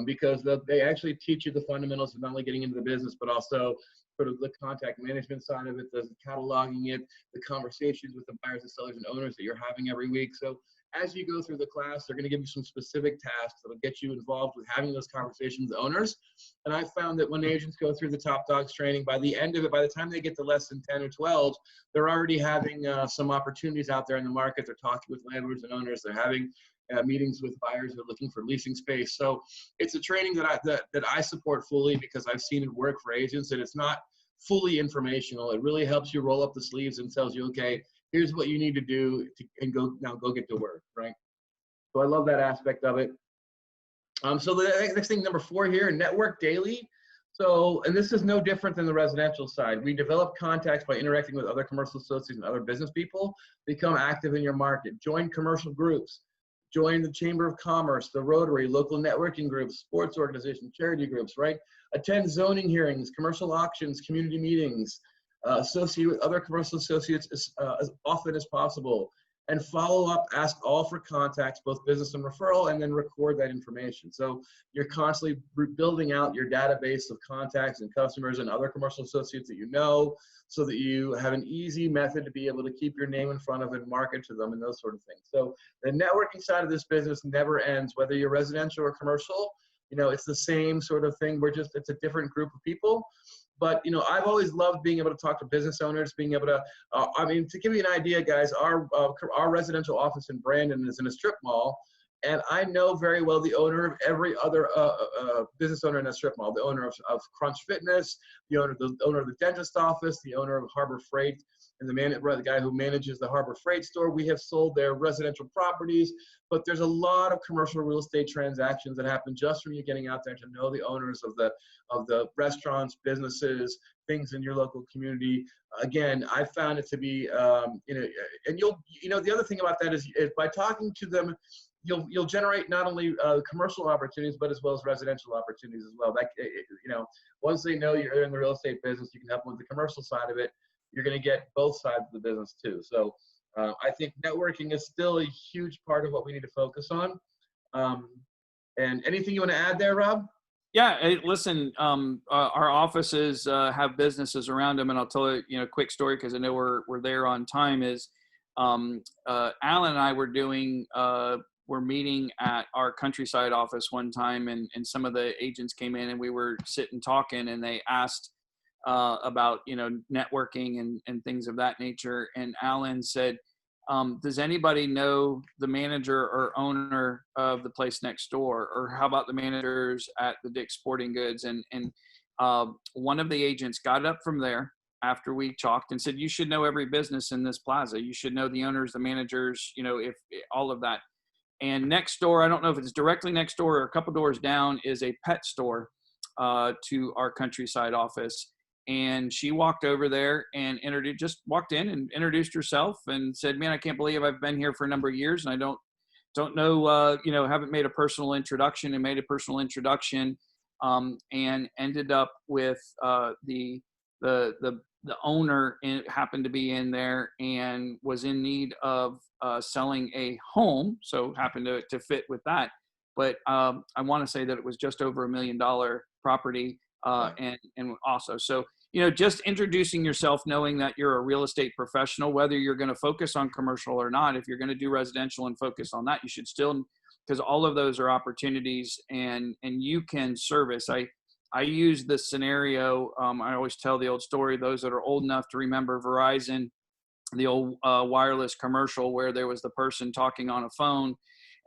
because they actually teach you the fundamentals of not only getting into the business, but also sort of the contact management side of it, the cataloging it, the conversations with the buyers and sellers and owners that you're having every week. So as you go through the class, they're going to give you some specific tasks that'll get you involved with having those conversations with owners. And I found that when agents go through the Top Dogs training, by the end of it, by the time they get to lesson 10 or 12, they're already having some opportunities out there in the market. They're talking with landlords and owners. They're having meetings with buyers who are looking for leasing space. So it's a training that I support fully, because I've seen it work for agents, and it's not fully informational. It really helps you roll up the sleeves and tells you, okay, here's what you need to do and go get to work, right? So I love that aspect of it. So the next thing, number 4 here, network daily. So, and this is no different than the residential side. We develop contacts by interacting with other commercial associates and other business people. Become active in your market. Join commercial groups. Join the Chamber of Commerce, the Rotary, local networking groups, sports organizations, charity groups, right? Attend zoning hearings, commercial auctions, community meetings. Associate with other commercial associates as often as possible. And follow up, ask all for contacts, both business and referral, and then record that information. So you're constantly building out your database of contacts and customers and other commercial associates that you know, so that you have an easy method to be able to keep your name in front of and market to them and those sort of things. So the networking side of this business never ends, whether you're residential or commercial. You know, it's the same sort of thing. It's a different group of people. But, you know, I've always loved being able to talk to business owners, being able to, I mean, to give you an idea, guys, our residential office in Brandon is in a strip mall. And I know very well the owner of every other business owner in that strip mall, the owner of Crunch Fitness, the owner of the dentist office, the owner of Harbor Freight, and the guy who manages the Harbor Freight store. We have sold their residential properties, but there's a lot of commercial real estate transactions that happen just from you getting out there to know the owners of the restaurants, businesses, things in your local community. Again, I found it to be, you know, and the other thing about that is by talking to them, you'll generate not only commercial opportunities, but as well as residential opportunities as well. That, you know, once they know you're in the real estate business, you can help them with the commercial side of it. You're going to get both sides of the business too. So I think networking is still a huge part of what we need to focus on. And anything you want to add there, Rob? Yeah, hey, listen, our offices have businesses around them, and I'll tell you, a quick story because I know we're there on time. Is Alan and I were meeting at our Countryside office one time, and some of the agents came in, and we were sitting talking, and they asked about networking and things of that nature, and Alan said, does anybody know the manager or owner of the place next door, or how about the managers at the Dick's Sporting Goods? And one of the agents got up from there after we talked and said, you should know every business in this plaza. You should know the owners, the managers, if all of that. And next door, I don't know if it's directly next door or a couple doors down, is a pet store to our Countryside office. And she walked over there and just walked in and introduced herself and said, man, I can't believe I've been here for a number of years and I don't know, haven't made a personal introduction, and made a personal introduction, and ended up with the owner happened to be in there and was in need of selling a home. So happened to fit with that. But I want to say that it was just over $1 million property. And also, so, just introducing yourself, knowing that you're a real estate professional, whether you're going to focus on commercial or not. If you're going to do residential and focus on that, you should still, because all of those are opportunities, and you can service. I use this scenario. I always tell the old story, those that are old enough to remember Verizon, the old wireless commercial where there was the person talking on a phone,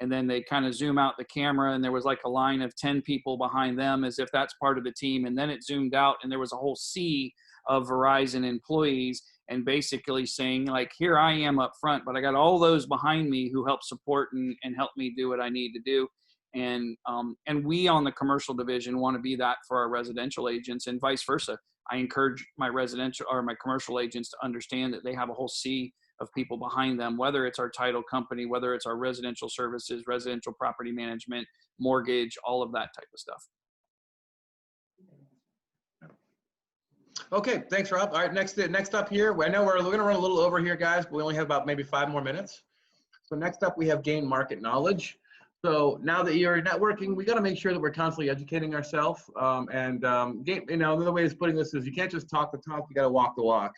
and then they kind of zoom out the camera and there was like a line of 10 people behind them as if that's part of the team. And then it zoomed out and there was a whole sea of Verizon employees, and basically saying like, here I am up front, but I got all those behind me who help support and help me do what I need to do. And we on the commercial division want to be that for our residential agents, and vice versa. I encourage my residential or my commercial agents to understand that they have a whole sea of people behind them, whether it's our title company, whether it's our residential services, residential property management, mortgage, all of that type of stuff. Okay, thanks, Rob. All right, next up here, I know we're going to run a little over here, guys, but we only have about maybe 5 more minutes. So next up, we have gain market knowledge. So now that you're networking, we got to make sure that we're constantly educating ourselves. Another way of putting this is you can't just talk the talk, you got to walk the walk.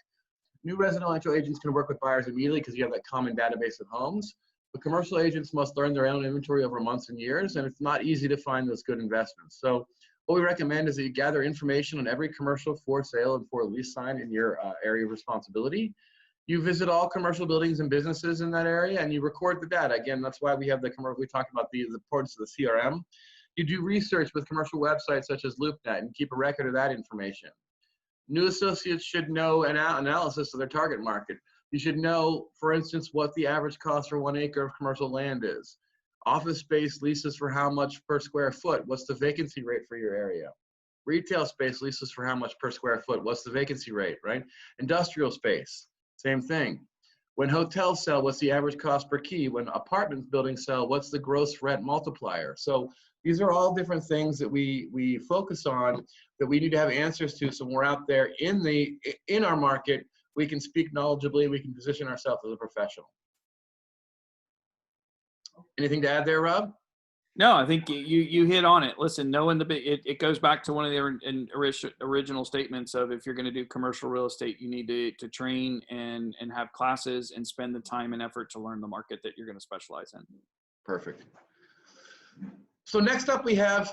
New residential agents can work with buyers immediately because you have that common database of homes. But commercial agents must learn their own inventory over months and years, and it's not easy to find those good investments. So what we recommend is that you gather information on every commercial for sale and for lease sign in your area of responsibility. You visit all commercial buildings and businesses in that area, and you record the data. Again, that's why we have the commercial. We talked about the importance of the CRM. You do research with commercial websites such as LoopNet and keep a record of that information. New associates should know an analysis of their target market. You should know, for instance, what the average cost for 1 acre of commercial land is. Office space leases for how much per square foot? What's the vacancy rate for your area? Retail space leases for how much per square foot? What's the vacancy rate, right? Industrial space, same thing. When hotels sell, what's the average cost per key? When apartment buildings sell, what's the gross rent multiplier? So these are all different things that we focus on that we need to have answers to. So when we're out there in our market, we can speak knowledgeably, we can position ourselves as a professional. Anything to add there, Rob? No, I think you hit on it. Listen, knowing it goes back to one of the original statements of, if you're going to do commercial real estate, you need to train and have classes and spend the time and effort to learn the market that you're going to specialize in. Perfect. So next up, we have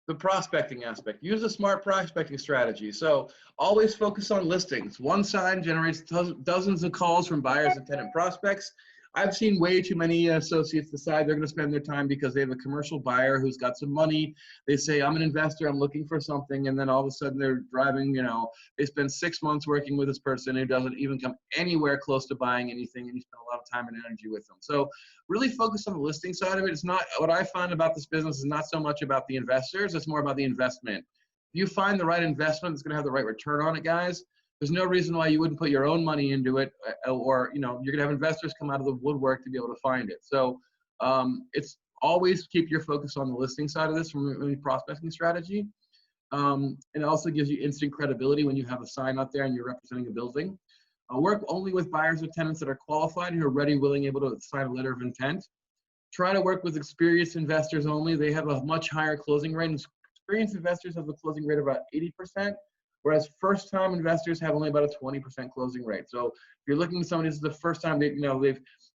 the prospecting aspect. Use a smart prospecting strategy. So always focus on listings. One sign generates dozens of calls from buyers and tenant prospects. I've seen way too many associates decide they're going to spend their time because they have a commercial buyer who's got some money. They say, I'm an investor, I'm looking for something. And then all of a sudden they're driving, they spend 6 months working with this person who doesn't even come anywhere close to buying anything. And you spend a lot of time and energy with them. So really focus on the listing side of it. It's not, what I find about this business is not so much about the investors, it's more about the investment. If you find the right investment that's going to have the right return on it, guys, there's no reason why you wouldn't put your own money into it, or you're gonna have investors come out of the woodwork to be able to find it. So it's always keep your focus on the listing side of this from a prospecting strategy. And it also gives you instant credibility when you have a sign out there and you're representing a building. Work only with buyers or tenants that are qualified, who are ready, willing, able to sign a letter of intent. Try to work with experienced investors only. They have a much higher closing rate. Experienced investors have a closing rate of about 80%. Whereas first-time investors have only about a 20% closing rate. So if you're looking at somebody, this is the first time they've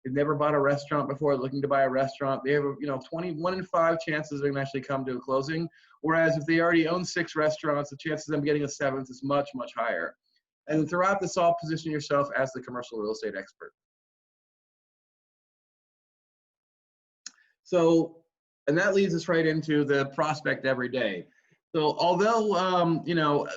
never bought a restaurant before, looking to buy a restaurant, they have 21 in 5 chances they're going to actually come to a closing. Whereas if they already own 6 restaurants, the chances of them getting a 7th is much, much higher. And throughout this, all position yourself as the commercial real estate expert. So, and that leads us right into the prospect every day. So although,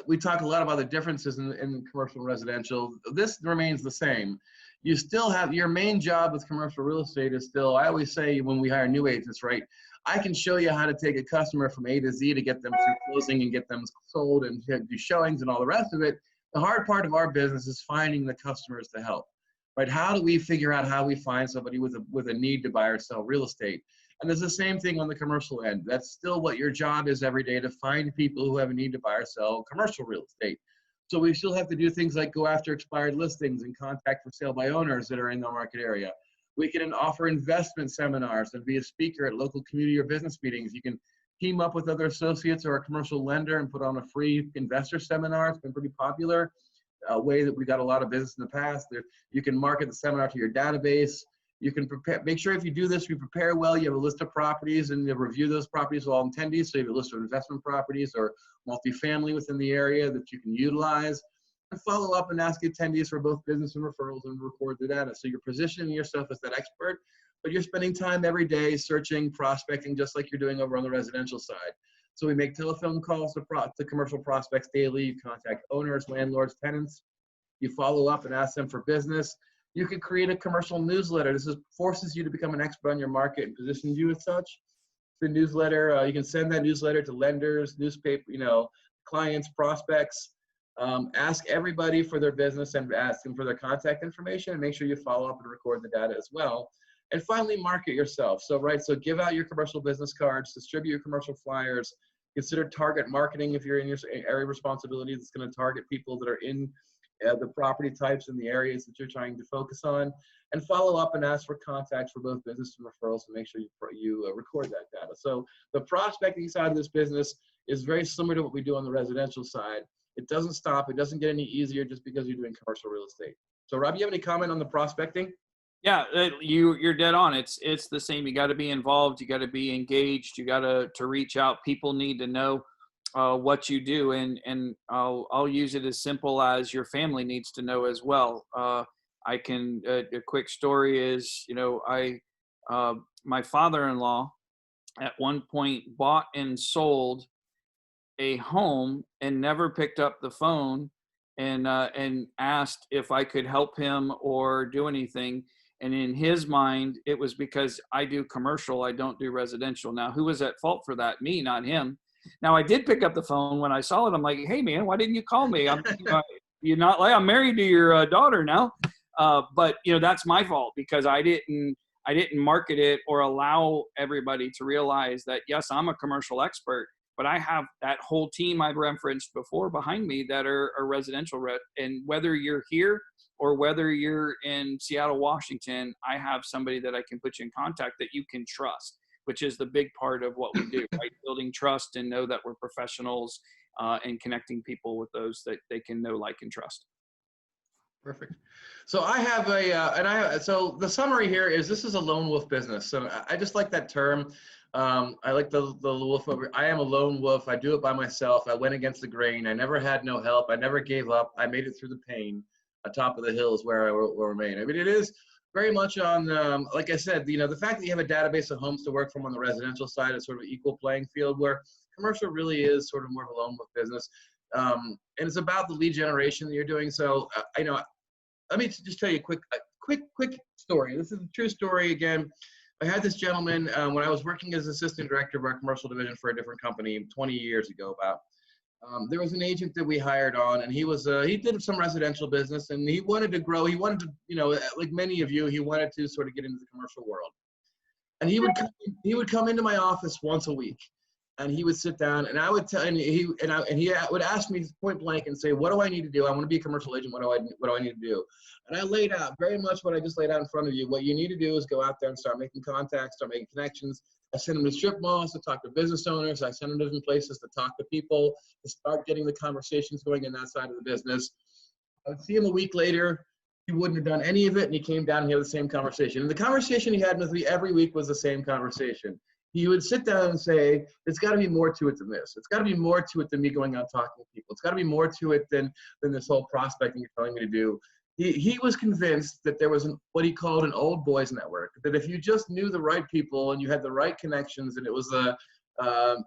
we talk a lot about the differences in commercial and residential, this remains the same. You still have your main job with commercial real estate is still, I always say when we hire new agents, right? I can show you how to take a customer from A to Z to get them through closing and get them sold and do showings and all the rest of it. The hard part of our business is finding the customers to help, right? How do we figure out how we find somebody with a need to buy or sell real estate? And there's the same thing on the commercial end. That's still what your job is every day, to find people who have a need to buy or sell commercial real estate. So we still have to do things like go after expired listings and contact for sale by owners that are in the market area. We can offer investment seminars and be a speaker at local community or business meetings. You can team up with other associates or a commercial lender and put on a free investor seminar. It's been pretty popular, a way that we got a lot of business in the past. You can market the seminar to your database. You can prepare, make sure if you do this, you prepare well, you have a list of properties and you review those properties with all attendees. So you have a list of investment properties or multifamily within the area that you can utilize, and follow up and ask attendees for both business and referrals and record the data. So you're positioning yourself as that expert, but you're spending time every day searching, prospecting, just like you're doing over on the residential side. So we make telephone calls to commercial prospects daily. You contact owners, landlords, tenants. You follow up and ask them for business. You could create a commercial newsletter. This forces you to become an expert on your market and positions you as such. The newsletter, you can send that newsletter to lenders, newspaper, clients, prospects. Ask everybody for their business and ask them for their contact information, and make sure you follow up and record the data as well. And finally, market yourself. So give out your commercial business cards, distribute your commercial flyers, consider target marketing if you're in your area of responsibility that's going to target people that are in the property types and the areas that you're trying to focus on, and follow up and ask for contacts for both business and referrals to make sure you record that data. So the prospecting side of this business is very similar to what we do on the residential side. It doesn't stop. It doesn't get any easier just because you're doing commercial real estate. So Rob, you have any comment on the prospecting? Yeah, you're dead on. It's the same. You got to be involved. You got to be engaged. You got to reach out. People need to know what you do, and I'll use it as simple as your family needs to know as well. I can a quick story is, my father-in-law at one point bought and sold a home and never picked up the phone and asked if I could help him or do anything. And in his mind, it was because I do commercial, I don't do residential. Now, who was at fault for that? Me, not him. Now I did pick up the phone when I saw it. I'm like, hey man, why didn't you call me? You're not like, I'm married to your daughter now. But that's my fault because I didn't market it or allow everybody to realize that, yes, I'm a commercial expert, but I have that whole team I've referenced before behind me that are residential and whether you're here or whether you're in Seattle, Washington, I have somebody that I can put you in contact that you can trust, which is the big part of what we do, right? Building trust and know that we're professionals and connecting people with those that they can know, like, and trust. Perfect. So I have so the summary here is this is a lone wolf business. So I just like that term. I like the wolf over. I am a lone wolf. I do it by myself. I went against the grain. I never had no help. I never gave up. I made it through the pain. On top of the hills where I will remain. I mean, it is very much on, like I said, the fact that you have a database of homes to work from on the residential side is sort of an equal playing field where commercial really is sort of more of a lone wolf business. And it's about the lead generation that you're doing. So, let me just tell you a quick story. This is a true story. Again, I had this gentleman when I was working as assistant director of our commercial division for a different company 20 years ago about. There was an agent that we hired on, and he did some residential business, and he wanted to grow. He wanted to, like many of you, he wanted to sort of get into the commercial world. And he would come into my office once a week, and he would sit down, and I would tell, and he would ask me point blank and say, "What do I need to do? I want to be a commercial agent. What do I need to do?" And I laid out very much what I just laid out in front of you. What you need to do is go out there and start making contacts, start making connections. I send them to strip malls to talk to business owners. I send them to different places to talk to people, to start getting the conversations going in that side of the business. I would see him a week later. He wouldn't have done any of it, and he came down and he had the same conversation. And the conversation he had with me every week was the same conversation. He would sit down and say, there's got to be more to it than this. It's got to be more to it than me going out talking to people. It's got to be more to it than this whole prospecting you're telling me to do. He was convinced that there was what he called an old boys network, that if you just knew the right people and you had the right connections and it was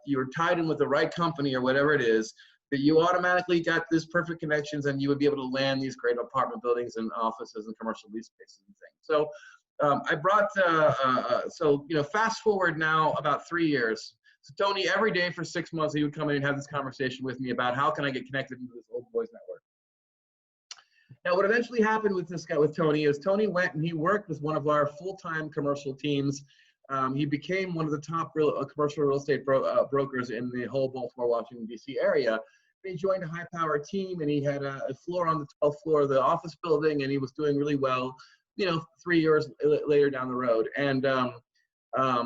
you were tied in with the right company or whatever it is, that you automatically got this perfect connections and you would be able to land these great apartment buildings and offices and commercial lease spaces and things. So I brought, fast forward now about 3 years. So Tony, every day for 6 months, he would come in and have this conversation with me about how can I get connected into this old boys network. Now, what eventually happened with this guy, with Tony, is Tony went and he worked with one of our full-time commercial teams. He became one of the top commercial real estate brokers in the whole Baltimore, Washington, D.C. area. He joined a high-powered team, and he had a floor on the 12th floor of the office building, and he was doing really well, 3 years later down the road. And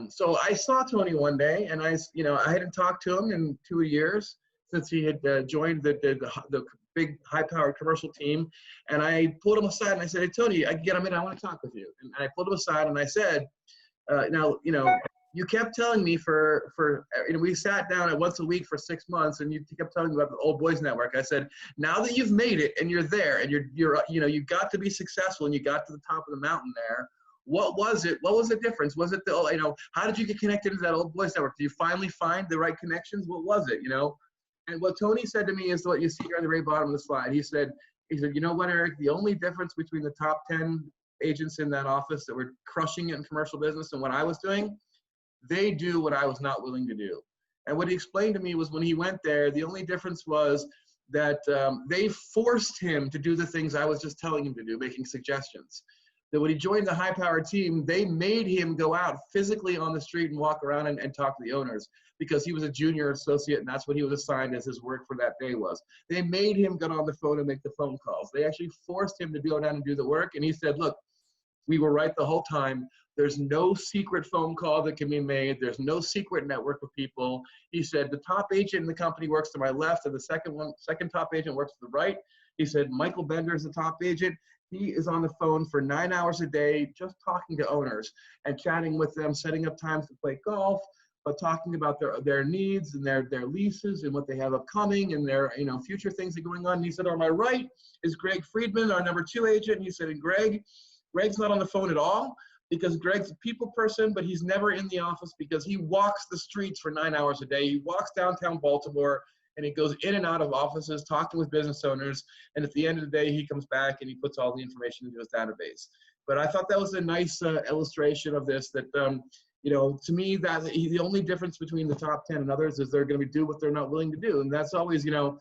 so I saw Tony one day, and I hadn't talked to him in 2 years since he had joined the big high-powered commercial team. And I pulled him aside and I said, "Hey, Tony, I want to talk with you." And I pulled him aside and I said, now, you kept telling me we sat down at once a week for 6 months and you kept telling me about the old boys network. I said, now that you've made it and you're there and you got to be successful and you got to the top of the mountain there, what was it? What was the difference? Was it how did you get connected to that old boys network? Did you finally find the right connections? What was it, And what Tony said to me is what you see here at the very bottom of the slide. He said, "You know what, Eric, the only difference between the top 10 agents in that office that were crushing it in commercial business and what I was doing, they do what I was not willing to do." And what he explained to me was when he went there, the only difference was that they forced him to do the things I was just telling him to do, making suggestions. That when he joined the high-powered team, they made him go out physically on the street and walk around and talk to the owners because he was a junior associate and that's what he was assigned as his work for that day was. They made him get on the phone and make the phone calls. They actually forced him to go down and do the work. And he said, "Look, we were right the whole time. There's no secret phone call that can be made. There's no secret network of people." He said, "The top agent in the company works to my left and the second top agent works to the right." He said, "Michael Bender is the top agent. He is on the phone for 9 hours a day, just talking to owners and chatting with them, setting up times to play golf, but talking about their needs and their leases and what they have upcoming and their future things that are going on." And he said, "On my right is Greg Friedman, our number 2 agent." And he said, "And Greg's not on the phone at all because Greg's a people person, but he's never in the office because he walks the streets for 9 hours a day. He walks downtown Baltimore and he goes in and out of offices talking with business owners. And at the end of the day, he comes back and he puts all the information into his database." But I thought that was a nice illustration of this, that, You know, to me, that the only difference between the top 10 and others is they're going to do what they're not willing to do. And that's always, you know,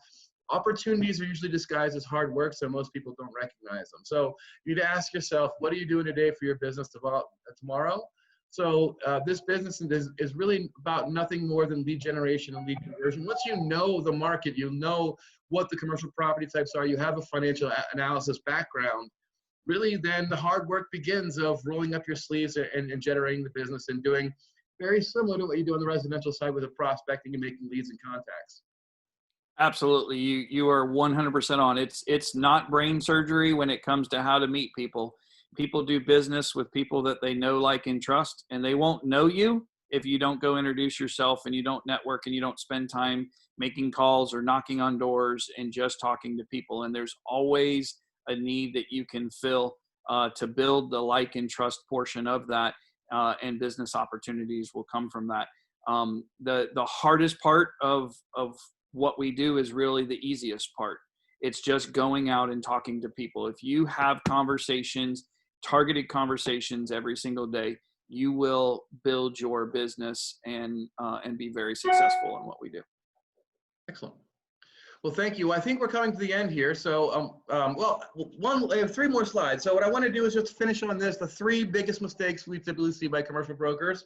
opportunities are usually disguised as hard work, so most people don't recognize them. So you need to ask yourself, what are you doing today for your business tomorrow? So this business is really about nothing more than lead generation and lead conversion. Once you know the market, you know what the commercial property types are, you have a financial analysis background, really then the hard work begins of rolling up your sleeves and generating the business and doing very similar to what you do on the residential side with the prospecting and making leads and contacts. Absolutely. You are 100% on. It's not brain surgery when it comes to how to meet people. People do business with people that they know, like, and trust, and they won't know you if you don't go introduce yourself and you don't network and you don't spend time making calls or knocking on doors and just talking to people. And there's always a need that you can fill to build the like and trust portion of that, and business opportunities will come from that. The hardest part of what we do is really the easiest part. It's just going out and talking to people. If you have conversations, targeted conversations every single day, you will build your business and be very successful in what we do. Excellent. Well, thank you. I think we're coming to the end here. So, I have 3 more slides. So what I want to do is just finish on this, the 3 biggest mistakes we typically see by commercial brokers.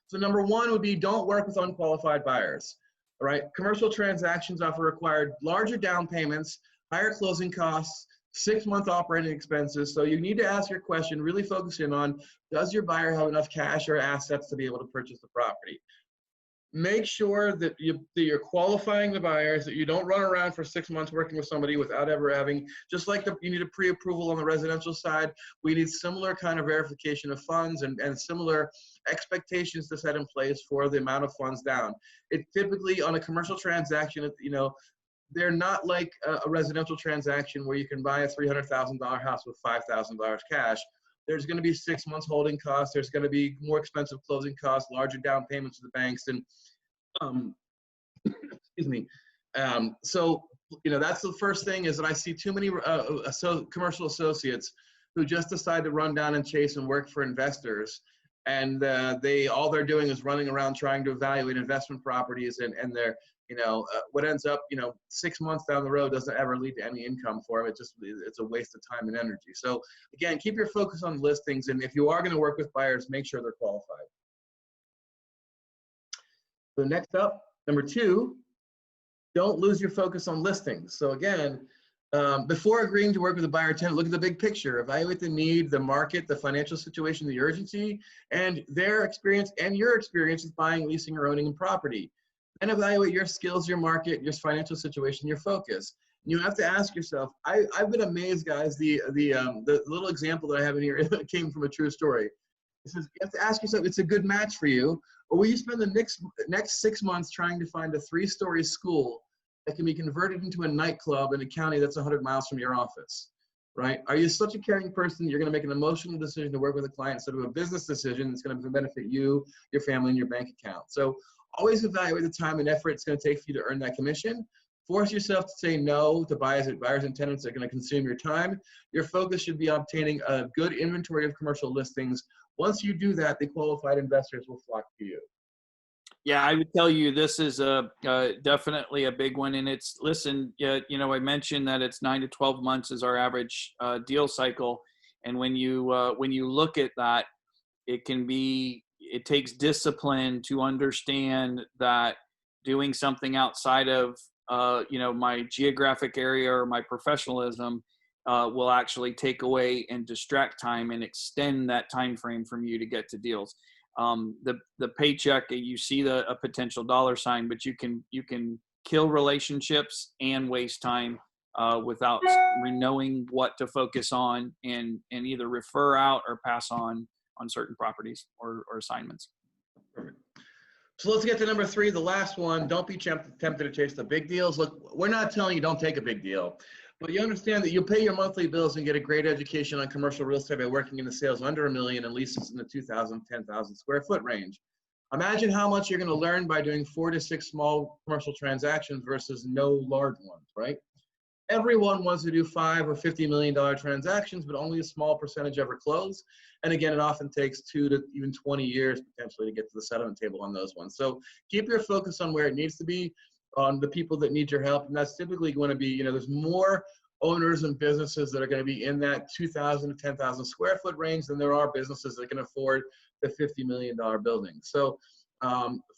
So number 1 would be, don't work with unqualified buyers. All right. Commercial transactions often require larger down payments, higher closing costs, 6-month operating expenses. So you need to ask your question, really focusing on, does your buyer have enough cash or assets to be able to purchase the property? Make sure that you're qualifying the buyers, that you don't run around for 6 months working with somebody without ever having, just like you need a pre-approval on the residential side, we need similar kind of verification of funds and similar expectations to set in place for the amount of funds down. It typically, on a commercial transaction, you know, they're not like a residential transaction where you can buy a $300,000 house with $5,000 cash. There's going to be 6 months holding costs. There's going to be more expensive closing costs, larger down payments to the banks, and excuse me. So, you know, that's the first thing, is that I see too many commercial associates who just decide to run down and chase and work for investors, and all they're doing is running around trying to evaluate investment properties, and they're, you know, what ends up, you know, 6 months down the road doesn't ever lead to any income for them. It's a waste of time and energy. So again, keep your focus on listings, and if you are going to work with buyers, make sure they're qualified. So next up, number 2, don't lose your focus on listings. So again, before agreeing to work with a buyer or tenant, look at the big picture. Evaluate the need, the market, the financial situation, the urgency, and their experience and your experience with buying, leasing, or owning a property. And evaluate your skills, your market, your financial situation, your focus. And you have to ask yourself, I've been amazed, guys, the little example that I have in here came from a true story. It says, you have to ask yourself, it's a good match for you, or will you spend the next 6 months trying to find a 3-story school that can be converted into a nightclub in a county that's 100 miles from your office, right? Are you such a caring person, you're going to make an emotional decision to work with a client instead of a business decision that's going to benefit you, your family, and your bank account? So always evaluate the time and effort it's going to take for you to earn that commission. Force yourself to say no to buyers and tenants that are going to consume your time. Your focus should be on obtaining a good inventory of commercial listings. Once you do that, the qualified investors will flock to you. Yeah, I would tell you this is definitely a big one. And it's, listen, you know, I mentioned that it's 9 to 12 months is our average deal cycle. And when you look at that, it takes discipline to understand that doing something outside of, you know, my geographic area or my professionalism will actually take away and distract time and extend that time frame from you to get to deals. The paycheck, you see a potential dollar sign, but you can kill relationships and waste time without knowing what to focus on and either refer out or pass on certain properties or assignments. Perfect. So let's get to number 3, the last one. Don't be tempted to chase the big deals. Look, we're not telling you don't take a big deal, but you understand that you'll pay your monthly bills and get a great education on commercial real estate by working in the sales under $1 million and leases in the 2,000, 10,000 square foot range. Imagine how much you're going to learn by doing 4 to 6 small commercial transactions versus no large ones, right? everyone wants to do $5 or $50 million transactions, but only a small percentage ever close. And again, it often takes 2 to even 20 years potentially to get to the settlement table on those ones. So keep your focus on where it needs to be, on the people that need your help. And that's typically going to be, there's more owners and businesses that are going to be in that 2,000 to 10,000 square foot range than there are businesses that can afford the $50 million building. So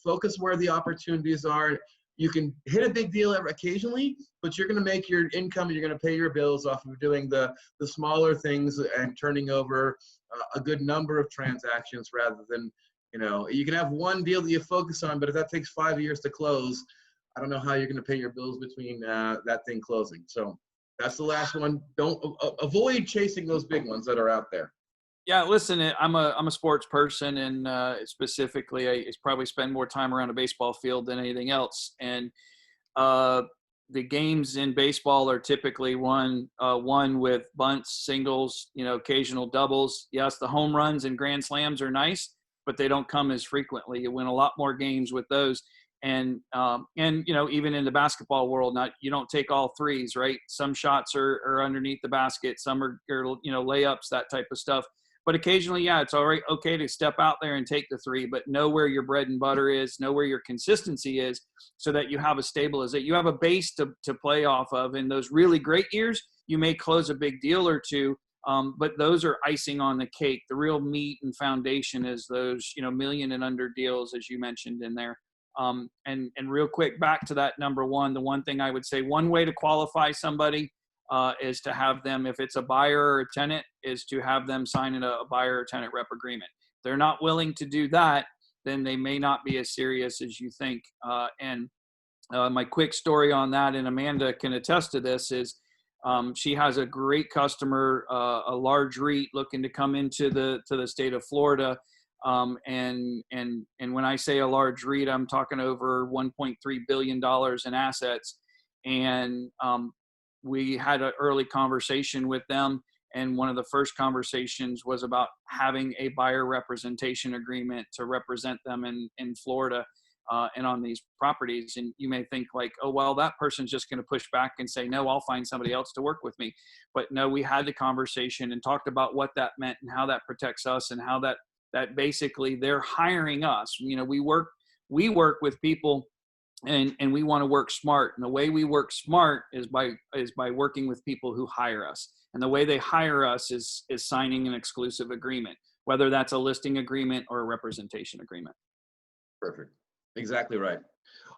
focus where the opportunities are. You can hit a big deal occasionally, but you're going to make your income and you're going to pay your bills off of doing the smaller things and turning over a good number of transactions rather than, you can have one deal that you focus on, but if that takes 5 years to close, I don't know how you're going to pay your bills between that thing closing. So that's the last one. Don't avoid chasing those big ones that are out there. Yeah, listen, I'm a sports person, and specifically, I probably spend more time around a baseball field than anything else. And the games in baseball are typically won with bunts, singles, occasional doubles. Yes, the home runs and grand slams are nice, but they don't come as frequently. You win a lot more games with those. And even in the basketball world, you don't take all threes, right? Some shots are underneath the basket, some are layups, that type of stuff. But occasionally, yeah, it's okay to step out there and take the three, but know where your bread and butter is, know where your consistency is, so that you have you have a base to play off of. In those really great years, you may close a big deal or two, but those are icing on the cake. The real meat and foundation is those million and under deals, as you mentioned in there. And real quick, back to that number one, the one thing I would say, one way to qualify somebody is to have them, if it's a buyer or a tenant, is to have them sign a buyer or tenant rep agreement. If they're not willing to do that, then they may not be as serious as you think. And my quick story on that, and Amanda can attest to this, is she has a great customer, a large REIT looking to come into the state of Florida. And when I say a large REIT, I'm talking over $1.3 billion in assets. And we had an early conversation with them. And one of the first conversations was about having a buyer representation agreement to represent them in Florida and on these properties. And you may think like, oh, well, that person's just going to push back and say, no, I'll find somebody else to work with me. But no, we had the conversation and talked about what that meant and how that protects us and how that basically they're hiring us. We work with people and we want to work smart. And the way we work smart is by working with people who hire us. And the way they hire us is signing an exclusive agreement, whether that's a listing agreement or a representation agreement. Perfect. Exactly right.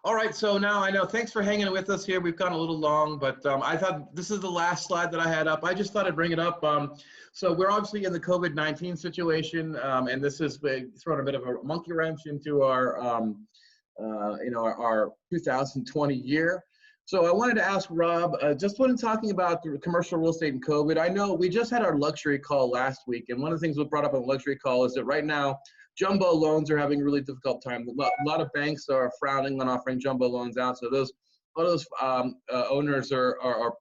All right. So now I know, thanks for hanging with us here. We've gone a little long, but I thought this is the last slide that I had up. I just thought I'd bring it up. So we're obviously in the COVID-19 situation, and this has thrown a bit of a monkey wrench into our 2020 year. So I wanted to ask Rob, just when talking about the commercial real estate and COVID, I know we just had our luxury call last week, and one of the things we brought up on the luxury call is that right now, jumbo loans are having a really difficult time. A lot of banks are frowning on offering jumbo loans out. So those owners or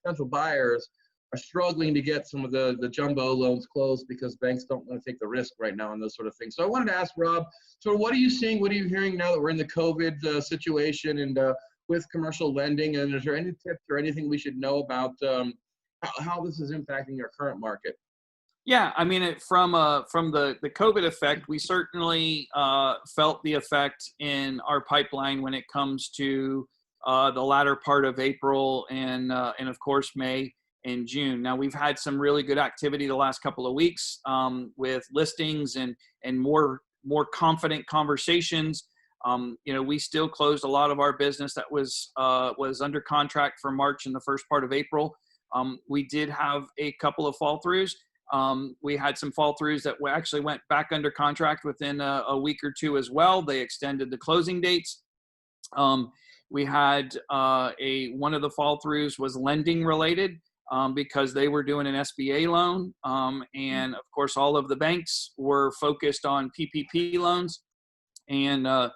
potential buyers are struggling to get some of the jumbo loans closed because banks don't want to take the risk right now and those sort of things. So I wanted to ask Rob, so what are you seeing? What are you hearing now that we're in the COVID situation and with commercial lending? And is there any tips or anything we should know about how this is impacting your current market? Yeah, I mean, from the COVID effect, we certainly felt the effect in our pipeline when it comes to the latter part of April and of course May and June. Now we've had some really good activity the last couple of weeks with listings and more confident conversations. We still closed a lot of our business that was under contract for March and the first part of April. We did have a couple of fall throughs. We had some fall throughs that actually went back under contract within a week or two as well. They extended the closing dates. We had one of the fall throughs was lending related because they were doing an SBA loan. And of course, all of the banks were focused on PPP loans. And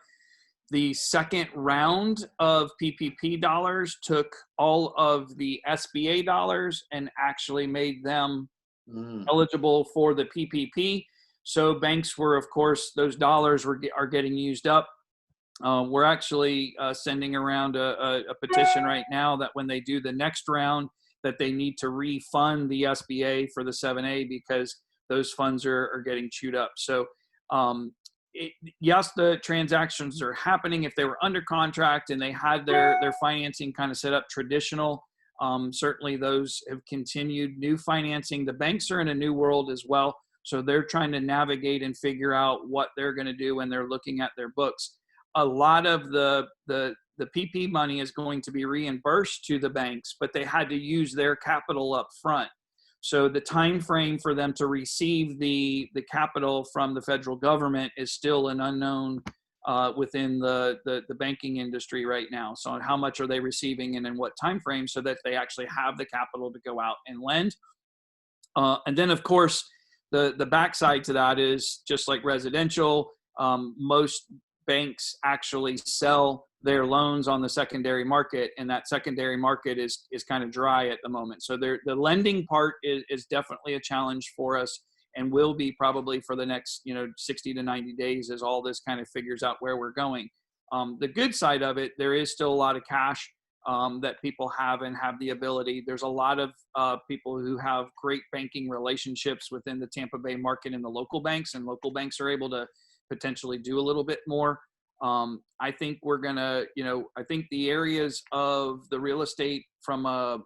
the second round of PPP dollars took all of the SBA dollars and actually made them eligible for the PPP. So banks were, of course, those dollars are getting used up. We're actually sending around a petition right now that when they do the next round, that they need to refund the SBA for the 7A because those funds are getting chewed up. So yes, the transactions are happening. If they were under contract and they had their financing kind of set up traditional, certainly those have continued. New financing, the banks are in a new world as well. So they're trying to navigate and figure out what they're going to do when they're looking at their books. A lot of the PP money is going to be reimbursed to the banks, but they had to use their capital up front. So the time frame for them to receive the capital from the federal government is still an unknown within the banking industry right now. So how much are they receiving and in what time frame, so that they actually have the capital to go out and lend. And then of course, the backside to that is just like residential, most banks actually sell their loans on the secondary market, and that secondary market is kind of dry at the moment. So the lending part is definitely a challenge for us, and will be probably for the next 60 to 90 days as all this kind of figures out where we're going. The good side of it, there is still a lot of cash that people have and have the ability. There's a lot of people who have great banking relationships within the Tampa Bay market and the local banks, and local banks are able to potentially do a little bit more. I think we're gonna, I think the areas of the real estate from a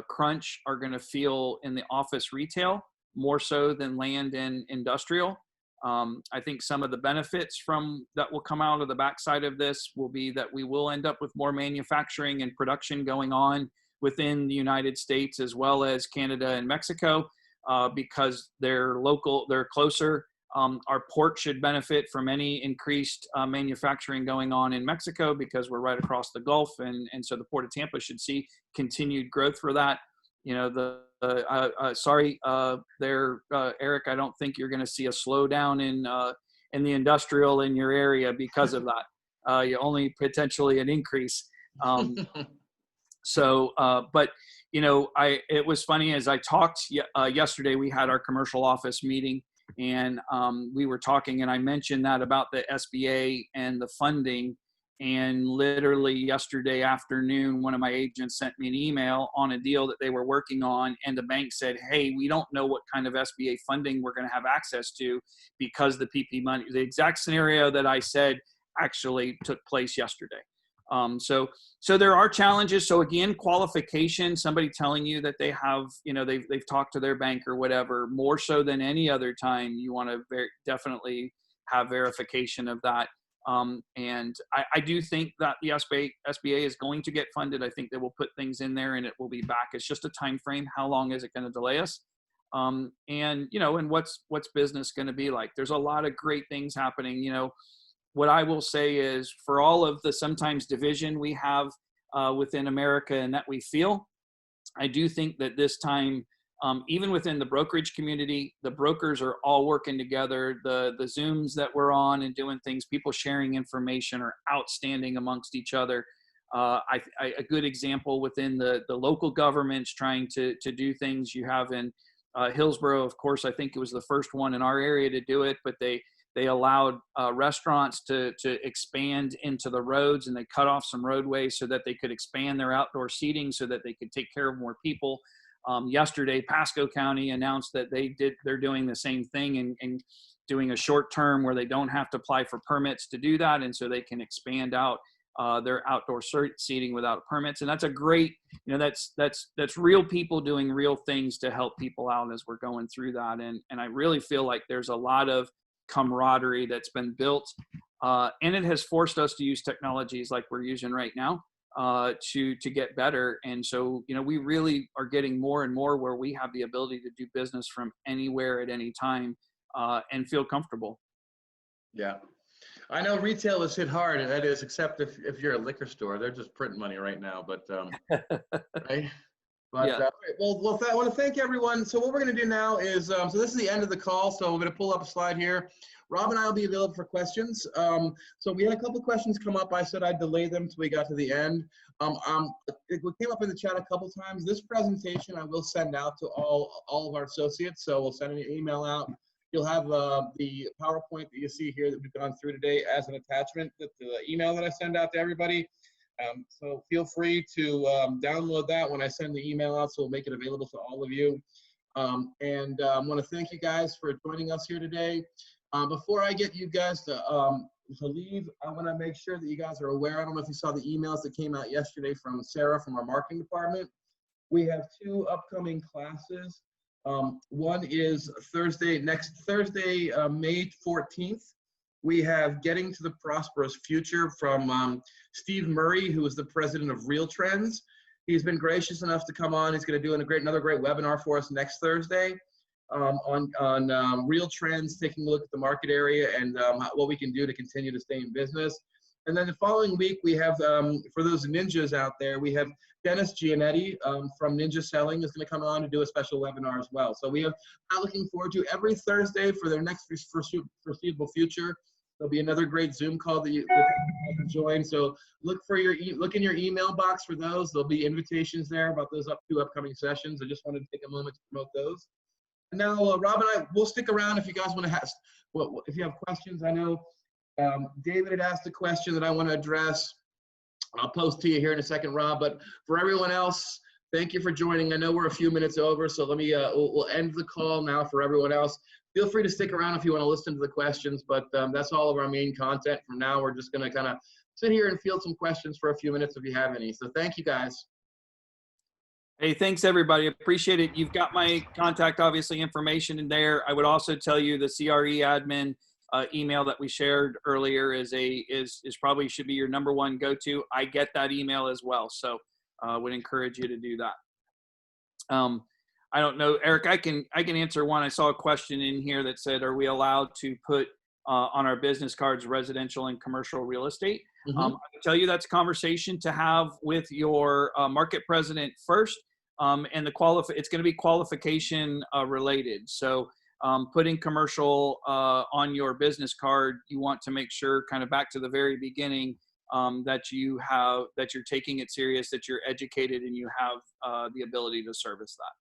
crunch are gonna feel in the office retail more so than land and industrial. I think some of the benefits from that will come out of the backside of this will be that we will end up with more manufacturing and production going on within the United States as well as Canada and Mexico, because they're local, they're closer. Our port should benefit from any increased manufacturing going on in Mexico because we're right across the Gulf, and so the Port of Tampa should see continued growth for that. Eric, I don't think you're going to see a slowdown in the industrial in your area because of that. You only potentially an increase. But it was funny as I talked yesterday. We had our commercial office meeting, and we were talking, and I mentioned that about the SBA and the funding. And literally yesterday afternoon, one of my agents sent me an email on a deal that they were working on, and the bank said, "Hey, we don't know what kind of SBA funding we're going to have access to because the PP money." The exact scenario that I said actually took place yesterday. So there are challenges. So again, qualification, somebody telling you that they have, they've talked to their bank or whatever, more so than any other time, you want to definitely have verification of that. And I do think that the SBA is going to get funded. I think they will put things in there and it will be back. It's just a time frame. How long is it going to delay us? And what's business going to be like? There's a lot of great things happening. What I will say is, for all of the sometimes division we have within America and that we feel, I do think that this time, even within the brokerage community, the brokers are all working together. The Zooms that we're on and doing things, people sharing information are outstanding amongst each other. A good example within the local governments trying to do things. You have in Hillsborough, of course, I think it was the first one in our area to do it, but they allowed restaurants to expand into the roads, and they cut off some roadways so that they could expand their outdoor seating so that they could take care of more people. Yesterday, Pasco County announced that they're doing the same thing and doing a short term where they don't have to apply for permits to do that. And so they can expand out their outdoor seating without permits. And that's a great, that's real people doing real things to help people out as we're going through that. And I really feel like there's a lot of camaraderie that's been built, and it has forced us to use technologies like we're using right now to get better. And so we really are getting more and more where we have the ability to do business from anywhere at any time and feel comfortable. Yeah, I know retail is hit hard, and that is, except if you're a liquor store, they're just printing money right now, but right. But Yeah. Well, I want to thank everyone. So what we're going to do now is, so this is the end of the call. So we're going to pull up a slide here. Rob and I will be available for questions. So we had a couple questions come up. I said I'd delay them till we got to the end. It came up in the chat a couple times. This presentation I will send out to all of our associates. So we'll send an email out You'll have the PowerPoint that you see here that we've gone through today as an attachment to the email that I send out to everybody. So feel free to download that when I send the email out, so we'll make it available to all of you. I want to thank you guys for joining us here today. Before I get you guys to leave, I want to make sure that you guys are aware. I don't know if you saw the emails that came out yesterday from Sarah from our marketing department. We have 2 upcoming classes. One is next Thursday, May 14th. We have Getting to the Prosperous Future from Steve Murray, who is the president of Real Trends. He's been gracious enough to come on. He's going to do another great webinar for us next Thursday on Real Trends, taking a look at the market area and what we can do to continue to stay in business. And then the following week, we have, for those ninjas out there, we have Dennis Gianetti from Ninja Selling is going to come on to do a special webinar as well. So we are looking forward to every Thursday for their next foreseeable future. There'll be another great Zoom call that you can join. So look in your email box for those. There'll be invitations there about those 2 upcoming sessions. I just wanted to take a moment to promote those. And now Rob and I will stick around if you guys want to ask. If you have questions, I know David had asked a question that I want to address. I'll post to you here in a second, Rob. But for everyone else, thank you for joining. I know we're a few minutes over, so let me we'll end the call now for everyone else. Feel free to stick around if you want to listen to the questions, but that's all of our main content. From now, we're just going to kind of sit here and field some questions for a few minutes if you have any. So thank you, guys. Hey, thanks everybody. Appreciate it. You've got my contact, obviously, information in there. I would also tell you the CRE admin email that we shared earlier is probably should be your #1 go-to. I get that email as well, so would encourage you to do that. I don't know, Eric, I can answer one. I saw a question in here that said, are we allowed to put on our business cards residential and commercial real estate? Mm-hmm. I can tell you that's a conversation to have with your market president first, and it's going to be qualification related. So putting commercial on your business card, you want to make sure, kind of back to the very beginning, that you're taking it serious, that you're educated, and you have the ability to service that.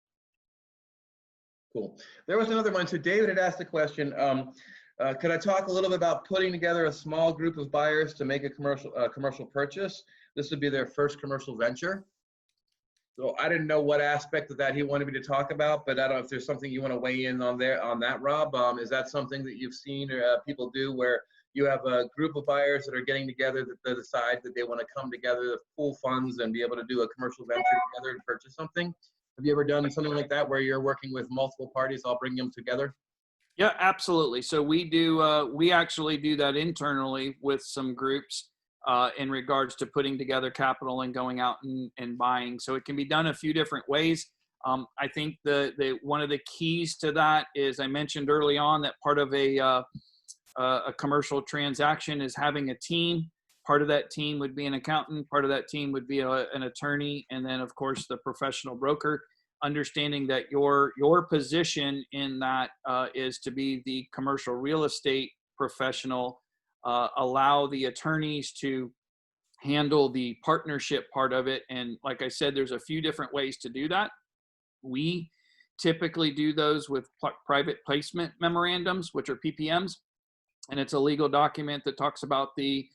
Cool. There was another one. So David had asked a question. Could I talk a little bit about putting together a small group of buyers to make a commercial purchase? This would be their first commercial venture. So I didn't know what aspect of that he wanted me to talk about, but I don't know if there's something you want to weigh in on that, Rob. Is that something that you've seen people do, where you have a group of buyers that are getting together that decide that they want to come together to pool funds and be able to do a commercial venture together and purchase something? Have you ever done something like that where you're working with multiple parties, all bringing them together? Yeah, absolutely. So we actually do that internally with some groups in regards to putting together capital and going out and buying. So it can be done a few different ways. I think one of the keys to that is, I mentioned early on that part of a commercial transaction is having a team. Part of that team would be an accountant, part of that team would be an attorney, and then of course the professional broker. Understanding that your position in that is to be the commercial real estate professional, allow the attorneys to handle the partnership part of it. And like I said, there's a few different ways to do that. We typically do those with private placement memorandums, which are PPMs, and it's a legal document that talks about the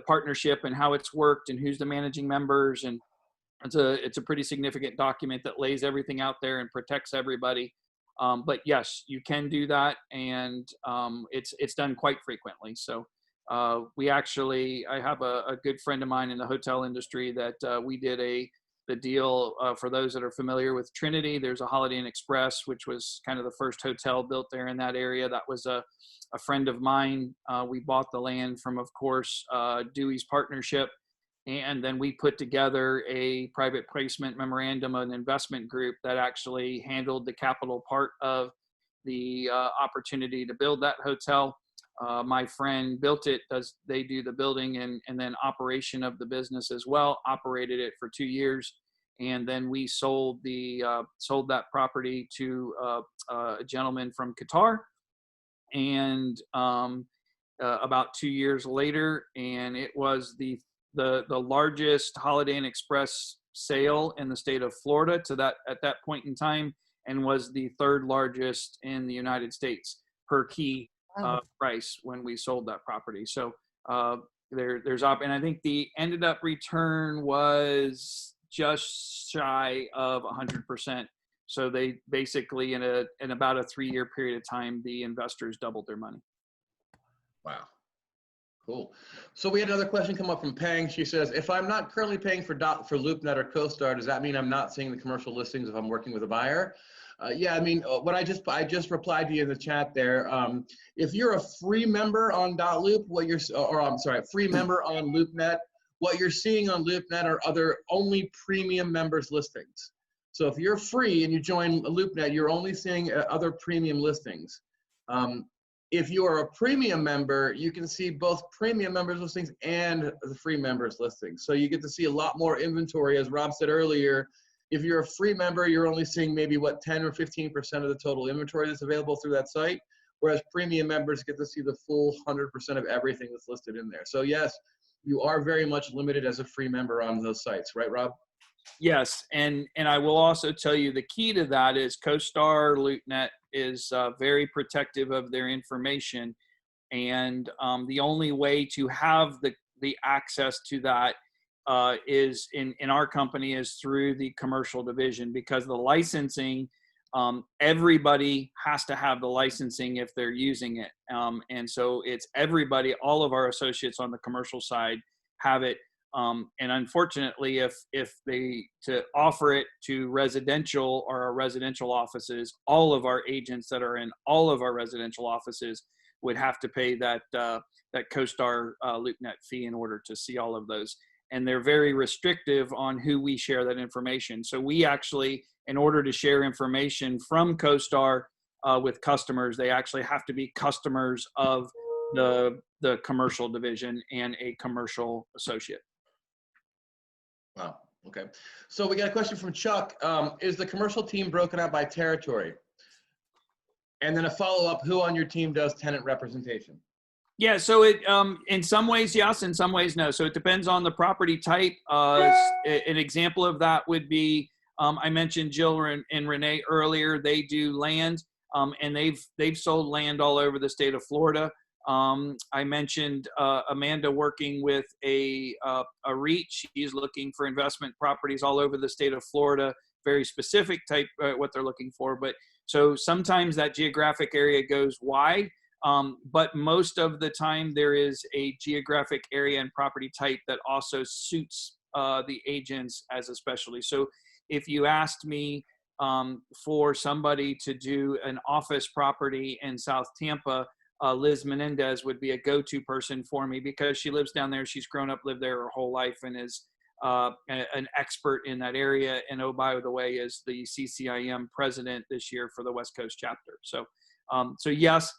partnership and how it's worked and who's the managing members, and it's a pretty significant document that lays everything out there and protects everybody. But yes, you can do that, and it's done quite frequently. So I have a good friend of mine in the hotel industry that we did the deal for those that are familiar with Trinity. There's a Holiday Inn Express, which was kind of the first hotel built there in that area. That was a friend of mine. We bought the land from, of course, Dewey's Partnership. And then we put together a private placement memorandum, an investment group that actually handled the capital part of the opportunity to build that hotel. My friend built it. They do the building and then operation of the business as well. Operated it for 2 years, and then we sold that property to a gentleman from Qatar. And about 2 years later, and it was the largest Holiday Inn Express sale in the state of Florida at that point in time. and was the third largest in the United States per key Wow. price when we sold that property. So there's up, and I think the ended up return was just shy of 100%. So they basically in about a 3-year period of time, the investors doubled their money. Wow. Cool. So we had another question come up from Peng. She says, if I'm not currently paying for LoopNet or CoStar, does that mean I'm not seeing the commercial listings if I'm working with a buyer? Yeah, I mean, what I just replied to you in the chat there. If you're a free member on .loop, free member on LoopNet, what you're seeing on LoopNet are other only premium members listings. So if you're free and you join LoopNet, you're only seeing other premium listings. If you are a premium member, you can see both premium members listings and the free members listings. So you get to see a lot more inventory. As Rob said earlier, if you're a free member, you're only seeing maybe 10 or 15% of the total inventory that's available through that site, whereas premium members get to see the full 100% of everything that's listed in there. So yes, you are very much limited as a free member on those sites, right, Rob? Yes, and I will also tell you the key to that is CoStar LoopNet is very protective of their information, and the only way to have the access to that is in our company is through the commercial division, because the licensing, everybody has to have the licensing if they're using it, and so it's everybody, all of our associates on the commercial side have it. And unfortunately, if they to offer it to residential or our residential offices, all of our agents that are in all of our residential offices would have to pay that CoStar LoopNet fee in order to see all of those. And they're very restrictive on who we share that information. So we actually, in order to share information from CoStar with customers, they actually have to be customers of the commercial division and a commercial associate. Wow. Okay. So we got a question from Chuck. Is the commercial team broken out by territory? And then a follow-up, who on your team does tenant representation? Yeah, so it in some ways yes, in some ways no. So it depends on the property type. An example of that would be I mentioned Jill and Renee earlier. They do land, and they've sold land all over the state of Florida. I mentioned Amanda working with a REIT. She's looking for investment properties all over the state of Florida, very specific type what they're looking for. But so sometimes that geographic area goes wide, but most of the time there is a geographic area and property type that also suits the agents as a specialty. So if you asked me for somebody to do an office property in South Tampa, Liz Menendez would be a go-to person for me because she lives down there. She's grown up, lived there her whole life, and is an expert in that area. And oh, by the way, is the CCIM president this year for the West Coast chapter. So, so yes,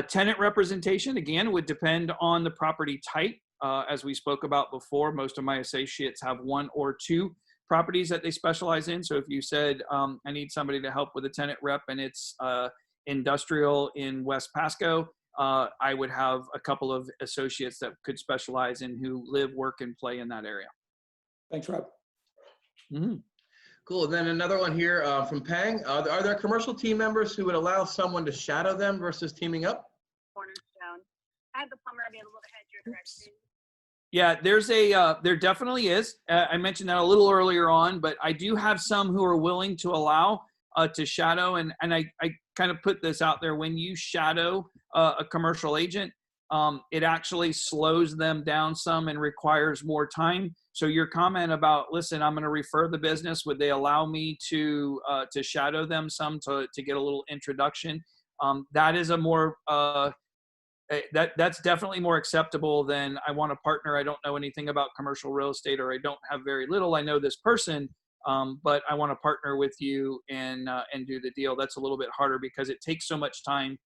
tenant representation, again, would depend on the property type. As we spoke about before, most of my associates have 1 or 2 properties that they specialize in. So if you said, I need somebody to help with a tenant rep and it's industrial in West Pasco, I would have a couple of associates that could specialize in who live, work, and play in that area. Thanks, Rob. Mm-hmm. Cool. And then another one here from Pang. Are there commercial team members who would allow someone to shadow them versus teaming up? Cornerstone. I had the plumber be able to head your direction. Yeah, there definitely is. I mentioned that a little earlier on, but I do have some who are willing to allow to shadow, and I kind of put this out there. When you shadow a commercial agent, it actually slows them down some and requires more time. So your comment about, listen, I'm going to refer the business, would they allow me to shadow them some to get a little introduction? That is a more that's definitely more acceptable than I want a partner. I don't know anything about commercial real estate, or I don't have very little. I know this person, but I want to partner with you and do the deal. That's a little bit harder because it takes so much time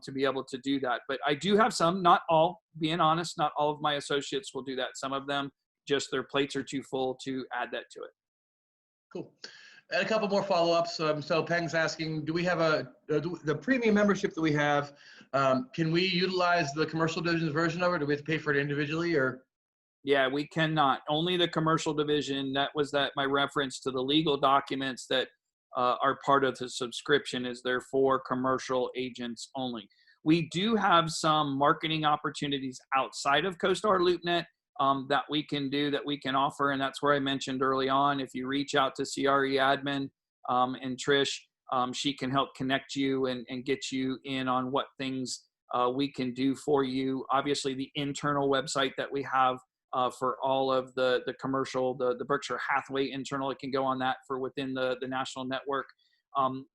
to be able to do that. But I do have some, not all, being honest, not all of my associates will do that. Some of them, just their plates are too full to add that to it. Cool. And a couple more follow-ups. So Peng's asking, do we have the premium membership that we have, can we utilize the commercial division's version of it? Do we have to pay for it individually, or? Yeah, we cannot. Only the commercial division. That was my reference to the legal documents that are part of the subscription, is they're for commercial agents only. We do have some marketing opportunities outside of CoStar LoopNet that we can do, that we can offer. And that's where I mentioned early on, if you reach out to CRE admin and Trish, she can help connect you and get you in on what things we can do for you. Obviously, the internal website that we have for all of the commercial, the Berkshire Hathaway internal, it can go on that for within the national network.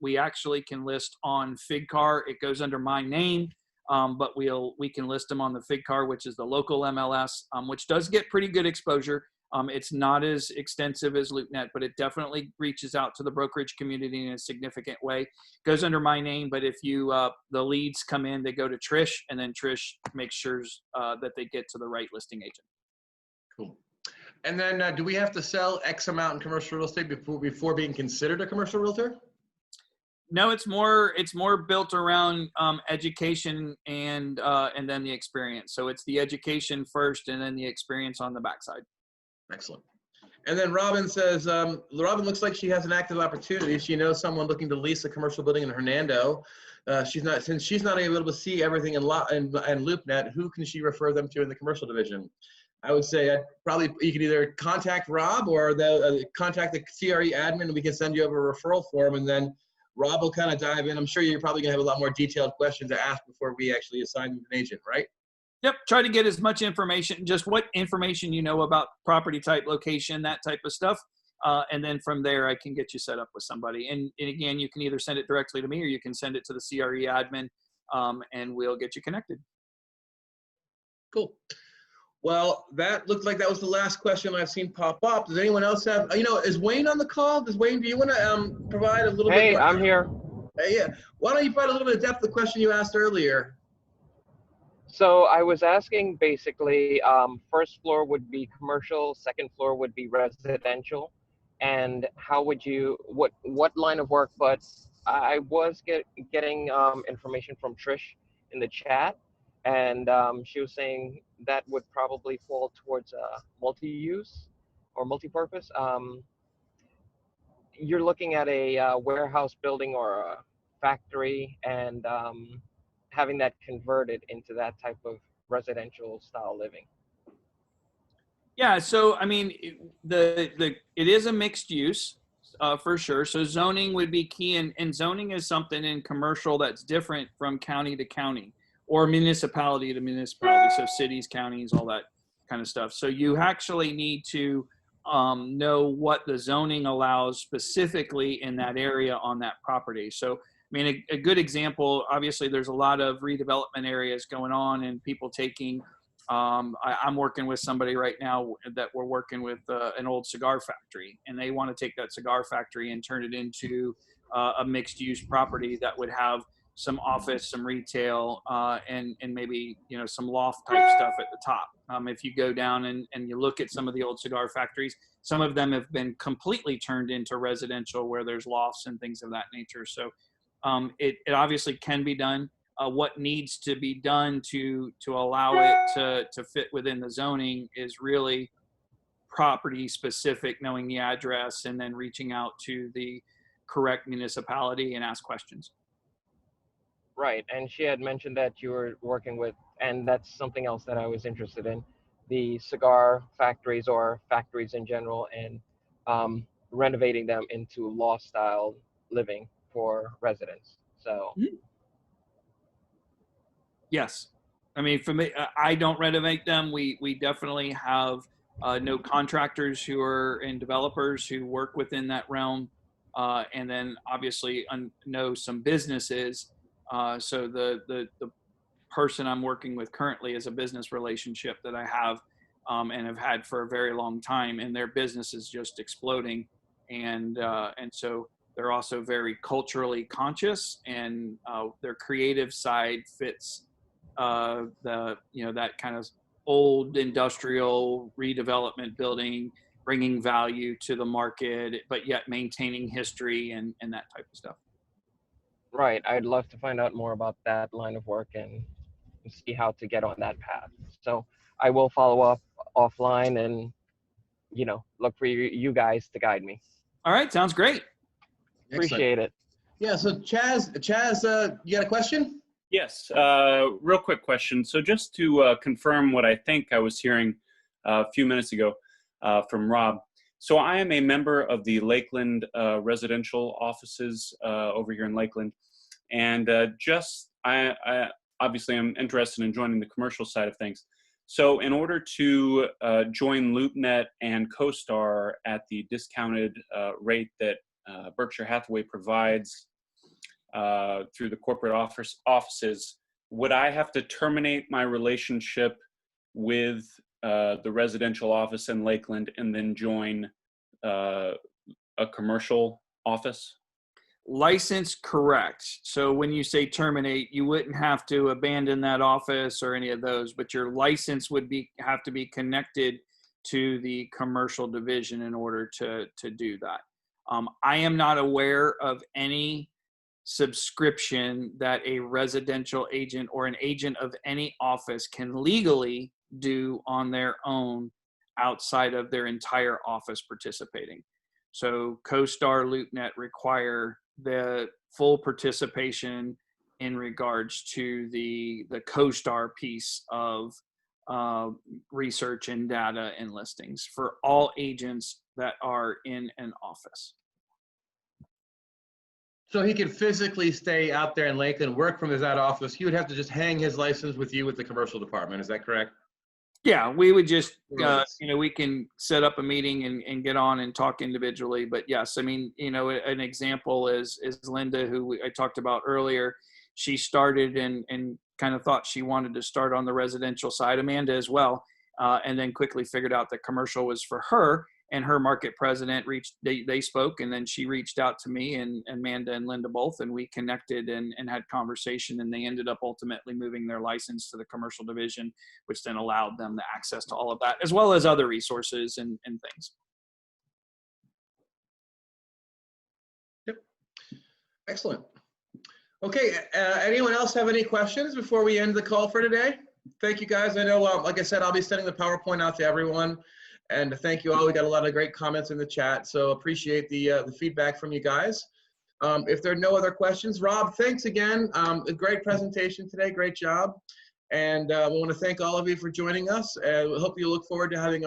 We actually can list on FigCar. It goes under my name, but we can list them on the FigCar, which is the local MLS, which does get pretty good exposure. It's not as extensive as LoopNet, but it definitely reaches out to the brokerage community in a significant way. It goes under my name, but if you the leads come in, they go to Trish, and then Trish makes sure that they get to the right listing agent. Cool. And then do we have to sell X amount in commercial real estate before being considered a commercial realtor? No, it's more built around education and then the experience. So it's the education first, and then the experience on the backside. Excellent. And then Robin says, Robin looks like she has an active opportunity. She knows someone looking to lease a commercial building in Hernando. Since she's not able to see everything in LoopNet, who can she refer them to in the commercial division? I would say you can either contact Rob or contact the CRE admin, and we can send you over a referral form, and then Rob will kind of dive in. I'm sure you're probably gonna have a lot more detailed questions to ask before we actually assign you an agent, right? Yep. Try to get as much information, just what information you know about property type, location, that type of stuff. And then from there, I can get you set up with somebody. And again, you can either send it directly to me, or you can send it to the CRE admin, and we'll get you connected. Cool. Well, that looked like that was the last question I've seen pop up. Does anyone else have, is Wayne on the call? Do you want to provide a little bit? Hey, I'm here. Yeah. Why don't you provide a little bit of depth to the question you asked earlier? So I was asking basically, first floor would be commercial, second floor would be residential, and how would you, what line of work? But I was getting information from Trish in the chat, and she was saying that would probably fall towards multi-use or multi-purpose. You're looking at a warehouse building or a factory, and having that converted into that type of residential style living. Yeah, so I mean, it is a mixed use for sure. So zoning would be key, and zoning is something in commercial that's different from county to county or municipality to municipality. So cities, counties, all that kind of stuff. So you actually need to know what the zoning allows specifically in that area on that property. So I mean, a good example, obviously there's a lot of redevelopment areas going on, and people taking, I'm working with somebody right now that we're working with an old cigar factory, and they want to take that cigar factory and turn it into a mixed use property that would have some office, some retail, and maybe, some loft type stuff at the top. If you go down and you look at some of the old cigar factories, some of them have been completely turned into residential where there's lofts and things of that nature. So it obviously can be done. What needs to be done to allow it to fit within the zoning is really property specific, knowing the address, and then reaching out to the correct municipality and ask questions. Right, and she had mentioned that you were working with, and that's something else that I was interested in, the cigar factories or factories in general, and renovating them into loft style living for residents. So yes, I mean, for me, I don't renovate them. We definitely have no contractors who are and developers who work within that realm, and then obviously know some businesses. So the person I'm working with currently is a business relationship that I have and have had for a very long time, and their business is just exploding, and so they're also very culturally conscious, and their creative side fits that kind of old industrial redevelopment building, bringing value to the market, but yet maintaining history and that type of stuff. right, I'd love to find out more about that line of work and see how to get on that path. So I will follow up offline and look for you guys to guide me. All right, sounds great. Appreciate it. Yeah, so Chaz, you got a question? Yes, real quick question. So just to confirm what I think I was hearing a few minutes ago from Rob. So I am a member of the Lakeland residential offices over here in Lakeland. And I obviously am interested in joining the commercial side of things. So in order to join LoopNet and CoStar at the discounted rate that Berkshire Hathaway provides through the corporate offices, would I have to terminate my relationship with the residential office in Lakeland and then join a commercial office? License, correct. So when you say terminate, you wouldn't have to abandon that office or any of those, but your license would have to be connected to the commercial division in order to do that. I am not aware of any subscription that a residential agent or an agent of any office can legally do on their own outside of their entire office participating. So CoStar, LoopNet require the full participation in regards to the CoStar piece of research and data and listings for all agents that are in an office. So he could physically stay out there in Lakeland, work from that office. He would have to just hang his license with you with the commercial department. Is that correct? Yeah, we would just, we can set up a meeting and get on and talk individually. But yes, I mean, an example is Linda, who I talked about earlier. She started and kind of thought she wanted to start on the residential side, Amanda as well, and then quickly figured out that commercial was for her. And her market president they spoke, and then she reached out to me and Amanda and Linda both, and we connected and had conversation, and they ended up ultimately moving their license to the commercial division, which then allowed them the access to all of that, as well as other resources and things. Yep. Excellent. Okay, anyone else have any questions before we end the call for today? Thank you, guys. I know, like I said, I'll be sending the PowerPoint out to everyone. And thank you all. We got a lot of great comments in the chat, so appreciate the feedback from you guys. If there are no other questions, Rob, thanks again. A great presentation today. Great job. And we want to thank all of you for joining us. We hope you look forward to having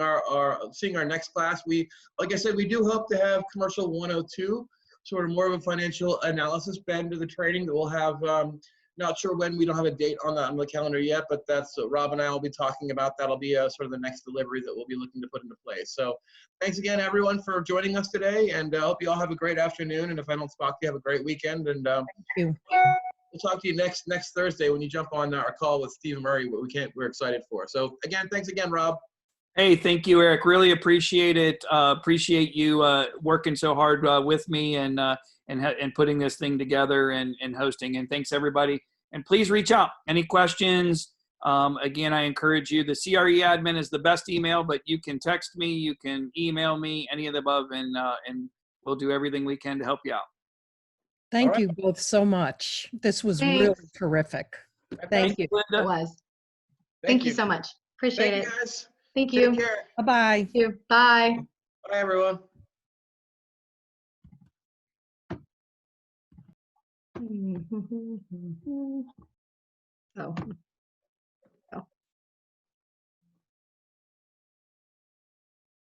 seeing our next class. Like I said, we do hope to have Commercial 102, sort of more of a financial analysis bend to the training that we'll have. Not sure when, we don't have a date on the calendar yet, but that's Rob and I will be talking about. That'll be sort of the next delivery that we'll be looking to put into place. So thanks again, everyone, for joining us today, and I hope you all have a great afternoon. And if I don't talk to you, have a great weekend. And Thank you. we'll talk to you next Thursday when you jump on our call with Steve Murray, what we're excited for. So again, thanks again, Rob. Hey, thank you, Eric. Really appreciate it. Appreciate you working so hard with me and putting this thing together and hosting. And thanks, everybody. And please reach out. Any questions? Again, I encourage you. The CRE admin is the best email, but you can text me, you can email me, any of the above, and we'll do everything we can to help you out. Thank you both so much. This was really terrific. Thank you. Linda. It was. Thank you so much. Appreciate Thank it. you, guys. Thank Take you. care. Bye-bye. Thank you. Bye. Bye, everyone. Oh.